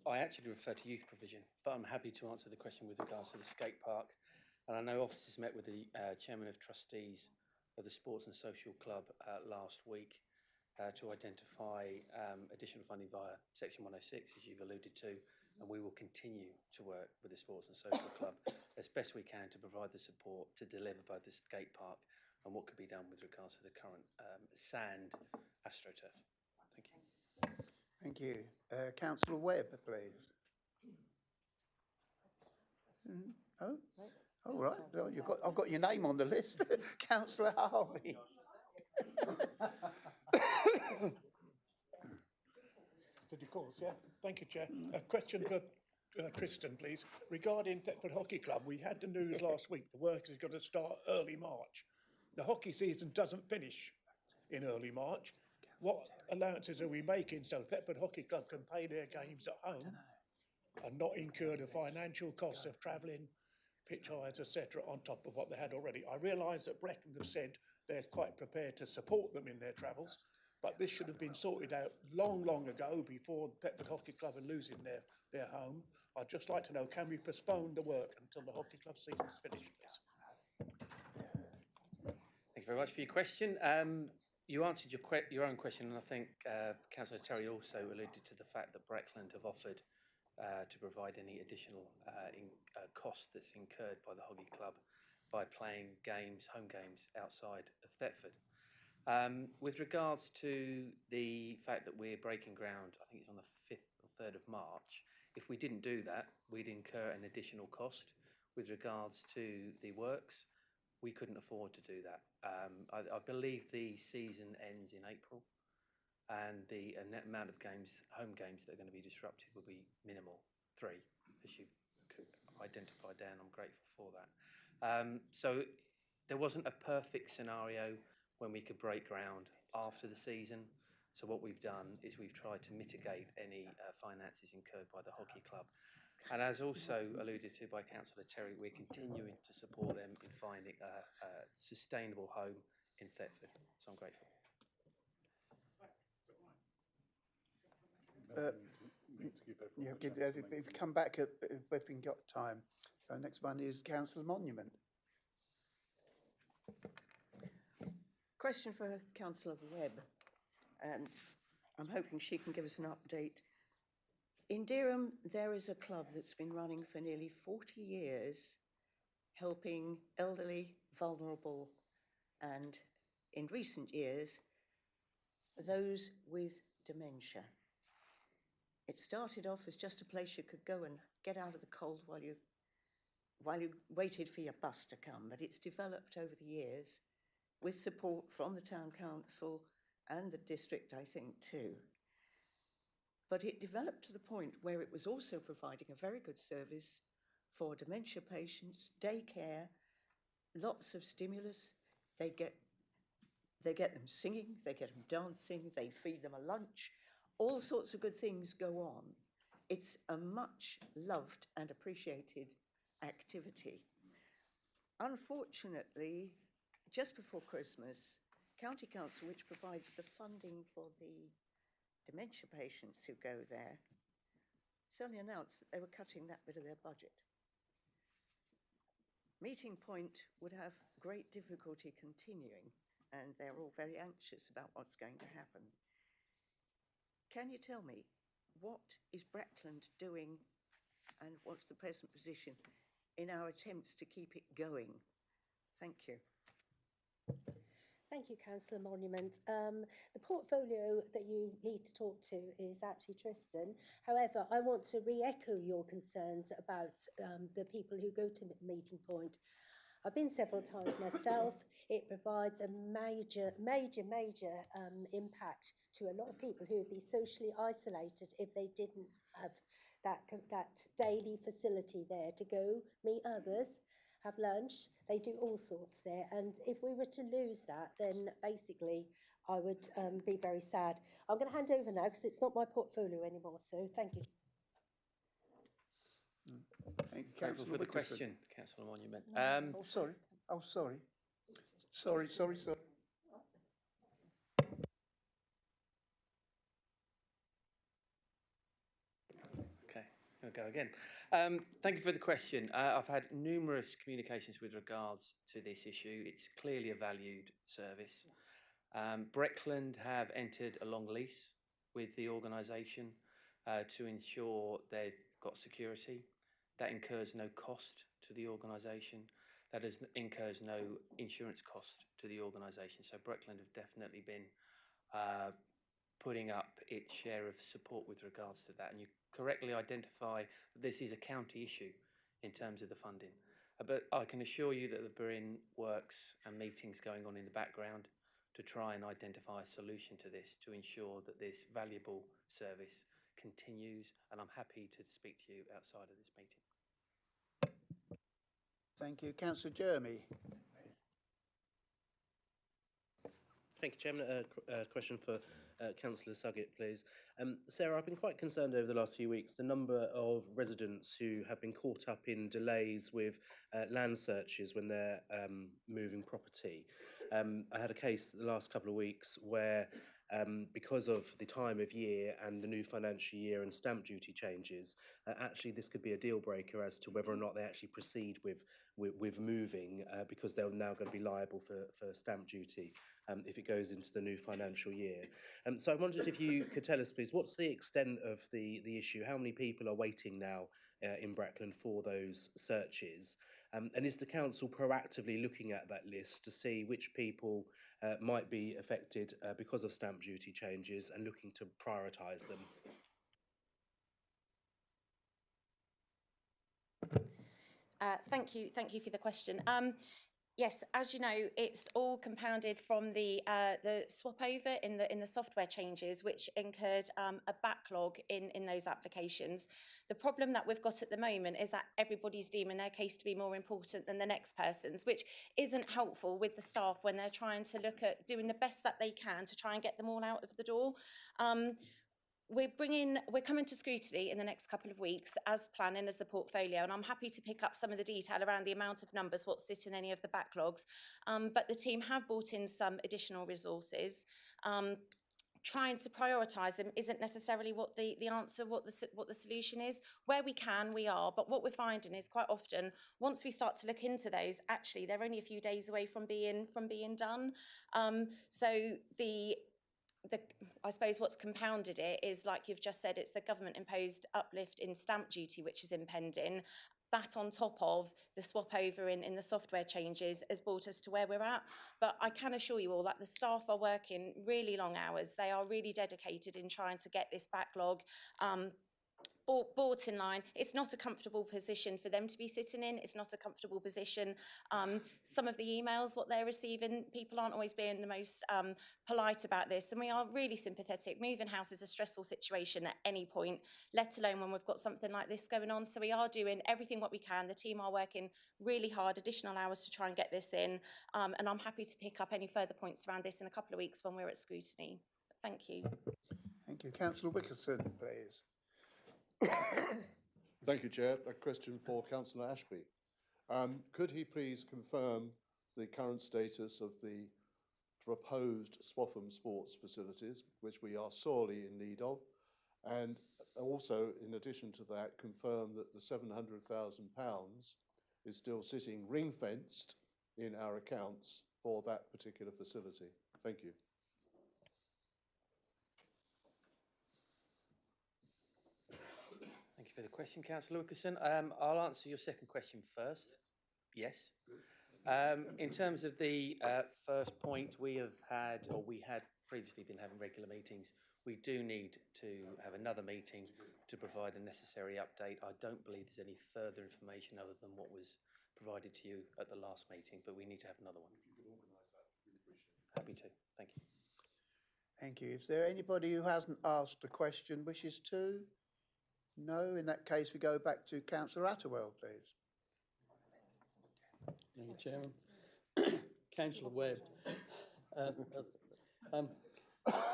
I actually refer to youth provision, but I'm happy to answer the question with regards to the skate park. And I know officers met with the Chairman of Trustees of the Sports and Social Club last week to identify additional funding via Section 106, as you've alluded to, and we will continue to work with the Sports and Social Club as best we can to provide the support to deliver both the skate park and what could be done with regards to the current sand AstroTurf. Thank you. Thank you. Councillor Webb, please. Oh, all right. Well, I've got your name on the list. Councillor Harvey. Of course, yeah. Thank you, Chair. A question for Tristan, please. Regarding Thetford Hockey Club, we had the news last week. The work is going to start early March. The hockey season doesn't finish in early March. What allowances are we making so Thetford Hockey Club can play their games at home and not incur the financial costs of travelling, pitch hires, etc., on top of what they had already? I realise that Breckland have said they're quite prepared to support them in their travels, but this should have been sorted out long, long ago before Thetford Hockey Club are losing their home. I'd just like to know, can we postpone the work until the hockey club season is finished, please? Thank you very much for your question. You answered your own question, and I think Councillor Terry also alluded to the fact that Breckland have offered to provide any additional cost that's incurred by the Hockey Club by playing games, home games, outside of Thetford. With regards to the fact that we're breaking ground, I think it's on the 5th or 3rd of March, if we didn't do that, we'd incur an additional cost. With regards to the works, we couldn't afford to do that. I believe the season ends in April, and the net amount of games, home games, that are going to be disrupted will be minimal, 3, as you've identified there, and I'm grateful for that. So there wasn't a perfect scenario when we could break ground after the season. So what we've done is we've tried to mitigate any finances incurred by the hockey club. And as also alluded to by Councillor Terry, we're continuing to support them in finding a sustainable home in Thetford. So I'm grateful. We've come back if we've got time. So next one is Councillor Monument. Question for Councillor Webb. I'm hoping she can give us an update. In Dereham, there is a club that's been running for nearly 40 years, helping elderly, vulnerable, and in recent years, those with dementia. It started off as just a place you could go and get out of the cold while you waited for your bus to come, but it's developed over the years with support from the town council and the district, I think, too. But it developed to the point where it was also providing a very good service for dementia patients, daycare, lots of stimulus. They get them singing, they get them dancing, they feed them a lunch, all sorts of good things go on. It's a much loved and appreciated activity. Unfortunately, just before Christmas, County Council, which provides the funding for the dementia patients who go there, suddenly announced that they were cutting that bit of their budget. Meeting Point would have great difficulty continuing, and they're all very anxious about what's going to happen. Can you tell me, what is Breckland doing and what's the present position in our attempts to keep it going? Thank you. Thank you, Councillor Monument. The portfolio that you need to talk to is actually Tristan. However, I want to re-echo your concerns about the people who go to Meeting Point. I've been several times myself. It provides a major impact to a lot of people who would be socially isolated if they didn't have that daily facility there to go meet others, have lunch. They do all sorts there, and if we were to lose that, then basically I would be very sad. I'm going to hand over now because it's not my portfolio anymore, so thank you. Thank you, Grateful for the Wilkinson. question, Councillor Monument. Oh, sorry. Oh, sorry. Sorry. Okay, I'll go again. Thank you for the question. I've had numerous communications with regards to this issue. It's clearly a valued service. Breckland have entered a long lease with the organisation to ensure they've got security. That incurs no cost to the organisation. That incurs no insurance cost to the organisation. So Breckland have definitely been putting up its share of support with regards to that. And you correctly identify that this is a county issue in terms of the funding. But I can assure you that there have been works and meetings going on in the background to try and identify a solution to this, to ensure that this valuable service continues, and I'm happy to speak to you outside of this meeting. Thank you. Councillor Jeremy. Thank you, Chairman. A question for Councillor Suggett, please. Sarah, I've been quite concerned over the last few weeks the number of residents who have been caught up in delays with land searches when they're moving property. I had a case the last couple of weeks where because of the time of year and the new financial year and stamp duty changes, actually this could be a deal breaker as to whether or not they actually proceed with moving because they're now going to be liable for stamp duty if it goes into the new financial year. So I wondered if you could tell us, please, what's the extent of the issue? How many people are waiting now in Breckland for those searches? And is the council proactively looking at that list to see which people might be affected because of stamp duty changes and looking to prioritise them? Thank you for the question. Yes, as you know, it's all compounded from the swap over in the software changes, which incurred a backlog in those applications. The problem that we've got at the moment is that everybody's deeming their case to be more important than the next person's, which isn't helpful with the staff when they're trying to look at doing the best that they can to try and get them all out of the door. We're coming to scrutiny in the next couple of weeks as planning as the portfolio, and I'm happy to pick up some of the detail around the amount of numbers, what's sit in any of the backlogs. But the team have brought in some additional resources. Trying to prioritise them isn't necessarily what the answer, what the solution is. Where we can, we are. But what we're finding is quite often, once we start to look into those, actually they're only a few days away from being done. So I suppose what's compounded it is, like you've just said, it's the government imposed uplift in stamp duty, which is impending. That on top of the swap over in the software changes has brought us to where we're at. But I can assure you all that the staff are working really long hours. They are really dedicated in trying to get this backlog brought in line. It's not a comfortable position for them to be sitting in. It's not a comfortable position. Some of the emails, what they're receiving, people aren't always being the most polite about this. And we are really sympathetic. Moving house is a stressful situation at any point, let alone when we've got something like this going on. So we are doing everything what we can. The team are working really hard, additional hours to try and get this in. And I'm happy to pick up any further points around this in a couple of weeks when we're at scrutiny. Thank you. Thank you. Councillor Wickerson, please. Thank you, Chair. A question for Councillor Ashby. Could he please confirm the current status of the proposed Swaffham sports facilities, which we are sorely in need of, and also, in addition to that, confirm that the £700,000 is still sitting ring-fenced in our accounts for that particular facility? Thank you. Thank you for the question, Councillor Wilkinson. I'll answer your second question first. Yes. In terms of the first point, we had previously been having regular meetings. We do need to have another meeting to provide a necessary update. I don't believe there's any further information other than what was provided to you at the last meeting, but we need to have another one. If you could organise that, really appreciate it. Happy to. Thank you. Thank you. Is there anybody who hasn't asked a question wishes to? No. In that case, we go back to Councillor Atterwell, please. Thank you, Chairman. Councillor Webb,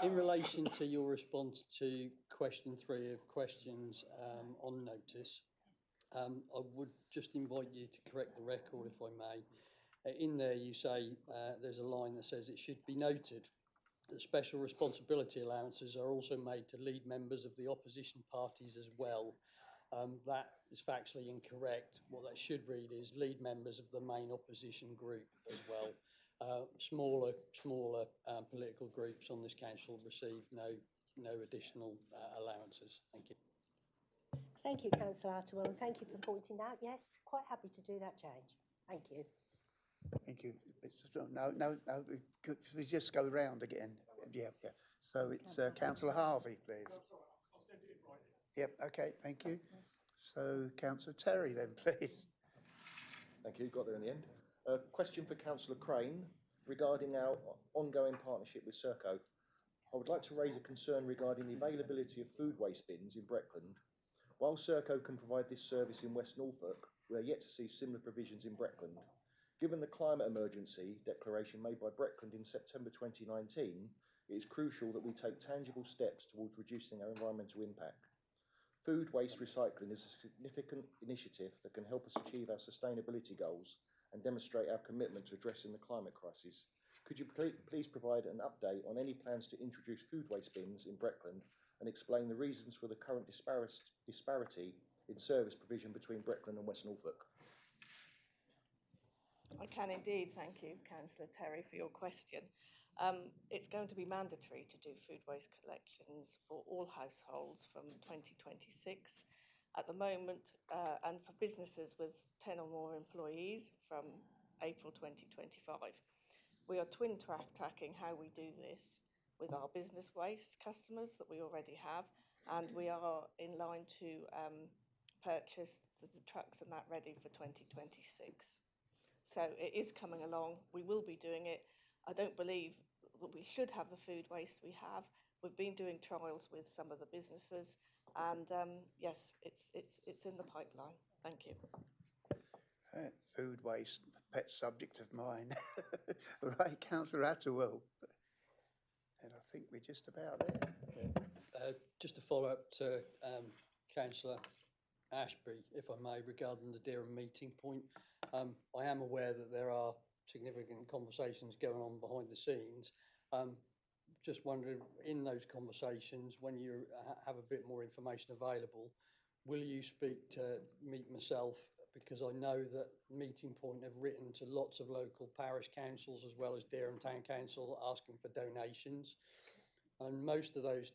in relation to your response to question 3 of questions on notice, I would just invite you to correct the record, if I may. In there you say there's a line that says it should be noted that special responsibility allowances are also made to lead members of the opposition parties as well. That is factually incorrect. What that should read is lead members of the main opposition group as well. Smaller political groups on this council receive no additional allowances. Thank you. Thank you, Councillor Atterwell, and thank you for pointing out. Yes, quite happy to do that change. Thank you. Thank you. No. We just go round again. Yeah. So it's Councillor Harvey, please. No, sorry, I'll send it in writing. Yep. Okay. Thank you. So Councillor Terry, then, please. Thank you. Got there in the end. Question for Councillor Crane regarding our ongoing partnership with Serco. I would like to raise a concern regarding the availability of food waste bins in Breckland. While Serco can provide this service in West Norfolk, we are yet to see similar provisions in Breckland. Given the climate emergency declaration made by Breckland in September 2019, it is crucial that we take tangible steps towards reducing our environmental impact. Food waste recycling is a significant initiative that can help us achieve our sustainability goals and demonstrate our commitment to addressing the climate crisis. Could you please provide an update on any plans to introduce food waste bins in Breckland and explain the reasons for the current disparity in service provision between Breckland and West Norfolk? I can indeed. Thank you, Councillor Terry, for your question. It's going to be mandatory to do food waste collections for all households from 2026 at the moment, and for businesses with 10 or more employees from April 2025. We are twin tracking how we do this with our business waste customers that we already have, and we are in line to purchase the trucks and that ready for 2026. So it is coming along. We will be doing it. I don't believe that we should have the food waste we have. We've been doing trials with some of the businesses, and yes, it's in the pipeline. Thank you. Food waste, pet subject of mine. Right, Councillor Atterwell. And I think we're just about there. Just to follow up to Councillor Ashby, if I may, regarding the Dereham meeting point. I am aware that there are significant conversations going on behind the scenes. Just wondering, in those conversations, when you have a bit more information available, will you speak to meet myself? Because I know that Meeting Point have written to lots of local parish councils as well as Dereham Town Council asking for donations. And most of those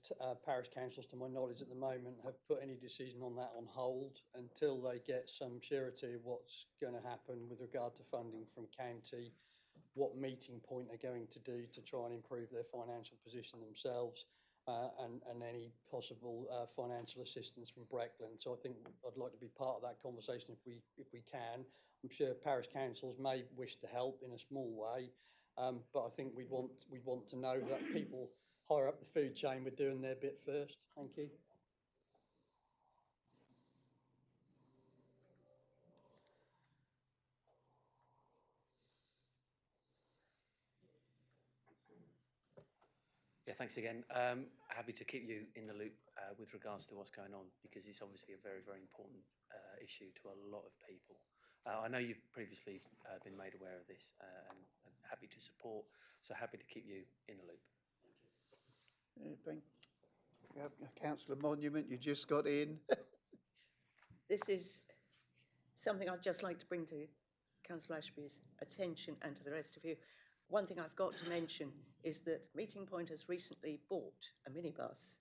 parish councils, to my knowledge at the moment, have put any decision on that on hold until they get some surety of what's going to happen with regard to funding from county, what Meeting Point are going to do to try and improve their financial position themselves, and any possible financial assistance from Breckland. So I think I'd like to be part of that conversation if we can. I'm sure parish councils may wish to help in a small way, but I think we'd want to know that people higher up the food chain were doing their bit first. Thank you. Yeah, thanks again. Happy to keep you in the loop with regards to what's going on, because it's obviously a very, very important issue to a lot of people. I know you've previously been made aware of this and happy to support, so happy to keep you in the loop. Thank you. Councillor Monument, you just got in. This is something I'd just like to bring to Councillor Ashby's attention and to the rest of you. One thing I've got to mention is that Meeting Point has recently bought a minibus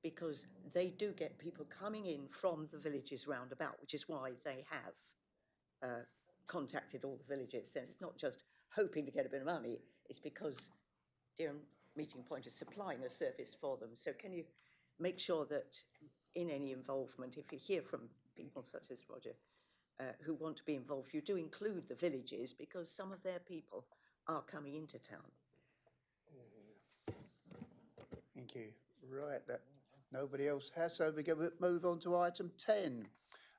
because they do get people coming in from the villages round about, which is why they have contacted all the villages. And it's not just hoping to get a bit of money, it's because Dereham Meeting Point is supplying a service for them. So can you make sure that in any involvement, if you hear from people such as Roger, who want to be involved, you do include the villages, because some of their people are coming into town. Thank you. Right, that nobody else has, so we can move on to item 10.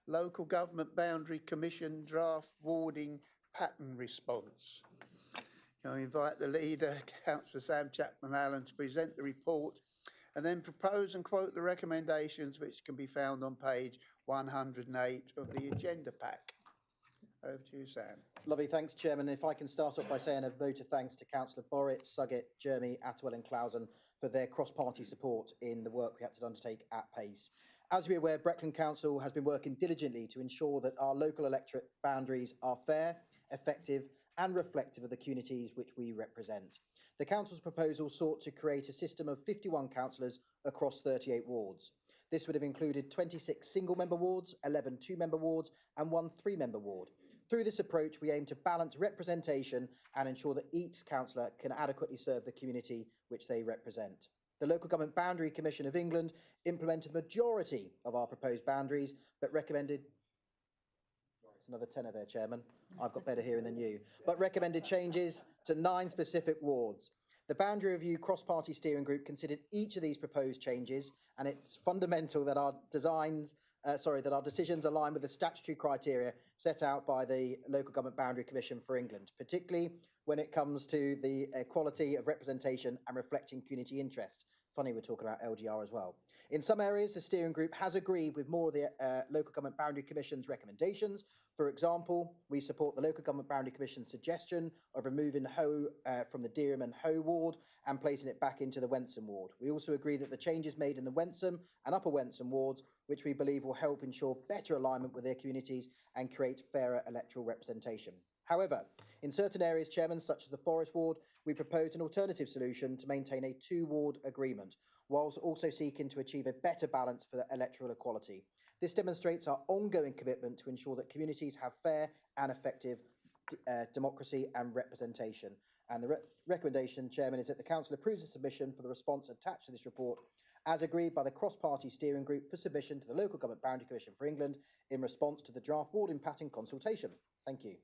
Local Government Boundary Commission Draft Warding Pattern Response. I invite the leader, Councillor Sam Chapman-Allen, to present the report and then propose and quote the recommendations which can be found on page 108 of the agenda pack. Over to you, Sam. Lovely, thanks, Chairman. If I can start off by saying a vote of thanks to Councillor Borrett, Suggett, Jeremy, Attwell and Clausen for their cross-party support in the work we had to undertake at pace. As we're aware, Breckland Council has been working diligently to ensure that our local electorate boundaries are fair, effective and reflective of the communities which we represent. The Council's proposal sought to create a system of 51 councillors across 38 wards. This would have included 26 single-member wards, 11 two-member wards and 1 three-member ward. Through this approach, we aim to balance representation and ensure that each councillor can adequately serve the community which they represent. The Local Government Boundary Commission of England implemented the majority of our proposed boundaries, but recommended, it's another tenner there, Chairman, I've got better hearing than you, but recommended changes to 9 specific wards. The Boundary Review Cross-Party Steering Group considered each of these proposed changes, and it's fundamental that our decisions align with the statutory criteria set out by the Local Government Boundary Commission for England, particularly when it comes to the equality of representation and reflecting community interests. Funny we're talking about LGR as well. In some areas, the steering group has agreed with more of the Local Government Boundary Commission's recommendations. For example, we support the Local Government Boundary Commission's suggestion of removing Hoe from the Dereham and Hoe ward and placing it back into the Wensum ward. We also agree that the changes made in the Wensum and Upper Wensum wards, which we believe will help ensure better alignment with their communities and create fairer electoral representation. However, in certain areas, Chairman, such as the Forest ward, we proposed an alternative solution to maintain a two-ward agreement, whilst also seeking to achieve a better balance for electoral equality. This demonstrates our ongoing commitment to ensure that communities have fair and effective democracy and representation. And the recommendation, Chairman, is that the Council approves the submission for the response attached to this report as agreed by the cross-party steering group for submission to the Local Government Boundary Commission for England in response to the draft ward pattern consultation. Thank you.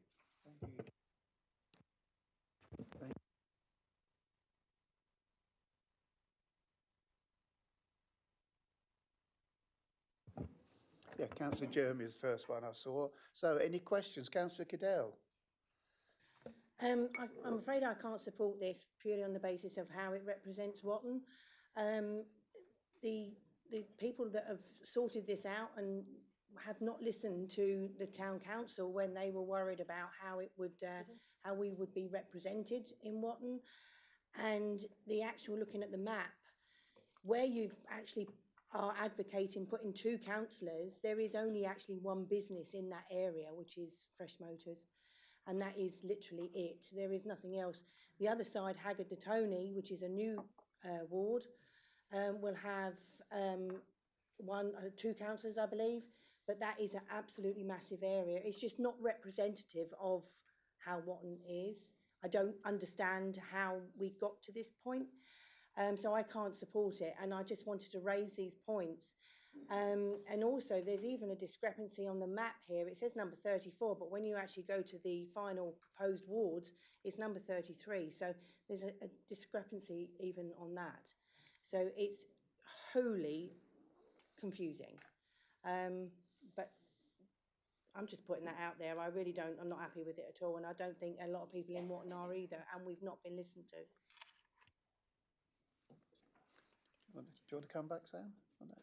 Yeah, Councillor Jeremy is the first one I saw. So any questions? Councillor Cadell? I'm afraid I can't support this purely on the basis of how it represents Watton. The people that have sorted this out and have not listened to the town council when they were worried about how it would, how we would be represented in Watton, and the actual looking at the map, where you've actually are advocating putting two councillors, there is only actually one business in that area, which is Fresh Motors. And that is literally it. There is nothing else. The other side, Haggard de Tony, which is a new ward, will have two councillors, I believe, but that is an absolutely massive area. It's just not representative of how Watton is. I don't understand how we got to this point. So I can't support it, and I just wanted to raise these points. And also, there's even a discrepancy on the map here. It says number 34, but when you actually go to the final proposed wards, it's number 33. So there's a discrepancy even on that. So it's wholly confusing. But I'm just putting that out there. I really don't, I'm not happy with it at all, and I don't think a lot of people in Watton are either, and we've not been listened to. Do you want to come back, Sam? Or no?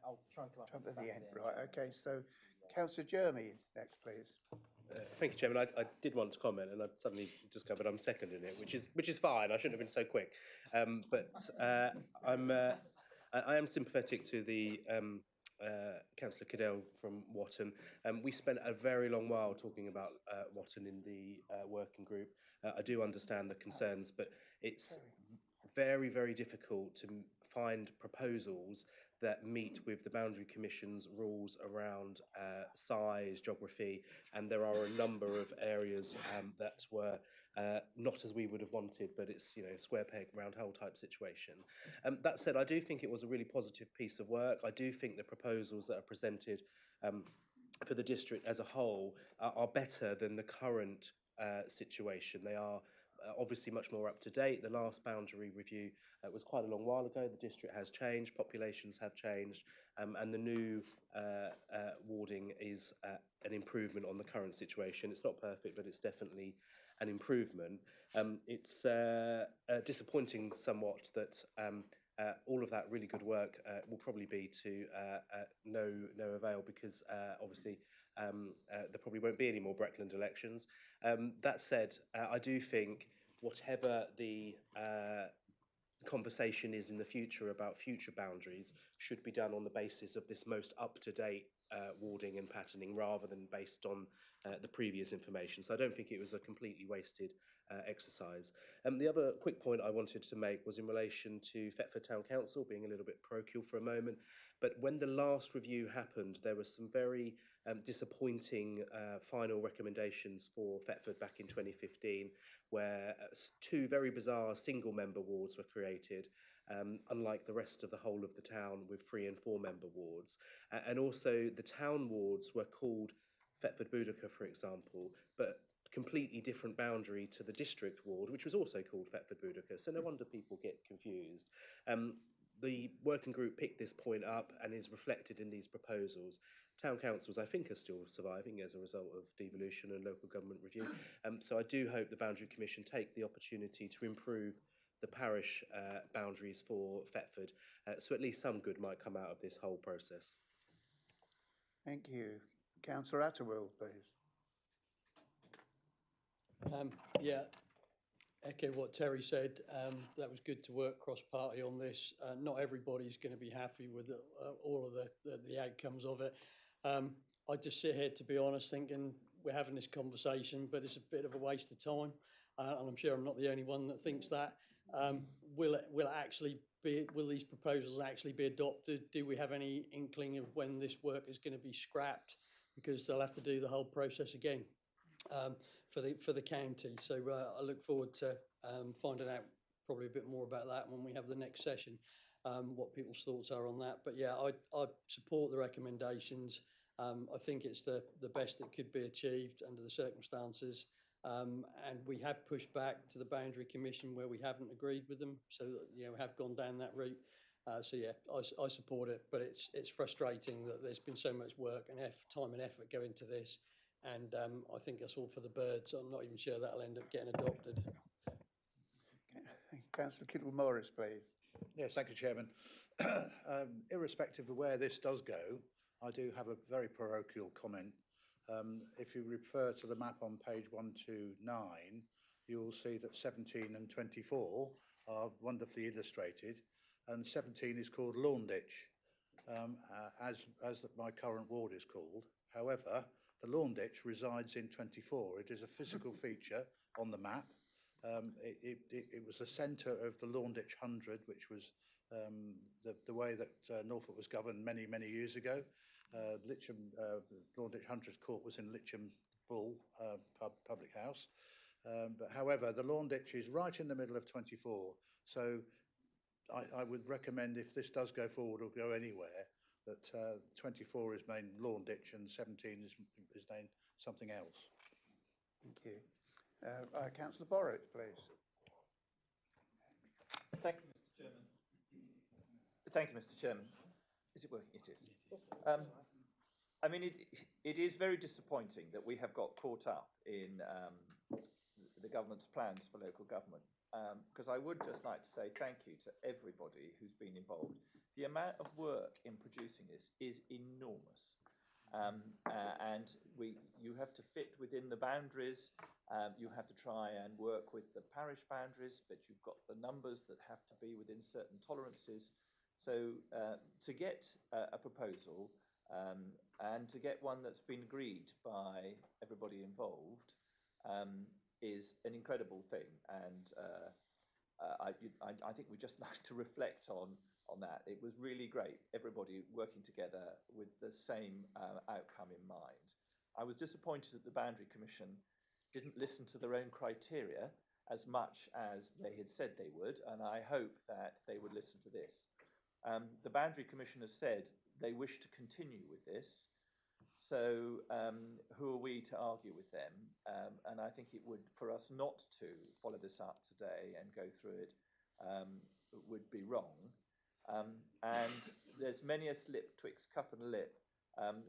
I'll try and come up at the end. Right, okay. So, Councillor Jeremy next, please. Thank you, Chairman. I did want to comment, and I've suddenly discovered I'm seconding it, which is fine. I shouldn't have been so quick. I am sympathetic to the Councillor Cadell from Watton. We spent a very long while talking about Watton in the working group. I do understand the concerns, but it's very, very difficult to find proposals that meet with the Boundary Commission's rules around size, geography, and there are a number of areas that were not as we would have wanted, but it's, you know, square peg, round hole type situation. That said, I do think it was a really positive piece of work. I do think the proposals that are presented for the district as a whole are better than the current situation. They are obviously much more up to date. The last boundary review was quite a long while ago. The district has changed, populations have changed, and the new warding is an improvement on the current situation. It's not perfect, but it's definitely an improvement. It's disappointing somewhat that all of that really good work will probably be to no avail, because obviously there probably won't be any more Breckland elections. That said, I do think whatever the conversation is in the future about future boundaries should be done on the basis of this most up-to-date warding and patterning, rather than based on the previous information. So I don't think it was a completely wasted exercise. The other quick point I wanted to make was in relation to Thetford Town Council, being a little bit parochial for a moment. But when the last review happened, there were some very disappointing final recommendations for Thetford back in 2015, where two very bizarre single-member wards were created, unlike the rest of the whole of the town with 3 and 4 member wards. And also the town wards were called Thetford Boudica, for example, but completely different boundary to the district ward, which was also called Thetford Boudicca. So no wonder people get confused. The working group picked this point up and is reflected in these proposals. Town councils, I think, are still surviving as a result of devolution and local government review. So I do hope the Boundary Commission take the opportunity to improve the parish boundaries for Thetford, so at least some good might come out of this whole process. Thank you. Councillor Atterwill, please. Yeah, echo what Terry said. That was good to work cross-party on this. Not everybody's going to be happy with all of the outcomes of it. I just sit here, to be honest, thinking we're having this conversation, but it's a bit of a waste of time. And I'm sure I'm not the only one that thinks that. Will these proposals actually be adopted? Do we have any inkling of when this work is going to be scrapped? Because they'll have to do the whole process again for the county. So I look forward to finding out probably a bit more about that when we have the next session, what people's thoughts are on that. But yeah, I support the recommendations. I think it's the best that could be achieved under the circumstances. And we have pushed back to the Boundary Commission where we haven't agreed with them. So yeah, we have gone down that route. So yeah, I support it, but it's frustrating that there's been so much work and time and effort go into this. And I think that's all for the birds. I'm not even sure that'll end up getting adopted. Councillor Kittle-Morris, please. Yes, thank you, Chairman. Irrespective of where this does go, I do have a very parochial comment. If you refer to the map on page 129, you'll see that 17 and 24 are wonderfully illustrated, and 17 is called Lawn Ditch, as my current ward is called. However, the Lawn Ditch resides in 24. It is a physical feature on the map. It was the centre of the Lawn Ditch 100, which was the way that Norfolk was governed many, many years ago. Lawn Ditch 100 Court was in Litcham Bull Public House. But however, the Lawn Ditch is right in the middle of 24. So I would recommend, if this does go forward or go anywhere, that 24 is named Lawn Ditch and 17 is named something else. Thank you. Councillor Borrett, please. Thank you, Mr. Chairman. Thank you, Mr. Chairman. Is it working? It is. I mean, it is very disappointing that we have got caught up in the government's plans for local government, because I would just like to say thank you to everybody who's been involved. The amount of work in producing this is enormous. And you have to fit within the boundaries, you have to try and work with the parish boundaries, but you've got the numbers that have to be within certain tolerances. So to get a proposal and to get one that's been agreed by everybody involved is an incredible thing. And I think we just like to reflect on that. It was really great, everybody working together with the same outcome in mind. I was disappointed that the Boundary Commission didn't listen to their own criteria as much as they had said they would, and I hope that they would listen to this. The Boundary Commission has said they wish to continue with this, so who are we to argue with them? And I think it would, for us not to follow this up today and go through it, would be wrong. And there's many a slip twixt cup and lip.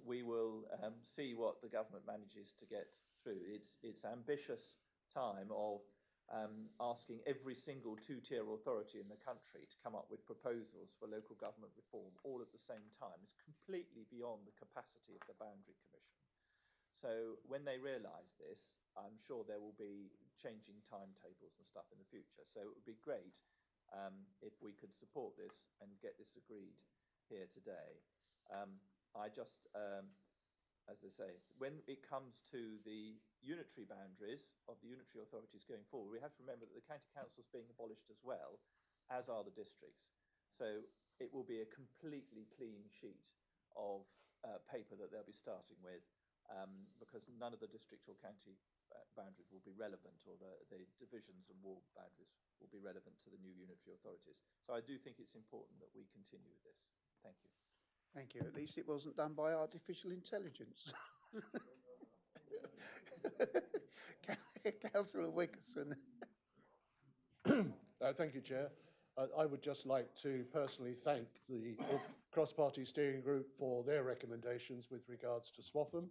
We will see what the government manages to get through. It's ambitious time of asking every single two-tier authority in the country to come up with proposals for local government reform all at the same time. It's completely beyond the capacity of the Boundary Commission. So when they realise this, I'm sure there will be changing timetables and stuff in the future. So it would be great if we could support this and get this agreed here today. I just, as I say, when it comes to the unitary boundaries of the unitary authorities going forward, we have to remember that the county council is being abolished as well, as are the districts. So it will be a completely clean sheet of paper that they'll be starting with, because none of the district or county boundaries will be relevant, or the divisions and ward boundaries will be relevant to the new unitary authorities. So I do think it's important that we continue with this. Thank you. Thank you. At least it wasn't done by artificial intelligence. Councillor Wickerson. Thank you, Chair. I would just like to personally thank the cross-party steering group for their recommendations with regards to Swaffham.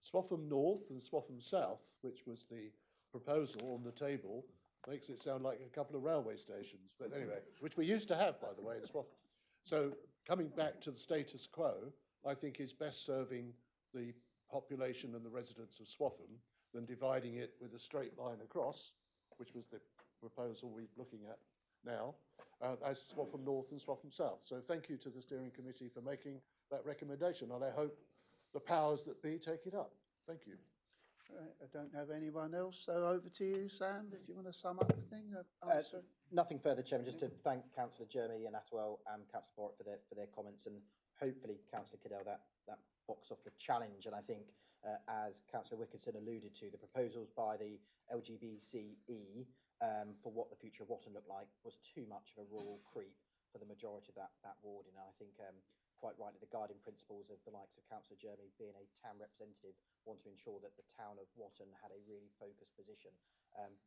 Swaffham North and Swaffham South, which was the proposal on the table, makes it sound like a couple of railway stations. But anyway, which we used to have, by the way, in Swaffham. So coming back to the status quo, I think is best serving the population and the residents of Swaffham than dividing it with a straight line across, which was the proposal we're looking at now, as Swaffham North and Swaffham South. So thank you to the steering committee for making that recommendation, and I hope the powers that be take it up. Thank you. Right, I don't have anyone else, so over to you, Sam, if you want to sum up the thing. Answer. Nothing further, Chairman. Just to thank Councillor Jeremy and Atwell and Councillor Borrett for their comments, and hopefully Councillor Cadell that box off the challenge. And I think, as Councillor Wickerson alluded to, the proposals by the LGBCE for what the future of Watton looked like was too much of a rural creep for the majority of that ward. And I think quite rightly the guiding principles of the likes of Councillor Jeremy, being a town representative, want to ensure that the town of Watton had a really focused position.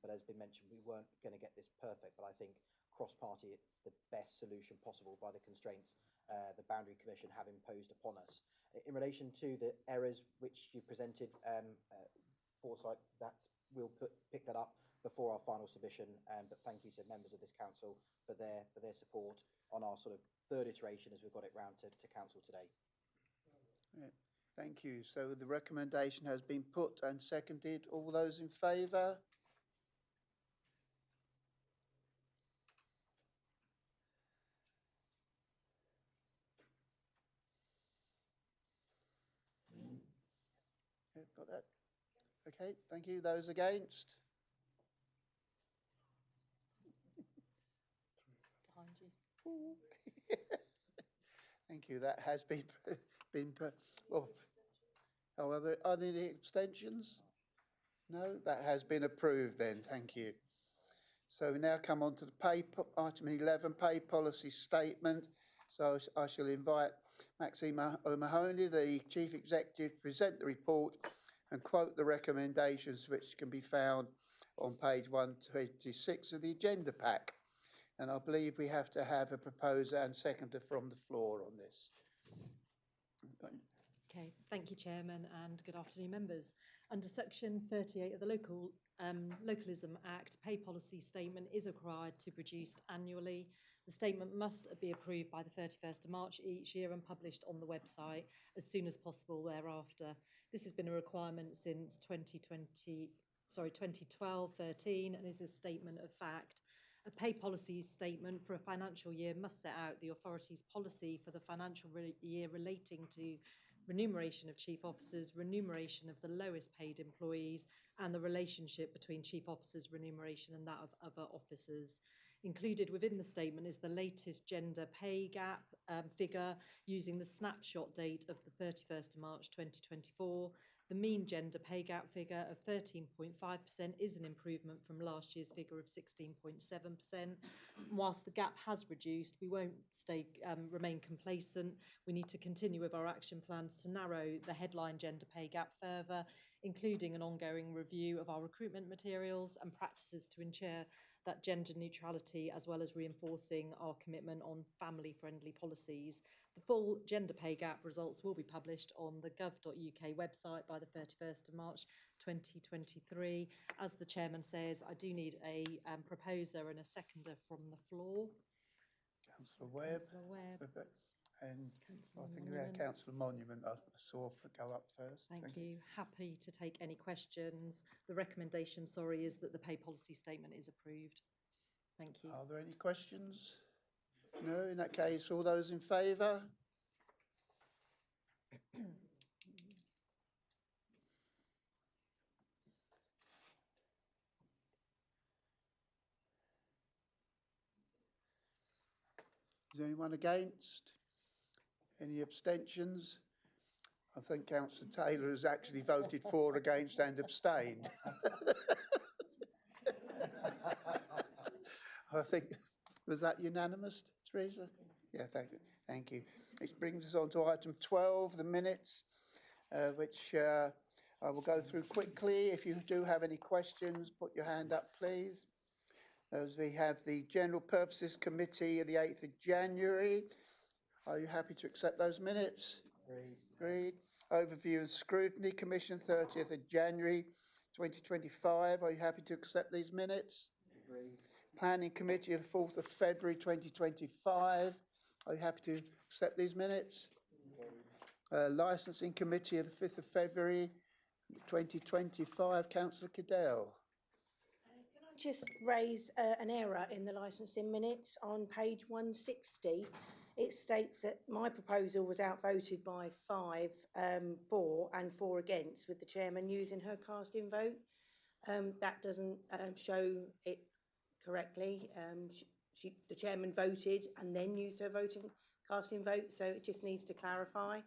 But as been mentioned, we weren't going to get this perfect, but I think cross-party, it's the best solution possible by the constraints the Boundary Commission have imposed upon us. In relation to the errors which you presented, Foresight, we'll pick that up before our final submission. But thank you to members of this council for their support on our sort of third iteration as we've got it round to council today. Right, thank you. So the recommendation has been put and seconded. All those in favour? Yeah, got that. Okay, thank you. Those against? Behind you. Thank you. That has been well. Oh, are there any abstentions? No, that has been approved then. Thank you. So we now come on to the item 11, pay policy statement. So I shall invite Maxine O'Mahony, the Chief Executive, to present the report and quote the recommendations which can be found on page 126 of the agenda pack. And I believe we have to have a proposer and seconder from the floor on this. Okay, thank you, Chairman, and good afternoon, members. Under Section 38 of the Localism Act, pay policy statement is required to be produced annually. The statement must be approved by the 31st of March each year and published on the website as soon as possible thereafter. This has been a requirement since 2012-13 and is a statement of fact. A pay policy statement for a financial year must set out the authority's policy for the financial year relating to remuneration of chief officers, remuneration of the lowest paid employees, and the relationship between chief officers' remuneration and that of other officers. Included within the statement is the latest gender pay gap figure using the snapshot date of the 31st of March 2024. The mean gender pay gap figure of 13.5% is an improvement from last year's figure of 16.7%. Whilst the gap has reduced, we won't remain complacent. We need to continue with our action plans to narrow the headline gender pay gap further, including an ongoing review of our recruitment materials and practices to ensure that gender neutrality, as well as reinforcing our commitment on family-friendly policies. The full gender pay gap results will be published on the gov.uk website by the 31st of March 2023. As the Chairman says, I do need a proposer and a seconder from the floor. Councillor Webb. And I think we had Councillor Monument I saw go up first. Thank you. Happy to take any questions. The recommendation, is that the pay policy statement is approved. Thank you. Are there any questions? No, in that case, all those in favour? Is anyone against? Any abstentions? I think Councillor Taylor has actually voted for, against and abstained. I think, was that unanimous, Teresa? Yeah, thank you. Which brings us on to item 12, the minutes, which I I will go through quickly. If you do have any questions, put your hand up, please. As we have the General Purposes Committee of the 8th of January. Are you happy to accept those minutes? Agreed. Overview and Scrutiny Commission, 30th of January 2025. Are you happy to accept these minutes? Agreed. Planning Committee of the 4th of February 2025. Are you happy to accept these minutes? Licensing Committee of the 5th of February 2025. Councillor Cadell. Can I just raise an error in the licensing minutes on page 160? It states that my proposal was outvoted by 5 for and 4 against, with the chairman using her casting vote. That doesn't show it correctly. The chairman voted and then used her casting vote, so it just needs to clarify.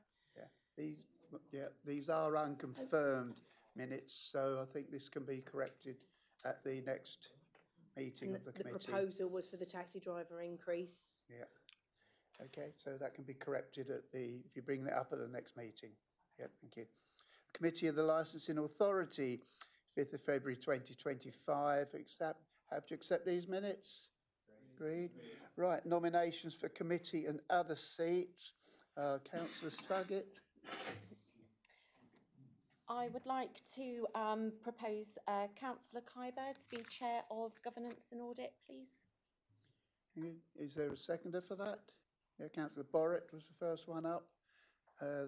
These are unconfirmed minutes, so I think this can be corrected at the next meeting of the committee. The proposal was for the taxi driver increase. Yeah. Okay, so that can be corrected at the, if you bring that up at the next meeting. Yeah, thank you. Committee of the Licensing Authority, 5th of February 2025. Have to accept these minutes? Agreed. Right, nominations for committee and other seats. Councillor Suggett. I would like to propose Councillor Kyber to be Chair of Governance and Audit, please. Is there a seconder for that? Yeah, Councillor Borrett was the first one up.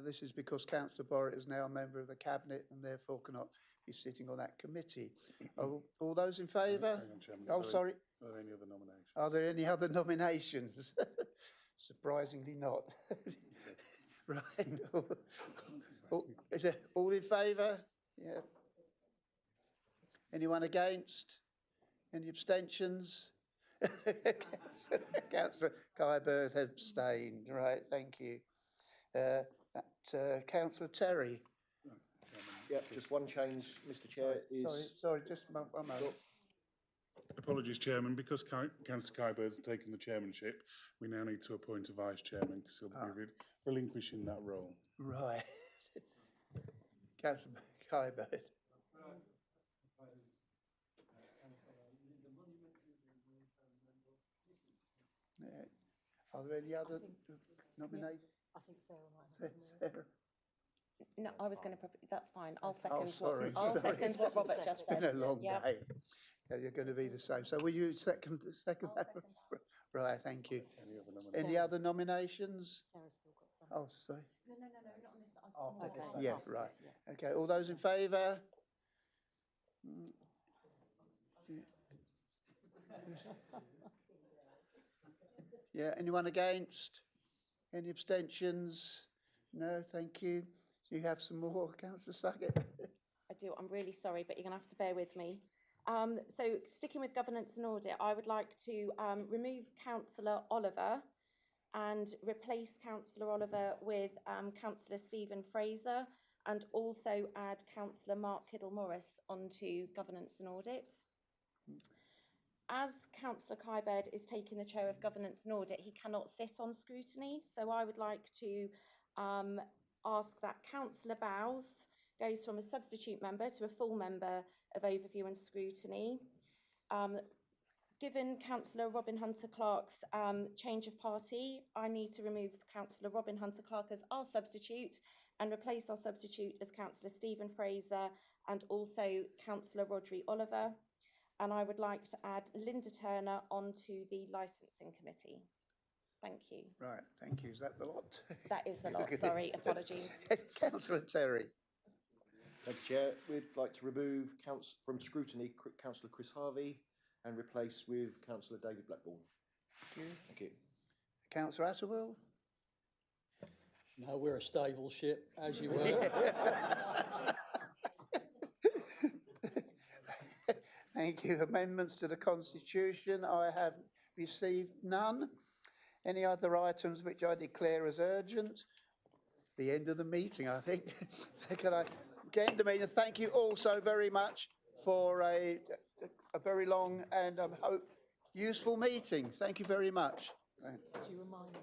This is because Councillor Borrett is now a member of the Cabinet and therefore cannot be sitting on that committee. All those in favour? Oh, sorry. Are there any other nominations? Are there any other nominations? Surprisingly not. Right. Is it all in favour? Yeah. Anyone against? Any abstentions? Councillor Kybird abstained. Right, thank you. Councillor Terry. Yeah, just one change, Mr. Chair, is... Sorry, just one moment. Apologies, Chairman. Because Councillor Kyber's taken the chairmanship, we now need to appoint a vice chairman because he'll be relinquishing that role. Right. Councillor Kybird. Are there any other nominations? I think Sarah might have. Sarah. No, I was going to. That's fine. I'll second. Oh, sorry. I'll second what Robert just said. It's been a long Yep. day. So you're going to be the same. So will you second that? Second. Right, thank you. Any other nominations? Any other nominations? Sarah's still got some. Oh, sorry. No, not on this. After yeah, right. Okay, all those in favour? Yeah, anyone against? Any abstentions? No, thank you. Do you have some more, Councillor Suggett? I do. I'm really sorry, but you're going to have to bear with me. So sticking with governance and audit, I would like to remove Councillor Oliver and replace Councillor Oliver with Councillor Stephen Fraser, and also add Councillor Mark Kiddle-Morris onto governance and audit. As Councillor Kybird is taking the chair of governance and audit, he cannot sit on scrutiny, so I would like to ask that Councillor Bowes goes from a substitute member to a full member of overview and scrutiny. Given Councillor Robin Hunter-Clark's change of party, I need to remove Councillor Robin Hunter-Clark as our substitute and replace our substitute as Councillor Stephen Fraser and also Councillor Rodri Oliver. And I would like to add Linda Turner onto the licensing committee. Thank you. Right, thank you. Is that the lot? That is the lot, sorry, apologies. Councillor Terry. Thank you, Chair. We'd like to remove from scrutiny Councillor Chris Harvey and replace with Councillor David Blackburn. Thank you. Thank you. Councillor Atterwell. No, we're a stable ship, as you were. Thank you. Amendments to the Constitution. I have received none. Any other items which I declare as urgent? The end of the meeting, I think. Can I end the meeting? Thank you all so very much for a very long and I hope useful meeting. Thank you very much. Do you remind me?